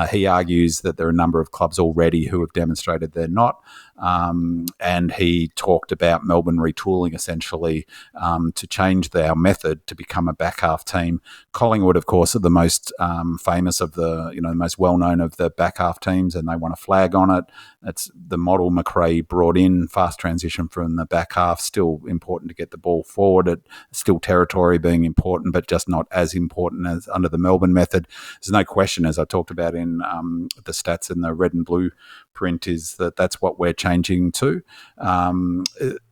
Speaker 3: He argues that there are a number of clubs already who have demonstrated they're not, and he talked about Melbourne retooling essentially to change our method to become a back half team. Collingwood, of course, are the most famous of the most well known of the back half teams, and they want a flag on it. That's the model McRae brought in, fast transition from the back half, still important to get the ball forward, still territory being important, but just not as important as under the Melbourne method. There's no question, as I talked about in the stats in the red and blue print, is that that's what we're changing to. And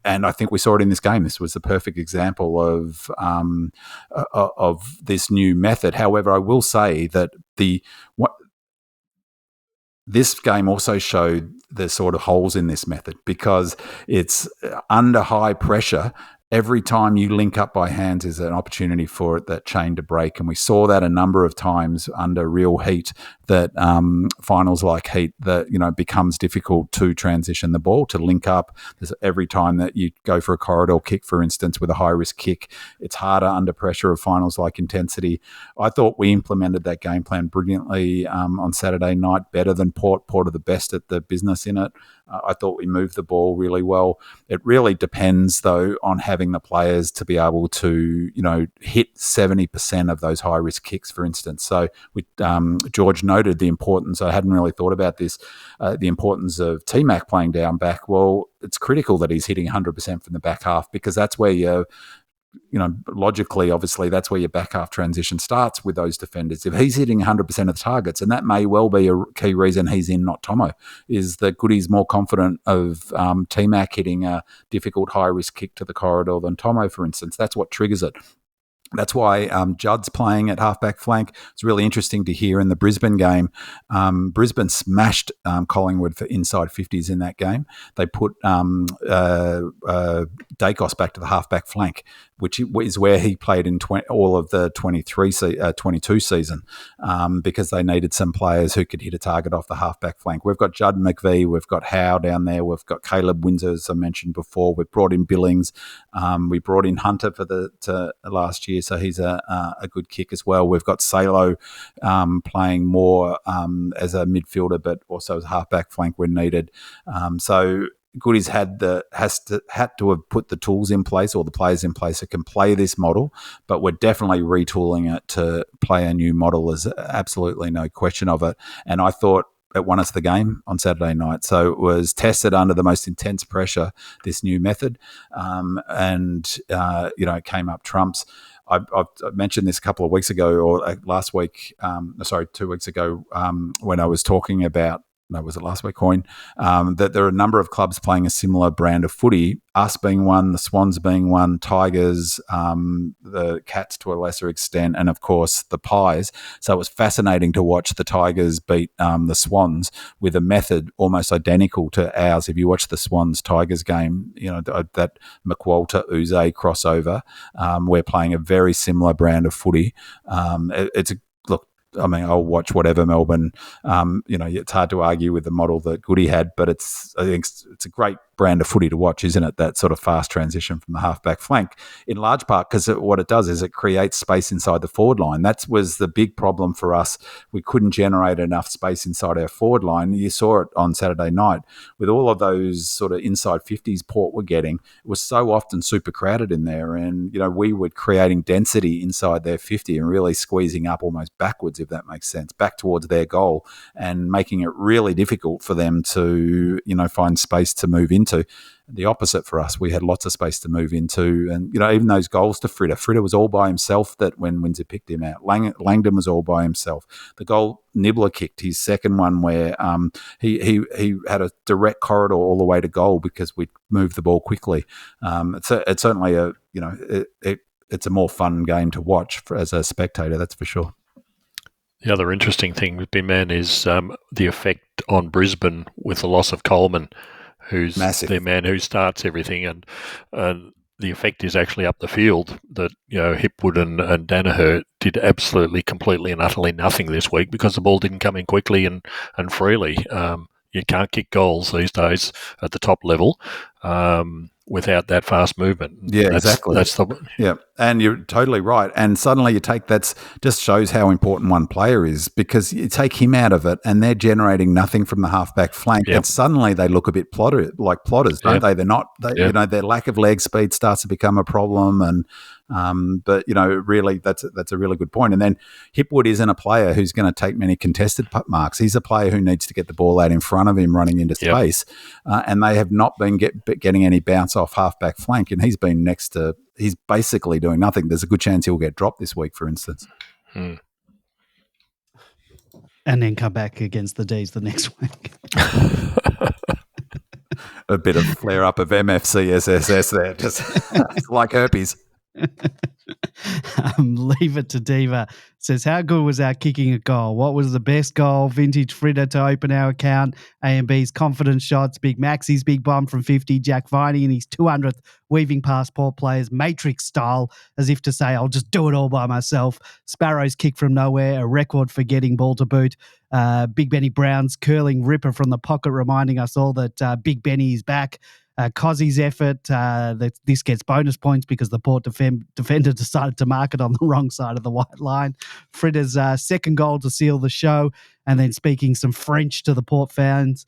Speaker 3: I think we saw it in this game. This was the perfect example of this new method. However, I will say that this game also showed the sort of holes in this method, because it's under high pressure. Every time you link up by hands is an opportunity for that chain to break. And we saw that a number of times under real heat, that finals like heat, that, becomes difficult to transition the ball, to link up. There's every time that you go for a corridor kick, for instance, with a high risk kick, it's harder under pressure of finals like intensity. I thought we implemented that game plan brilliantly on Saturday night, better than Port. Port are the best at the business in it. I thought we moved the ball really well. It really depends, though, on having the players to be able to, hit 70% of those high-risk kicks, for instance. So George noted the importance, I hadn't really thought about this, the importance of T-Mac playing down back. Well, it's critical that he's hitting 100% from the back half, because that's where you're, logically, obviously, that's where your back half transition starts with those defenders. If he's hitting 100% of the targets, and that may well be a key reason he's in, not Tomo, is that Goody's more confident of T-Mac hitting a difficult high-risk kick to the corridor than Tomo, for instance. That's what triggers it. That's why Judd's playing at halfback flank. It's really interesting to hear in the Brisbane game. Brisbane smashed Collingwood for inside 50s in that game. They put Dacos back to the halfback flank, which is where he played in all of the 22 season, because they needed some players who could hit a target off the halfback flank. We've got Judd and McVie. We've got Howe down there. We've got Caleb Windsor, as I mentioned before. We've brought in Billings. We brought in Hunter for last year, so he's a good kick as well. We've got Salo playing more as a midfielder, but also as a halfback flank when needed. So Goody's had to have put the tools in place, or the players in place that can play this model, but we're definitely retooling it to play a new model. There's absolutely no question of it. And I thought it won us the game on Saturday night. So it was tested under the most intense pressure, this new method, it came up trumps. I mentioned this a couple of weeks ago, or last week, 2 weeks ago, when I was talking about, was it last week, Coin, that there are a number of clubs playing a similar brand of footy, us being one, the Swans being one, Tigers, the Cats to a lesser extent, and of course the Pies. So it was fascinating to watch the Tigers beat the Swans with a method almost identical to ours. If you watch the Swans-Tigers game, that McWalter-Uze crossover, we're playing a very similar brand of footy. I'll watch whatever Melbourne. It's hard to argue with the model that Goody had, but I think it's a great brand of footy to watch, isn't it? That sort of fast transition from the half-back flank, in large part because what it does is it creates space inside the forward line. That was the big problem for us. We couldn't generate enough space inside our forward line. You saw it on Saturday night with all of those sort of inside 50s Port were getting. It was so often super crowded in there, and we were creating density inside their 50 and really squeezing up almost backwards, if that makes sense, back towards their goal, and making it really difficult for them to find space to move into. The opposite for us, we had lots of space to move into, and even those goals to Fritter was all by himself. That when Windsor picked him out, Langdon was all by himself. The goal Nibbler kicked, his second one, where he had a direct corridor all the way to goal because we moved the ball quickly. It's certainly it's a more fun game to watch as a spectator, that's for sure.
Speaker 2: The other interesting thing with Bin Man is the effect on Brisbane with the loss of Coleman, who's
Speaker 3: massive.
Speaker 2: Their man who starts everything, and the effect is actually up the field that Hipwood and Danaher did absolutely, completely and utterly nothing this week because the ball didn't come in quickly and freely. You can't kick goals these days at the top level without that fast movement.
Speaker 3: Yeah, exactly. Yeah, and you're totally right. And suddenly you take just shows how important one player is, because you take him out of it and they're generating nothing from the halfback flank, and suddenly they look a bit plotters, don't they? They're not. Their lack of leg speed starts to become a problem, and but really that's a really good point. And then Hipwood isn't a player who's going to take many contested marks. He's a player who needs to get the ball out in front of him, running into space, and they have not been getting any bounce off halfback flank, and he's basically doing nothing. There's a good chance he'll get dropped this week, for instance.
Speaker 1: And then come back against the D's the next week.
Speaker 3: A bit of flare up of MFCSSS there, just like herpes.
Speaker 1: Leave it to Diva. Says, how good was our kicking a goal? What was the best goal? Vintage Fritter to open our account. A&B's confident shots. Big Maxi's big bomb from 50. Jack Viney in his 200th weaving past Port players, Matrix style, as if to say, I'll just do it all by myself. Sparrow's kick from nowhere, a record for getting ball to boot. Big Benny Brown's curling ripper from the pocket, reminding us all that Big Benny is back. Cozzy's effort, that this gets bonus points because the Port defender decided to mark it on the wrong side of the white line. Fritter's second goal to seal the show, and then speaking some French to the Port fans.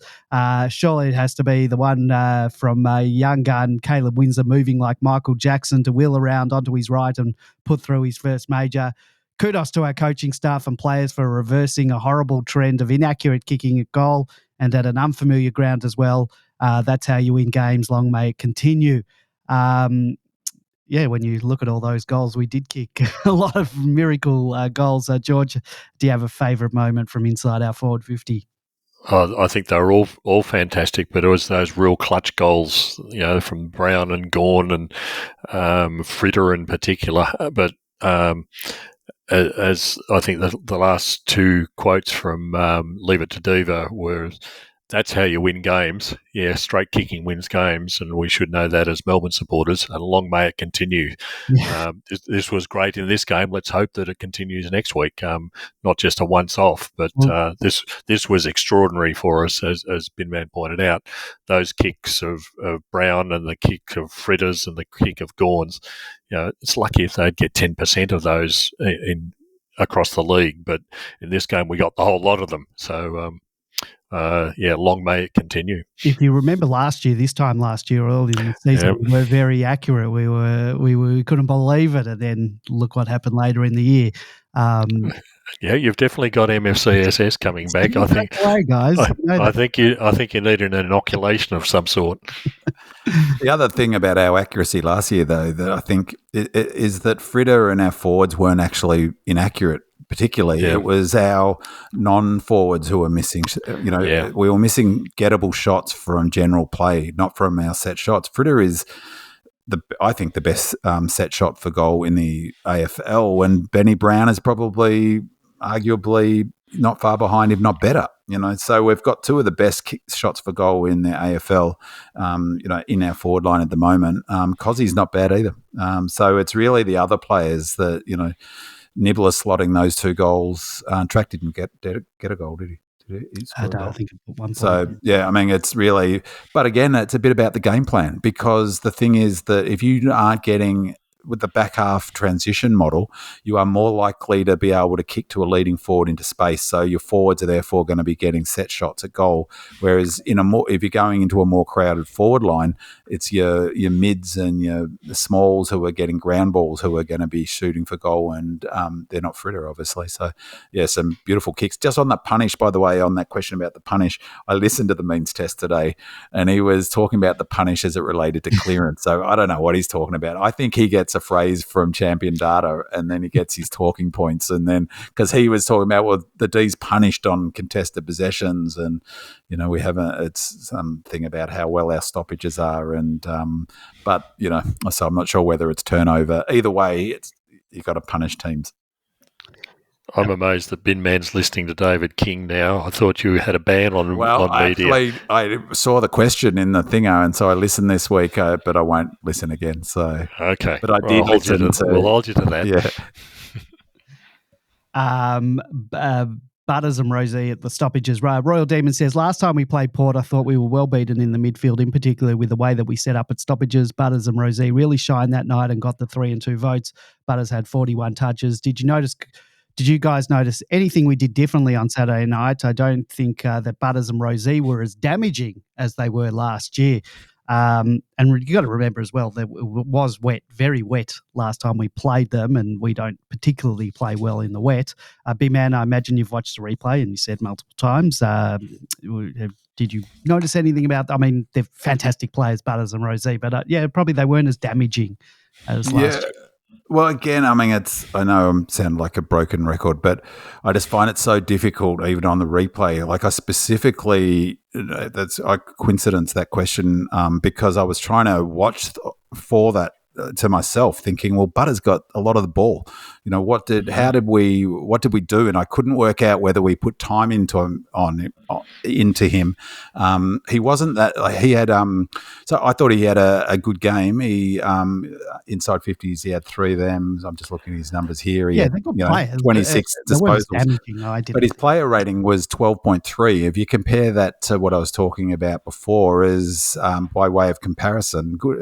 Speaker 1: Surely it has to be the one from young gun Caleb Windsor moving like Michael Jackson to wheel around onto his right and put through his first major. Kudos to our coaching staff and players for reversing a horrible trend of inaccurate kicking at goal and at an unfamiliar ground as well. That's how you win games. Long may it continue. When you look at all those goals, we did kick a lot of miracle goals. George, do you have a favourite moment from inside our forward 50?
Speaker 2: I think they were all fantastic, but it was those real clutch goals, from Brown and Gawny and Fritter in particular. But as I think the last two quotes from Leave It to Diva were, that's how you win games. Yeah, straight kicking wins games, and we should know that as Melbourne supporters, and long may it continue. Yeah. This was great in this game. Let's hope that it continues next week, not just a once-off, but this was extraordinary for us, as Binman pointed out. Those kicks of Brown and the kick of Fritters and the kick of Gawny, it's lucky if they'd get 10% of those across the league, but in this game we got the whole lot of them. So, long may it continue.
Speaker 1: If you remember this time last year, early in the season, we were very accurate. We couldn't believe it, and then look what happened later in the year.
Speaker 2: You've definitely got MFCSS coming back. I think,
Speaker 1: guys.
Speaker 2: I think you need an inoculation of some sort.
Speaker 3: The other thing about our accuracy last year, though, that I think is that Fritter and our forwards weren't actually inaccurate. Particularly, it was our non-forwards who were missing. We were missing gettable shots from general play, not from our set shots. Fritter is, I think, the best set shot for goal in the AFL, and Benny Brown is probably, arguably, not far behind, if not better. So we've got two of the best shots for goal in the AFL. In our forward line at the moment. Cozzy's not bad either. So it's really the other players that Nibbler slotting those two goals. Track didn't get a goal, did he?
Speaker 1: I don't think at one point.
Speaker 3: So, yeah, I mean, it's really, but again, it's a bit about the game plan, because the thing is that if you aren't getting with the back half transition model, you are more likely to be able to kick to a leading forward into space. So your forwards are therefore going to be getting set shots at goal. Whereas if you're going into a more crowded forward line, it's your mids and the smalls who are getting ground balls who are going to be shooting for goal, and they're not fritter, obviously. So, yeah, some beautiful kicks. Just on that punish, by the way, on that question about the punish, I listened to the means test today, and he was talking about the punish as it related to clearance. So I don't know what he's talking about. I think he gets a phrase from Champion Data, and then he gets his talking points, and then because he was talking about, well, the D's punished on contested possessions, and we haven't. It's something about how well our stoppages are, and but so I'm not sure whether it's turnover. Either way, you've got to punish teams.
Speaker 2: I'm amazed that Bin Man's listening to David King now. I thought you had a ban on media.
Speaker 3: Actually, I saw the question in the thinger, and so I listened this week, but I won't listen again. So
Speaker 2: okay,
Speaker 3: but I did listen to.
Speaker 2: We'll hold you to that.
Speaker 3: Yeah.
Speaker 1: Butters and Rosie at the stoppages. Royal Demon says, last time we played Port, I thought we were well beaten in the midfield, in particular with the way that we set up at stoppages. Butters and Rosie really shined that night and got the 3 and 2 votes. Butters had 41 touches. Did you guys notice anything we did differently on Saturday night? I don't think that Butters and Rosie were as damaging as they were last year. And you got to remember as well that it was wet, very wet last time we played them, and we don't particularly play well in the wet. B-Man, I imagine you've watched the replay and you said multiple times. Did you notice anything about, they're fantastic players, Butters and Rosie, but probably they weren't as damaging as last year.
Speaker 3: Well, again, I know I sound like a broken record, but I just find it so difficult, even on the replay. Like I specifically, that's a coincidence, that question, because I was trying to watch for that to myself, thinking, well, Butters got a lot of the ball. What did we do? And I couldn't work out whether we put time into him. He wasn't that. He had. So I thought he had a good game. He inside 50s. He had 3 of them. I'm just looking at his numbers here. He had,
Speaker 1: they're good players.
Speaker 3: 26 disposals. But his player rating was 12.3. If you compare that to what I was talking about before, is by way of comparison, good.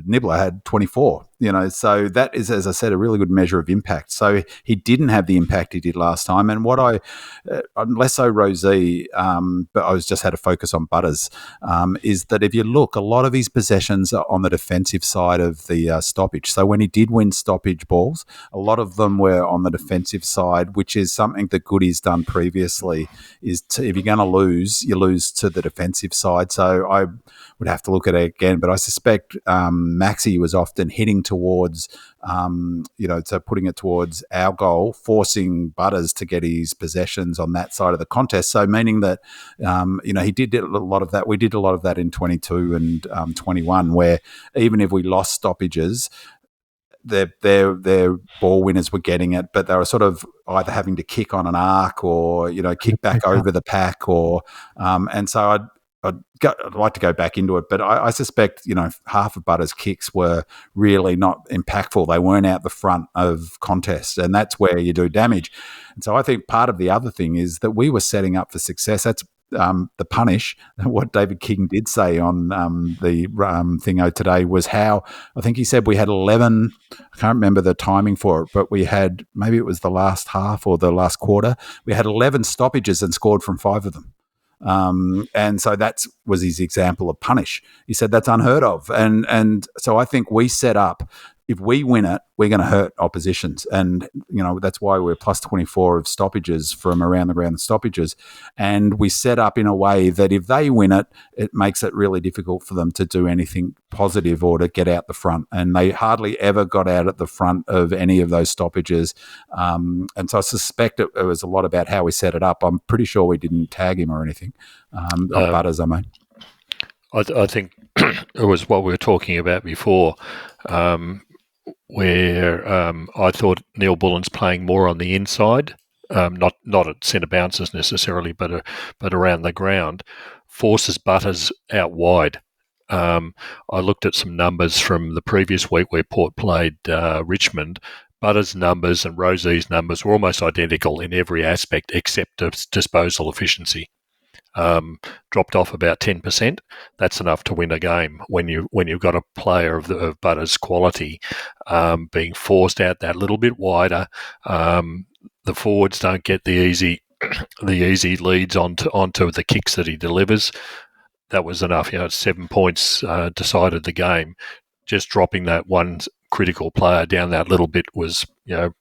Speaker 3: Nibbler had 24, so that is, as I said, a really good measure of impact. So he didn't have the impact he did last time. And what I'm less so Rosie, but I just had to focus on Butters, is that if you look, a lot of his possessions are on the defensive side of the stoppage. So when he did win stoppage balls, a lot of them were on the defensive side, which is something that Goody's done previously, if you're going to lose, you lose to the defensive side. So I would have to look at it again, but I suspect Maxi was often hitting towards, so putting it towards our goal, forcing Butters to get his possessions on that side of the contest. So meaning that, he did a lot of that. We did a lot of that in 22 and 21, where even if we lost stoppages, their ball winners were getting it, but they were sort of either having to kick on an arc or, kick back over the pack, or, and so I'd like to go back into it, but I suspect, half of Butters' kicks were really not impactful. They weren't out the front of contests, and that's where you do damage. And so I think part of the other thing is that we were setting up for success. That's the punish. What David King did say on the thingo today was how, I think he said we had 11, I can't remember the timing for it, but we had, maybe it was the last half or the last quarter, we had 11 stoppages and scored from 5 of them. And so that was his example of punish. He said that's unheard of. And so I think we set up, if we win it, we're going to hurt oppositions. And, that's why we're plus 24 of stoppages from around the ground stoppages. And we set up in a way that if they win it, it makes it really difficult for them to do anything positive or to get out the front. And they hardly ever got out at the front of any of those stoppages. And so I suspect it was a lot about how we set it up. I'm pretty sure we didn't tag him or anything. Butters, I mean.
Speaker 2: I think it was what we were talking about before, where I thought Neil Bullen's playing more on the inside, not at centre bounces necessarily, but around the ground, forces Butters out wide. I looked at some numbers from the previous week where Port played Richmond. Butters' numbers and Rosie's numbers were almost identical in every aspect except disposal efficiency. Dropped off about 10%. That's enough to win a game when you've got a player of Butters' quality being forced out that little bit wider. The forwards don't get the easy leads onto the kicks that he delivers. That was enough. 7 points decided the game. Just dropping that one critical player down that little bit was,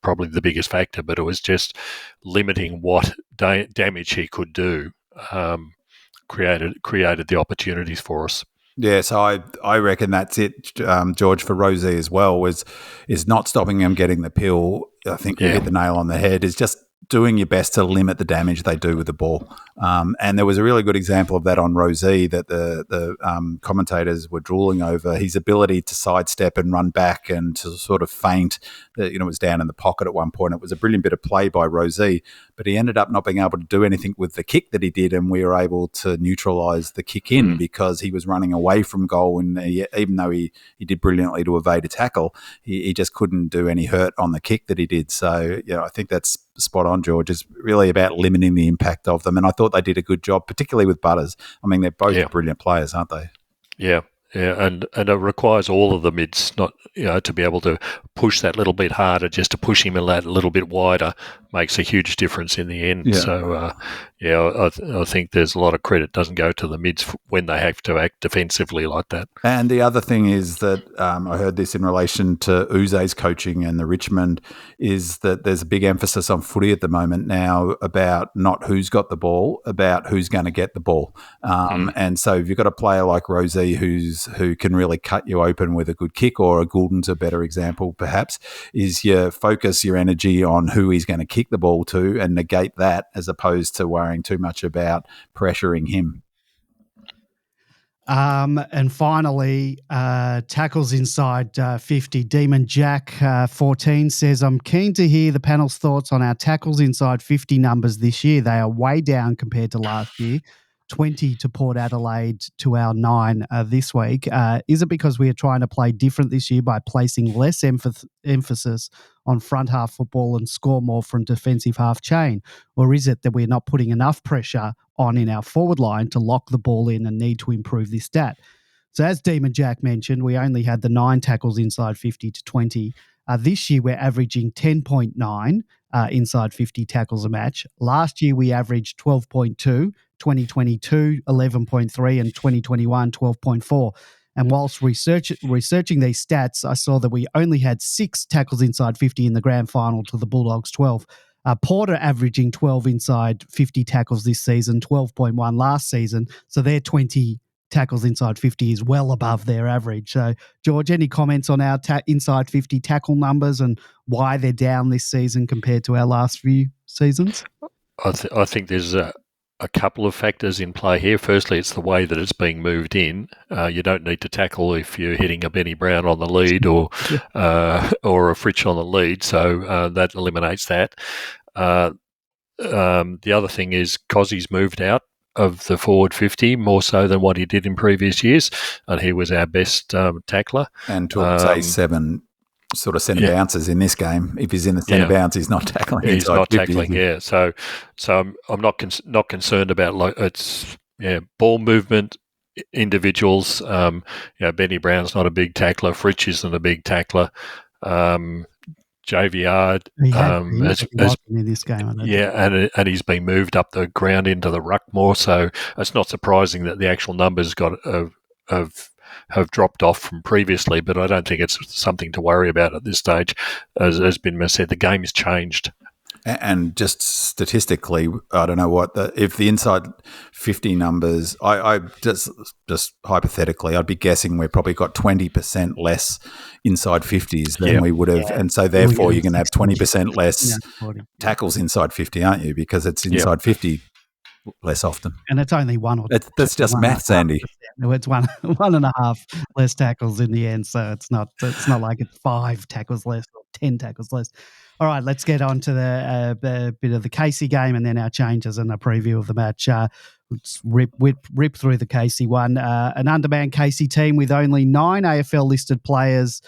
Speaker 2: probably the biggest factor. But it was just limiting what damage he could do. Created the opportunities for us.
Speaker 3: Yeah, so I reckon that's it, George, for Rosie as well, is not stopping them getting the pill. I think you hit the nail on the head, is just doing your best to limit the damage they do with the ball. And there was a really good example of that on Rosie that the commentators were drooling over. His ability to sidestep and run back and to sort of feint, it was down in the pocket at one point. It was a brilliant bit of play by Rosie, but he ended up not being able to do anything with the kick that he did, and we were able to neutralise the kick in because he was running away from goal, and even though he did brilliantly to evade a tackle, he just couldn't do any hurt on the kick that he did. So, I think that's spot on, George. It's really about limiting the impact of them, and I thought they did a good job, particularly with Butters. I mean, they're both brilliant players, aren't they?
Speaker 2: Yeah, and it requires all of the mids not to be able to push that little bit harder. Just to push him a little bit wider makes a huge difference in the end.
Speaker 3: Yeah.
Speaker 2: So I think there's a lot of credit doesn't go to the mids when they have to act defensively like that.
Speaker 3: And the other thing is that I heard this in relation to Uze's coaching and the Richmond, is that there's a big emphasis on footy at the moment now about not who's got the ball, about who's going to get the ball. And so if you've got a player like Rosie who can really cut you open with a good kick, or a Goulden's a better example perhaps, is you focus your energy on who he's going to kick the ball to and negate that, as opposed to worrying too much about pressuring him.
Speaker 1: And finally, tackles inside 50. Demon Jack 14 says, I'm keen to hear the panel's thoughts on our tackles inside 50 numbers this year. They are way down compared to last year. 20 to Port Adelaide to our 9 this week. Is it because we are trying to play different this year by placing less emphasis on front half football and score more from defensive half chain? Or is it that we're not putting enough pressure on in our forward line to lock the ball in and need to improve this stat? So as Demon Jack mentioned, we only had the 9 tackles inside 50 to 20. This year we're averaging 10.9 inside 50 tackles a match. Last year we averaged 12.2, 2022 11.3, and 2021 12.4. And whilst researching these stats, I saw that we only had 6 tackles inside 50 in the grand final to the Bulldogs 12. Porter averaging 12 inside 50 tackles this season, 12.1 last season. So their 20 tackles inside 50 is well above their average. So, George, any comments on our inside 50 tackle numbers and why they're down this season compared to our last few seasons?
Speaker 2: I think there's a couple of factors in play here. Firstly, it's the way that it's being moved in. You don't need to tackle if you're hitting a Benny Brown on the lead or a Fritsch on the lead, so that eliminates that. The other thing is Cozzie's moved out of the forward 50 more so than what he did in previous years, and he was our best tackler.
Speaker 3: And to say 7 sort of centre bounces in this game. If he's in the centre bounce, he's not tackling.
Speaker 2: He's not tackling. Yeah, so I'm not concerned about ball movement, individuals. Benny Brown's not a big tackler. Fritsch isn't a big tackler. JVR
Speaker 1: has in this game.
Speaker 2: And he's been moved up the ground into the ruck more. So it's not surprising that the actual numbers have dropped off from previously, but I don't think it's something to worry about at this stage. As has been said, the game has changed.
Speaker 3: And just statistically, I don't know if the inside 50 numbers, I just hypothetically, I'd be guessing we've probably got 20% less inside 50s than we would have. Yeah. And so therefore you're going to have 20% less tackles inside 50, aren't you? Because it's inside 50 less often.
Speaker 1: And it's only one or
Speaker 3: that's just maths, Andy.
Speaker 1: It's one and a half less tackles in the end. So it's not like it's 5 tackles less or 10 tackles less. All right, let's get on to the bit of the Casey game and then our changes and a preview of the match. Let's rip through the Casey one. An undermanned Casey team with only 9 AFL-listed players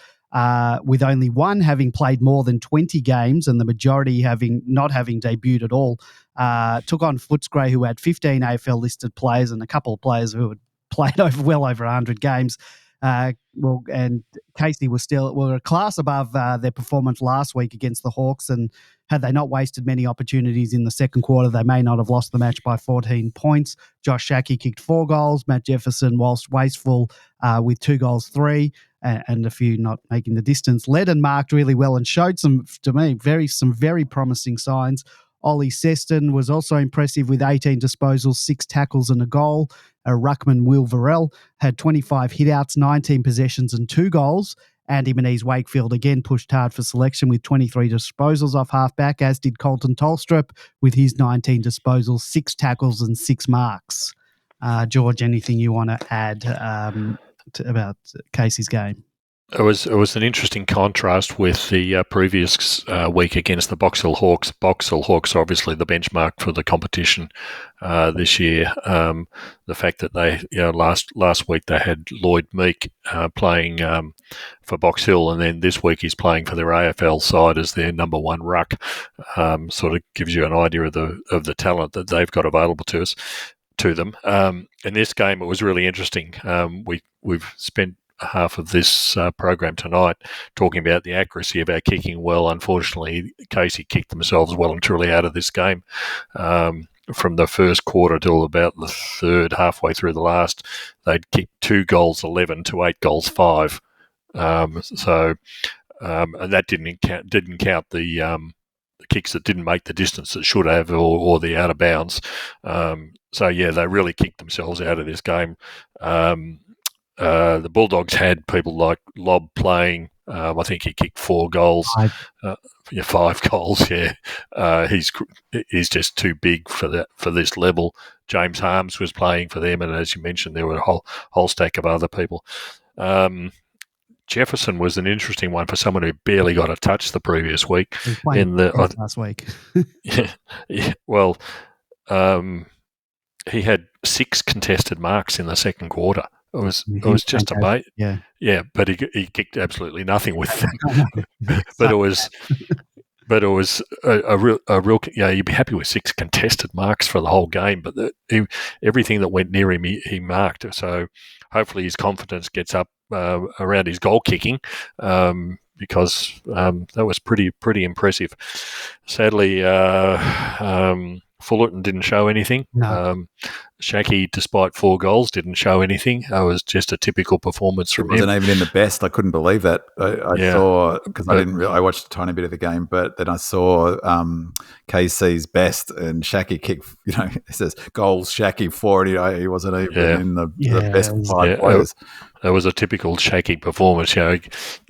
Speaker 1: with only one having played more than 20 games and the majority not having debuted at all. Took on Footscray, who had 15 AFL-listed players and a couple of players who had played well over 100 games. And Casey were a class above their performance last week against the Hawks, and had they not wasted many opportunities in the second quarter, they may not have lost the match by 14 points. Josh Shackey kicked 4 goals. Matt Jefferson, whilst wasteful, with 2 goals, 3, and a few not making the distance, led and marked really well and showed some very promising signs. Ollie Seston was also impressive with 18 disposals, 6 tackles and a goal. Ruckman Will Varell had 25 hitouts, 19 possessions and 2 goals. Andy Menzies-Wakefield again pushed hard for selection with 23 disposals off halfback, as did Colton Tolstrup with his 19 disposals, 6 tackles and 6 marks. George, anything you want to add about Casey's game?
Speaker 2: It was an interesting contrast with the previous week against the Box Hill Hawks. Box Hill Hawks are obviously the benchmark for the competition this year. The fact that they, last week they had Lloyd Meek playing for Box Hill, and then this week he's playing for their AFL side as their number 1 ruck. Sort of gives you an idea of the talent that they've got available to them. In this game, it was really interesting. We've spent half of this program tonight talking about the accuracy of our kicking. Well, unfortunately, Casey kicked themselves well and truly out of this game. From the first quarter till about the third, halfway through the last, they'd kicked 2 goals 11 to 8 goals 5. And that didn't count the kicks that didn't make the distance that should have, or the out of bounds. They really kicked themselves out of this game. The Bulldogs had people like Lob playing. I think he kicked 4 goals. 5 goals. Yeah, he's just too big for this level. James Harms was playing for them, and as you mentioned, there were a whole stack of other people. Jefferson was an interesting one for someone who barely got a touch the previous week.
Speaker 1: Last week.
Speaker 2: Well, he had 6 contested marks in the second quarter. It was just amazing. Yeah, but he kicked absolutely nothing with them. but it was a real. You'd be happy with 6 contested marks for the whole game. But everything that went near him, he marked. So hopefully his confidence gets up around his goal kicking, because that was pretty impressive. Sadly, Fullerton didn't show anything.
Speaker 1: No.
Speaker 2: Shackey, despite 4 goals, didn't show anything. It was just a typical performance from him.
Speaker 3: Wasn't even in the best. I couldn't believe that. I saw, because I watched a tiny bit of the game, but then I saw KC's best, and Shackey kicked. It says goals Shackey 40. He wasn't even in the best 5 players.
Speaker 2: That was a typical Shackey performance.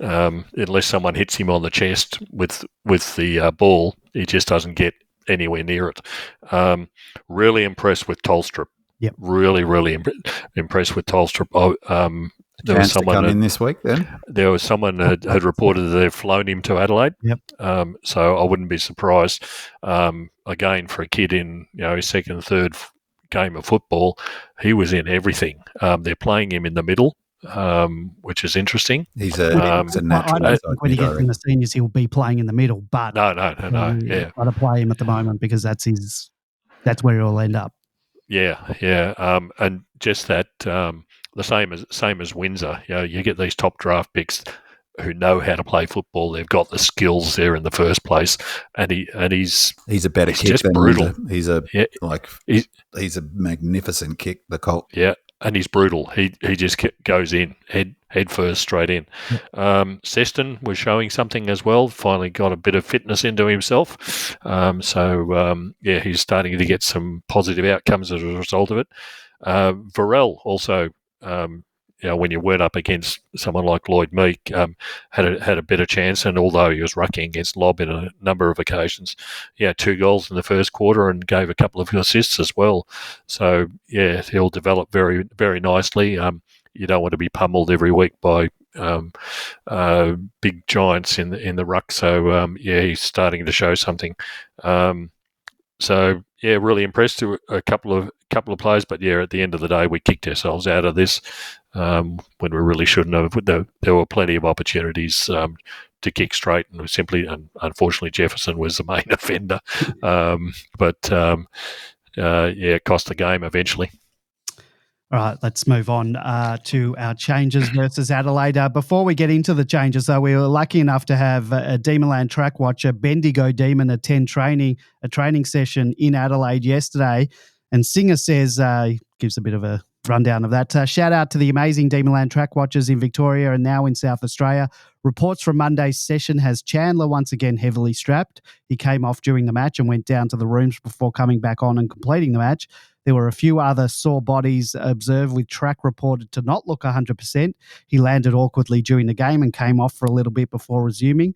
Speaker 2: Unless someone hits him on the chest with the ball, he just doesn't get anywhere near it. Really impressed with Tolstrup.
Speaker 1: Yep.
Speaker 2: Really impressed with Tolstrup. There was someone
Speaker 3: to come in this week. Then
Speaker 2: there was someone had reported that they've flown him to Adelaide.
Speaker 1: Yep.
Speaker 2: So I wouldn't be surprised. Again, for a kid in his second, third game of football, he was in everything. They're playing him in the middle, which is interesting.
Speaker 3: He's a natural.
Speaker 1: I don't think when he gets in the seniors, he'll be playing in the middle. But
Speaker 2: no. Yeah,
Speaker 1: got to play him at the moment because that's where he'll end up.
Speaker 2: Yeah. And just that, the same as Windsor. You get these top draft picks who know how to play football. They've got the skills there in the first place, and he's
Speaker 3: a better kick
Speaker 2: just
Speaker 3: than
Speaker 2: brutal.
Speaker 3: Windsor. He's a magnificent kick. The Colt.
Speaker 2: Yeah. And he's brutal. He just goes in head first, straight in. Seston was showing something as well. Finally got a bit of fitness into himself. He's starting to get some positive outcomes as a result of it. Varell also, when you weren't up against someone like Lloyd Meek, had a better chance. And although he was rucking against Lob in a number of occasions, 2 goals in the first quarter and gave a couple of assists as well. So he'll develop very, very nicely. You don't want to be pummeled every week by big giants in the ruck. So he's starting to show something. Really impressed with a couple of players, but at the end of the day, we kicked ourselves out of this. when we really shouldn't have. There were plenty of opportunities to kick straight, and unfortunately Jefferson was the main offender. It cost the game eventually.
Speaker 1: All right, let's move on to our changes versus Adelaide. Before we get into the changes, though, we were lucky enough to have a Demonland track watcher, Bendigo Demon, attend a training session in Adelaide yesterday. And Singer says, gives a bit of a rundown of that. Shout out to the amazing Demonland track watchers in Victoria and now in South Australia. Reports from Monday's session has Chandler once again heavily strapped. He came off during the match and went down to the rooms before coming back on and completing the match. There were a few other sore bodies observed, with track reported to not look 100%. He landed awkwardly during the game and came off for a little bit before resuming.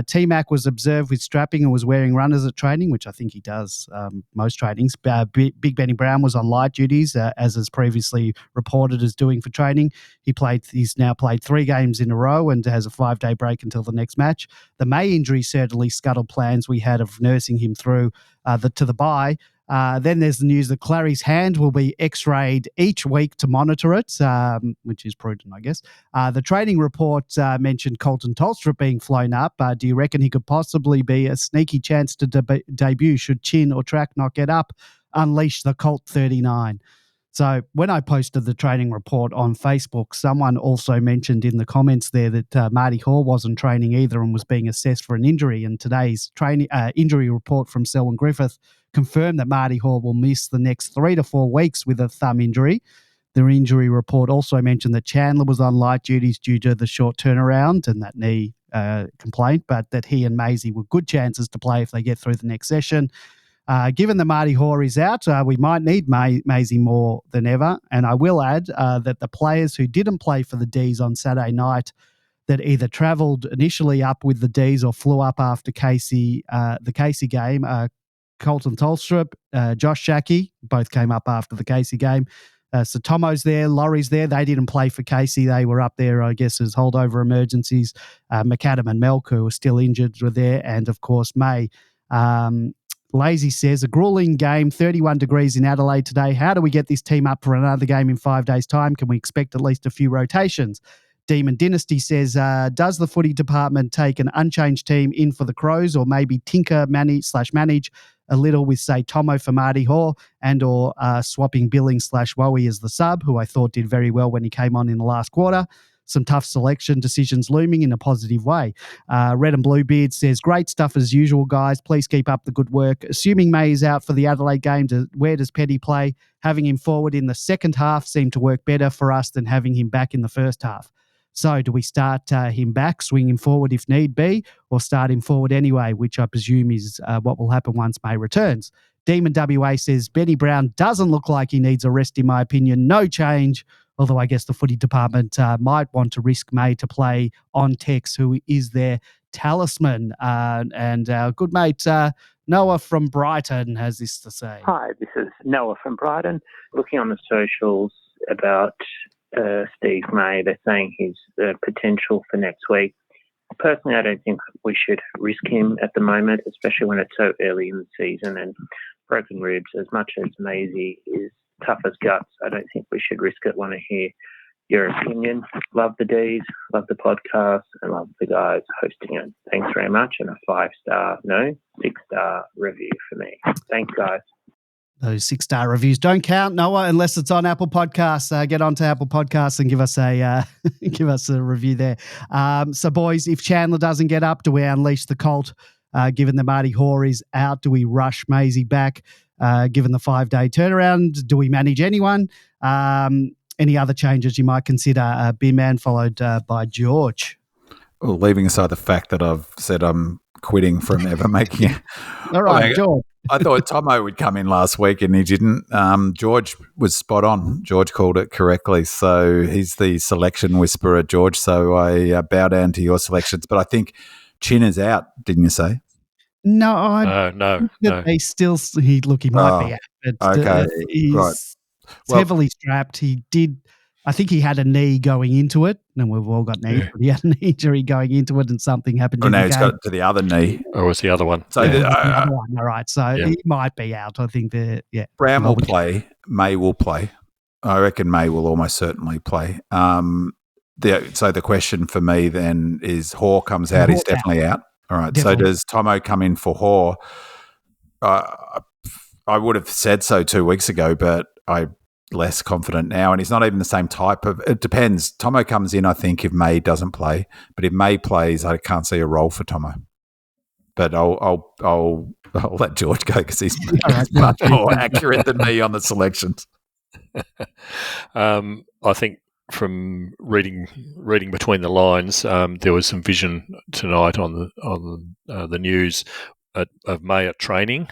Speaker 1: T-Mac was observed with strapping and was wearing runners at training, which I think he does most trainings. Big Benny Brown was on light duties, as is previously reported as doing for training. He's now played 3 games in a row and has a 5-day break until the next match. The May injury certainly scuttled plans we had of nursing him through to the bye. Then there's the news that Clary's hand will be x-rayed each week to monitor it, which is prudent, I guess. The training report mentioned Colton Tolstrup being flown up. Do you reckon he could possibly be a sneaky chance to debut should Chin or Track not get up? Unleash the Colt 39. So when I posted the training report on Facebook, someone also mentioned in the comments there that Marty Hall wasn't training either and was being assessed for an injury. And today's injury report from Selwyn Griffith confirmed that Marty Hall will miss the next 3 to 4 weeks with a thumb injury. The injury report also mentioned that Chandler was on light duties due to the short turnaround and that knee complaint, but that he and Maisie were good chances to play if they get through the next session. Given that Marty Hoare is out, we might need Maisie more than ever. And I will add that the players who didn't play for the Ds on Saturday night that either travelled initially up with the Ds or flew up after the Casey game, Colton Tolstrup, Josh Shackey, both came up after the Casey game. So Tomo's there, Laurie's there. They didn't play for Casey. They were up there, I guess, as holdover emergencies. McAdam and Melk, who were still injured, were there. And, of course, May. Lazy says, a grueling game, 31 degrees in Adelaide today. How do we get this team up for another game in 5 days' time? Can we expect at least a few rotations? Demon Dynasty says, does the footy department take an unchanged team in for the Crows or maybe tinker manage a little with, say, Tomo for Marty Hoare or swapping Billing/Wowie as the sub, who I thought did very well when he came on in the last quarter? Some tough selection decisions looming in a positive way. Red and Bluebeard says, great stuff as usual, guys. Please keep up the good work. Assuming May is out for the Adelaide game, where does Petty play? Having him forward in the second half seemed to work better for us than having him back in the first half. So do we start him back, swing him forward if need be, or start him forward anyway, which I presume is what will happen once May returns? Demon WA says, Benny Brown doesn't look like he needs a rest, in my opinion. No change. Although I guess the footy department might want to risk May to play on Tex, who is their talisman. And our good mate Noah from Brighton has this to say.
Speaker 11: Hi, this is Noah from Brighton. Looking on the socials about Steve May, they're saying he's the potential for next week. Personally, I don't think we should risk him at the moment, especially when it's so early in the season and broken ribs. As much as Maisie is tough as guts, I don't think we should risk it. Want to hear your opinion. Love the Ds, love the podcast, and love the guys hosting it. Thanks very much, and a 6-star review for me. Thanks, guys.
Speaker 1: Those 6-star reviews don't count, Noah, unless it's on Apple Podcasts. Get onto Apple Podcasts and give us a review there. So, boys, if Chandler doesn't get up, do we unleash the Colt? Given that Marty Hoare is out, do we rush Maisie back? Given the 5-day turnaround, do we manage anyone? Any other changes you might consider? Bin Man, followed by George.
Speaker 3: Well, leaving aside the fact that I've said I'm quitting from ever making it.
Speaker 1: All right, George.
Speaker 3: I thought Tomo would come in last week and he didn't. George was spot on. George called it correctly. So he's the selection whisperer, George. So I bow down to your selections. But I think Chin is out, didn't you say?
Speaker 1: No,
Speaker 2: no.
Speaker 1: He still, he might be out. But,
Speaker 3: okay,
Speaker 1: he's heavily strapped. He did. I think he had a knee going into it, and we've all got knees. But he had an injury going into it, and something happened.
Speaker 3: Now he's got to the other knee.
Speaker 2: Or was the other one?
Speaker 3: So
Speaker 1: the other one. All right. So he might be out. I think
Speaker 3: Brown will play. May will play. I reckon May will almost certainly play. So the question for me then is Hoare comes out. He's definitely out. All right.
Speaker 1: Definitely.
Speaker 3: So does Tomo come in for Hoare? I would have said so 2 weeks ago, but I'm less confident now. And he's not even the same type of. It depends. Tomo comes in, I think, if May doesn't play. But if May plays, I can't see a role for Tomo. But I'll let George go because he's much more accurate than me on the selections.
Speaker 2: I think from reading between the lines, there was some vision tonight on the news of May at training.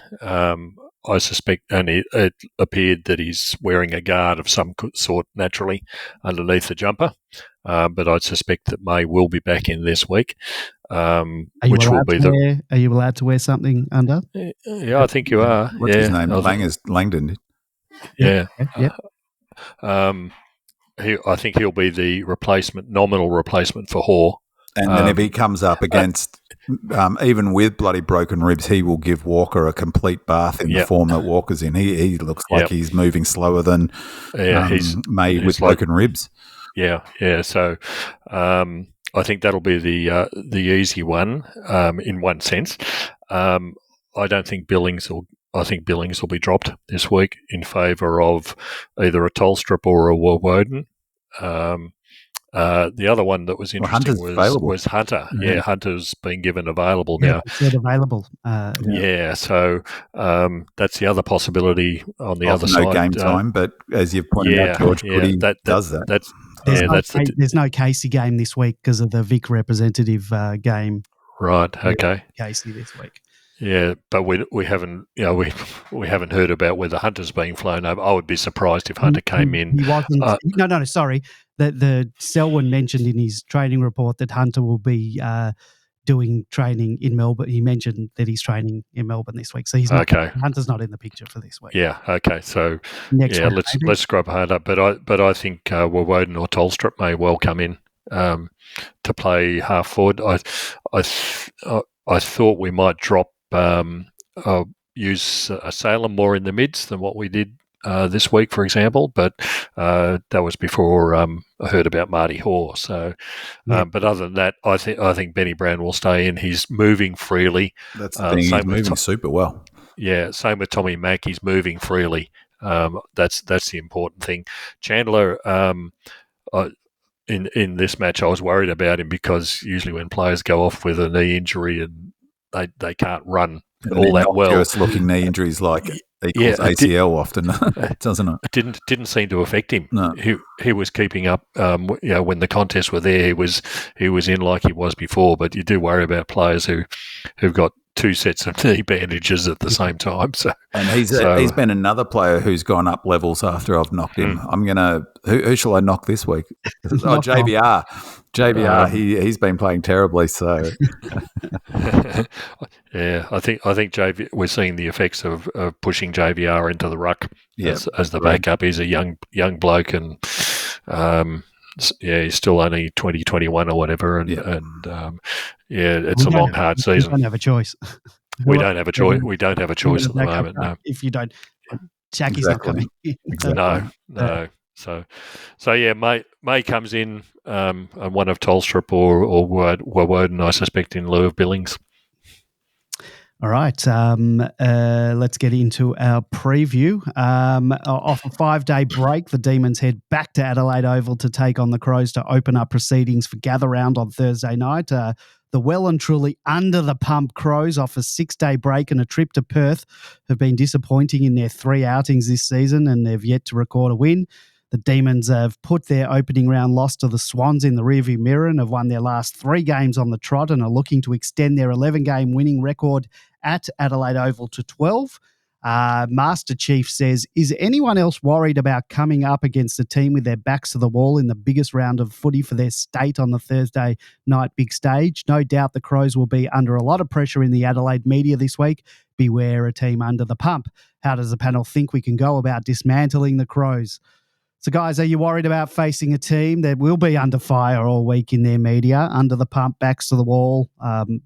Speaker 2: I suspect, and it appeared that he's wearing a guard of some sort naturally underneath the jumper. But I suspect that May will be back in this week.
Speaker 1: Are you allowed to wear something under?
Speaker 2: Yeah, I think you are.
Speaker 3: What's his name? Langdon.
Speaker 2: Yeah.
Speaker 1: Yep.
Speaker 2: I think he'll be the nominal replacement for Hoare.
Speaker 3: And then if he comes up against, even with bloody broken ribs, he will give Walker a complete bath in the form that Walker's in. He looks like he's moving slower than May with broken ribs.
Speaker 2: Yeah. So I think that'll be the easy one in one sense. I don't think Billings will. I think Billings will be dropped this week in favour of either a Tolstrup or a Woden. The other one that was interesting was Hunter. Yeah, Hunter's been given available now.
Speaker 1: Said available.
Speaker 2: So that's the other possibility on the other side.
Speaker 3: No game time, but as you've pointed out, George Goody does that.
Speaker 1: There's no Casey game this week because of the Vic representative game.
Speaker 2: Right. Okay.
Speaker 1: Casey this week.
Speaker 2: Yeah, but we haven't we haven't heard about whether Hunter's being flown over. I would be surprised if Hunter came in.
Speaker 1: He wasn't. No, sorry. The Selwyn mentioned in his training report that Hunter will be doing training in Melbourne. He mentioned that he's training in Melbourne this week, so he's not, Hunter's not in the picture for this week.
Speaker 2: Yeah. Okay. So
Speaker 1: next week,
Speaker 2: let's scrub Hunter. But I think Woden or Tolstrup may well come in to play half forward. I thought we might drop. Use Salem more in the mids than what we did this week, for example, but that was before I heard about Marty Hoare. So, but other than that, I think Benny Brown will stay in. He's moving freely.
Speaker 3: That's the thing. He's moving super well.
Speaker 2: Yeah, same with Tommy Mack. He's moving freely. That's the important thing. Chandler. In this match, I was worried about him because usually when players go off with a knee injury and they can't run all that well.
Speaker 3: Looking knee injuries equals ACL often, doesn't it?
Speaker 2: It didn't seem to affect him.
Speaker 3: No.
Speaker 2: He was keeping up. When the contests were there, he was in like he was before. But you do worry about players who've got two sets of knee bandages at the same time. So,
Speaker 3: and he's been another player who's gone up levels after I've knocked him. I'm gonna. Who shall I knock this week? JVR. JVR. He's been playing terribly. So,
Speaker 2: yeah, I think JVR. We're seeing the effects of pushing JVR into the ruck as the backup. He's a young bloke and. He's still only 20, 21 or whatever, and it's a long, hard season.
Speaker 1: We don't have a choice.
Speaker 2: We don't have a choice. We don't have a choice at the moment. No.
Speaker 1: If you don't, Shacky's not coming.
Speaker 2: No. So May comes in, and one of Tolstrup or Woden, I suspect, in lieu of Billings.
Speaker 1: All right, let's get into our preview. Off a 5-day break, the Demons head back to Adelaide Oval to take on the Crows to open up proceedings for Gather Round on Thursday night. The well and truly under the pump Crows, off a 6-day break and a trip to Perth, have been disappointing in their 3 outings this season, and they've yet to record a win. The Demons have put their opening round loss to the Swans in the rearview mirror and have won their last 3 games on the trot and are looking to extend their 11-game winning record at Adelaide Oval to 12. Master Chief says, is anyone else worried about coming up against a team with their backs to the wall in the biggest round of footy for their state on the Thursday night big stage? No doubt the Crows will be under a lot of pressure in the Adelaide media this week. Beware a team under the pump. How does the panel think we can go about dismantling the Crows? So, guys, are you worried about facing a team that will be under fire all week in their media, under the pump, backs to the wall,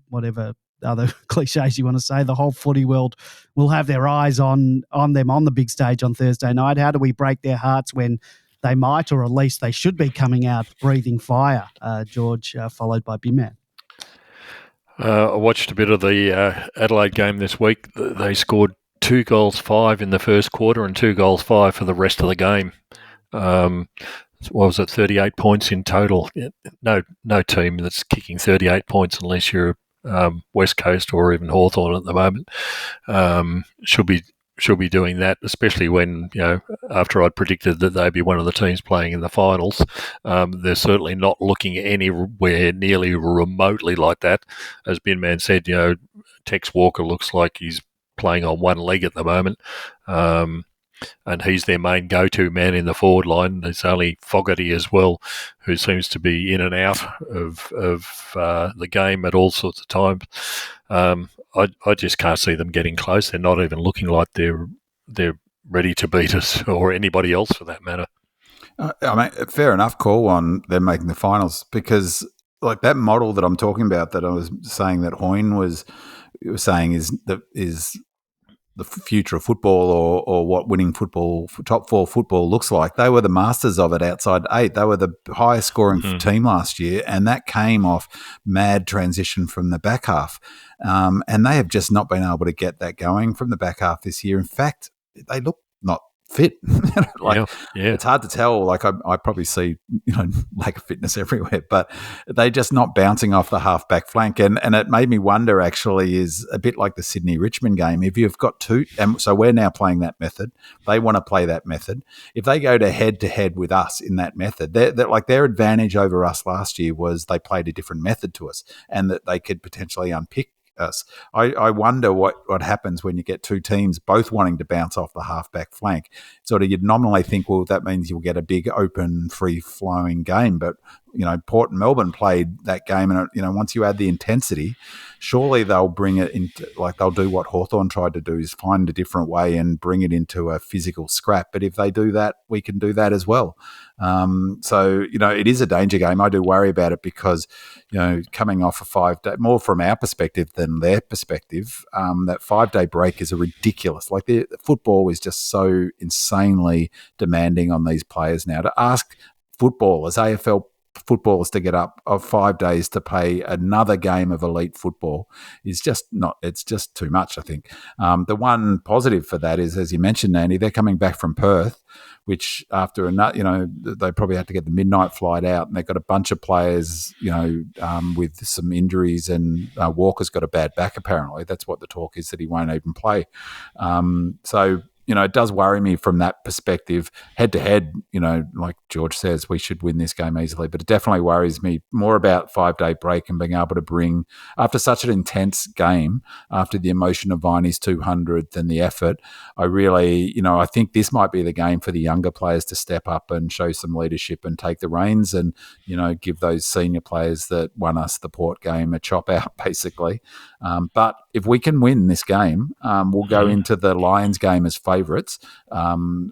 Speaker 1: whatever other cliches you want to say, the whole footy world will have their eyes on them on the big stage on Thursday night. How do we break their hearts when they might, or at least they should be, coming out breathing fire? George, followed by B-Man.
Speaker 2: I watched a bit of the Adelaide game this week. They scored 2 goals 5 in the first quarter and 2 goals 5 for the rest of the game. What was it, 38 points in total? No team that's kicking 38 points unless you're West Coast or even Hawthorn at the moment should be doing that, especially when, after I'd predicted that they'd be one of the teams playing in the finals. They're certainly not looking anywhere nearly remotely like that. As Bin Man said, Tex Walker looks like he's playing on one leg at the moment. And he's their main go-to man in the forward line. There's only Fogarty as well, who seems to be in and out of the game at all sorts of times. I just can't see them getting close. They're not even looking like they're ready to beat us or anybody else for that matter.
Speaker 3: Fair enough call on them making the finals, because like that model that I'm talking about, that I was saying that Hoyne was saying is the future of football, or what winning football, top 4 football looks like. They were the masters of it outside 8. They were the highest scoring team last year, and that came off mad transition from the back half. And they have just not been able to get that going from the back half this year. In fact, they look not fit. It's hard to tell. Like I probably see, lack of fitness everywhere, but they're just not bouncing off the half-back flank. And it made me wonder, actually, is a bit like the Sydney-Richmond game. If you've got two, and so we're now playing that method, they want to play that method. If they go to head with us in that method, they're like their advantage over us last year was they played a different method to us, and that they could potentially unpick us. I wonder what happens when you get two teams both wanting to bounce off the half-back flank. Sort of, you'd nominally think, well, that means you'll get a big, open, free-flowing game. But, Port and Melbourne played that game, and, once you add the intensity, surely they'll bring it into, like they'll do what Hawthorn tried to do, is find a different way and bring it into a physical scrap. But if they do that, we can do that as well. So, it is a danger game. I do worry about it because, coming off a 5-day, more from our perspective than their perspective, that 5-day break is a ridiculous. Like the football is just so insanely demanding on these players now. To ask footballers, AFL footballers, to get up of 5 days to play another game of elite football is just not, it's just too much, I think. The one positive for that is, as you mentioned, Andy, they're coming back from Perth, which after they probably had to get the midnight flight out, and they've got a bunch of players, with some injuries, and Walker's got a bad back apparently. That's what the talk is, that he won't even play. So, it does worry me from that perspective. Head to head, like George says, we should win this game easily, but it definitely worries me more about 5-day break and being able to bring, after such an intense game, after the emotion of Viney's 200th and the effort, I really, I think this might be the game for the younger players to step up and show some leadership and take the reins and, give those senior players that won us the Port game a chop out, basically. But if we can win this game, we'll go into the Lions game as favourites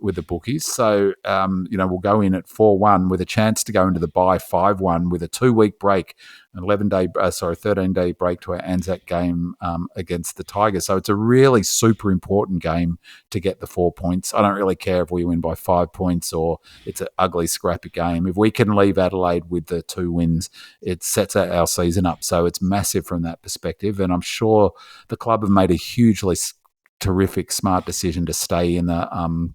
Speaker 3: with the bookies. So, we'll go in at 4-1 with a chance to go into the bye 5-1 with a 2-week break, an 13-day break to our Anzac game against the Tigers. So it's a really super important game to get the 4 points. I don't really care if we win by 5 points or it's an ugly, scrappy game. If we can leave Adelaide with the 2 wins, it sets our season up. So it's massive from that perspective. And I'm sure the club have made a hugely terrific, smart decision to stay in the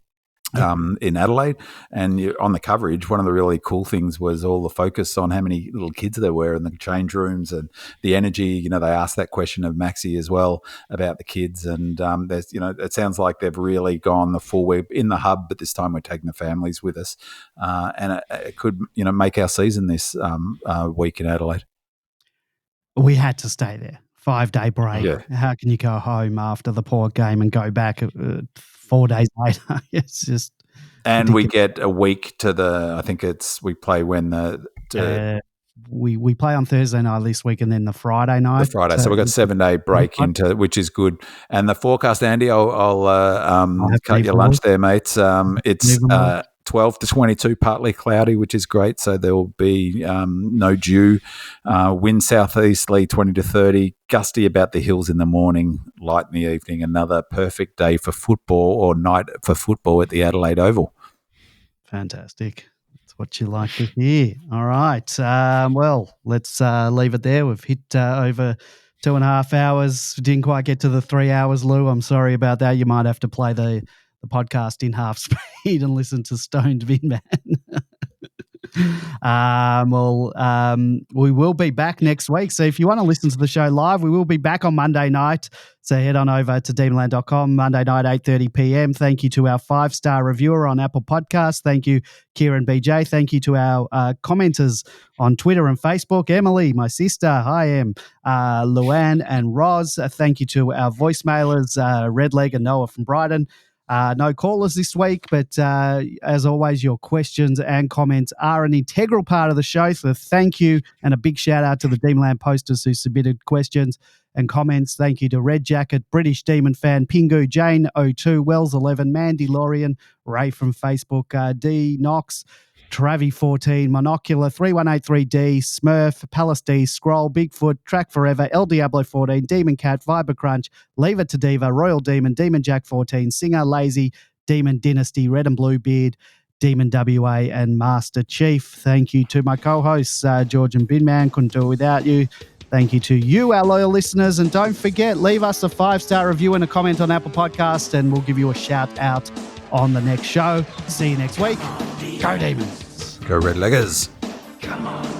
Speaker 3: in Adelaide. And on the coverage, one of the really cool things was all the focus on how many little kids there were in the change rooms and the energy. They asked that question of Maxi as well about the kids, and there's, it sounds like they've really gone the full way in the hub, but this time we're taking the families with us, and it could, make our season this week in Adelaide.
Speaker 1: We had to stay there. 5-day break.
Speaker 3: Yeah.
Speaker 1: How can you go home after the Port game and go back 4 days later? It's just
Speaker 3: and
Speaker 1: ridiculous.
Speaker 3: We get a week to I think we play when
Speaker 1: we play on Thursday night this week, and then the Friday night.
Speaker 3: So we've got 7-day break into, which is good. And the forecast, Andy, I'll cut your lunch there, mates. It's 12 to 22, partly cloudy, which is great. So there will be no dew. Wind southeasterly 20 to 30, gusty about the hills in the morning, light in the evening. Another perfect day for football, or night for football at the Adelaide Oval.
Speaker 1: Fantastic. That's what you like to hear. All right. Well, let's leave it there. We've hit over 2.5 hours. Didn't quite get to the 3 hours, Lou. I'm sorry about that. You might have to play the podcast in half speed and listen to Stoned Vinman. We will be back next week. So if you want to listen to the show live, we will be back on Monday night. So head on over to demonland.com, Monday night, 8:30 p.m. Thank you to our 5-star reviewer on Apple Podcasts. Thank you, Kieran BJ. Thank you to our commenters on Twitter and Facebook. Emily, my sister. Hi, Em. Luann and Roz. Thank you to our voicemailers, Redleg and Noah from Brighton. No callers this week, but as always, your questions and comments are an integral part of the show. So thank you, and a big shout out to the Demonland posters who submitted questions and comments. Thank you to Red Jacket, British Demon Fan, Pingu, Jane 02, Wells 11, Mandy Lorian, Ray from Facebook, D Knox, Travi 14, Monocular 3183D, Smurf, Palace D, Scroll, Bigfoot, Track Forever, El Diablo 14, Demon Cat, Viber Crunch, Leave It to Diva, Royal Demon, Demon Jack 14, Singer, Lazy, Demon Dynasty, Red and Blue Beard, Demon WA, and Master Chief. Thank you to my co-hosts, George and Binman. Couldn't do it without you. Thank you to you, our loyal listeners. And don't forget, leave us a 5-star review and a comment on Apple Podcasts, and we'll give you a shout out on the next show. See you next week. Go Demons.
Speaker 3: Go Red Leggers.
Speaker 1: Come on.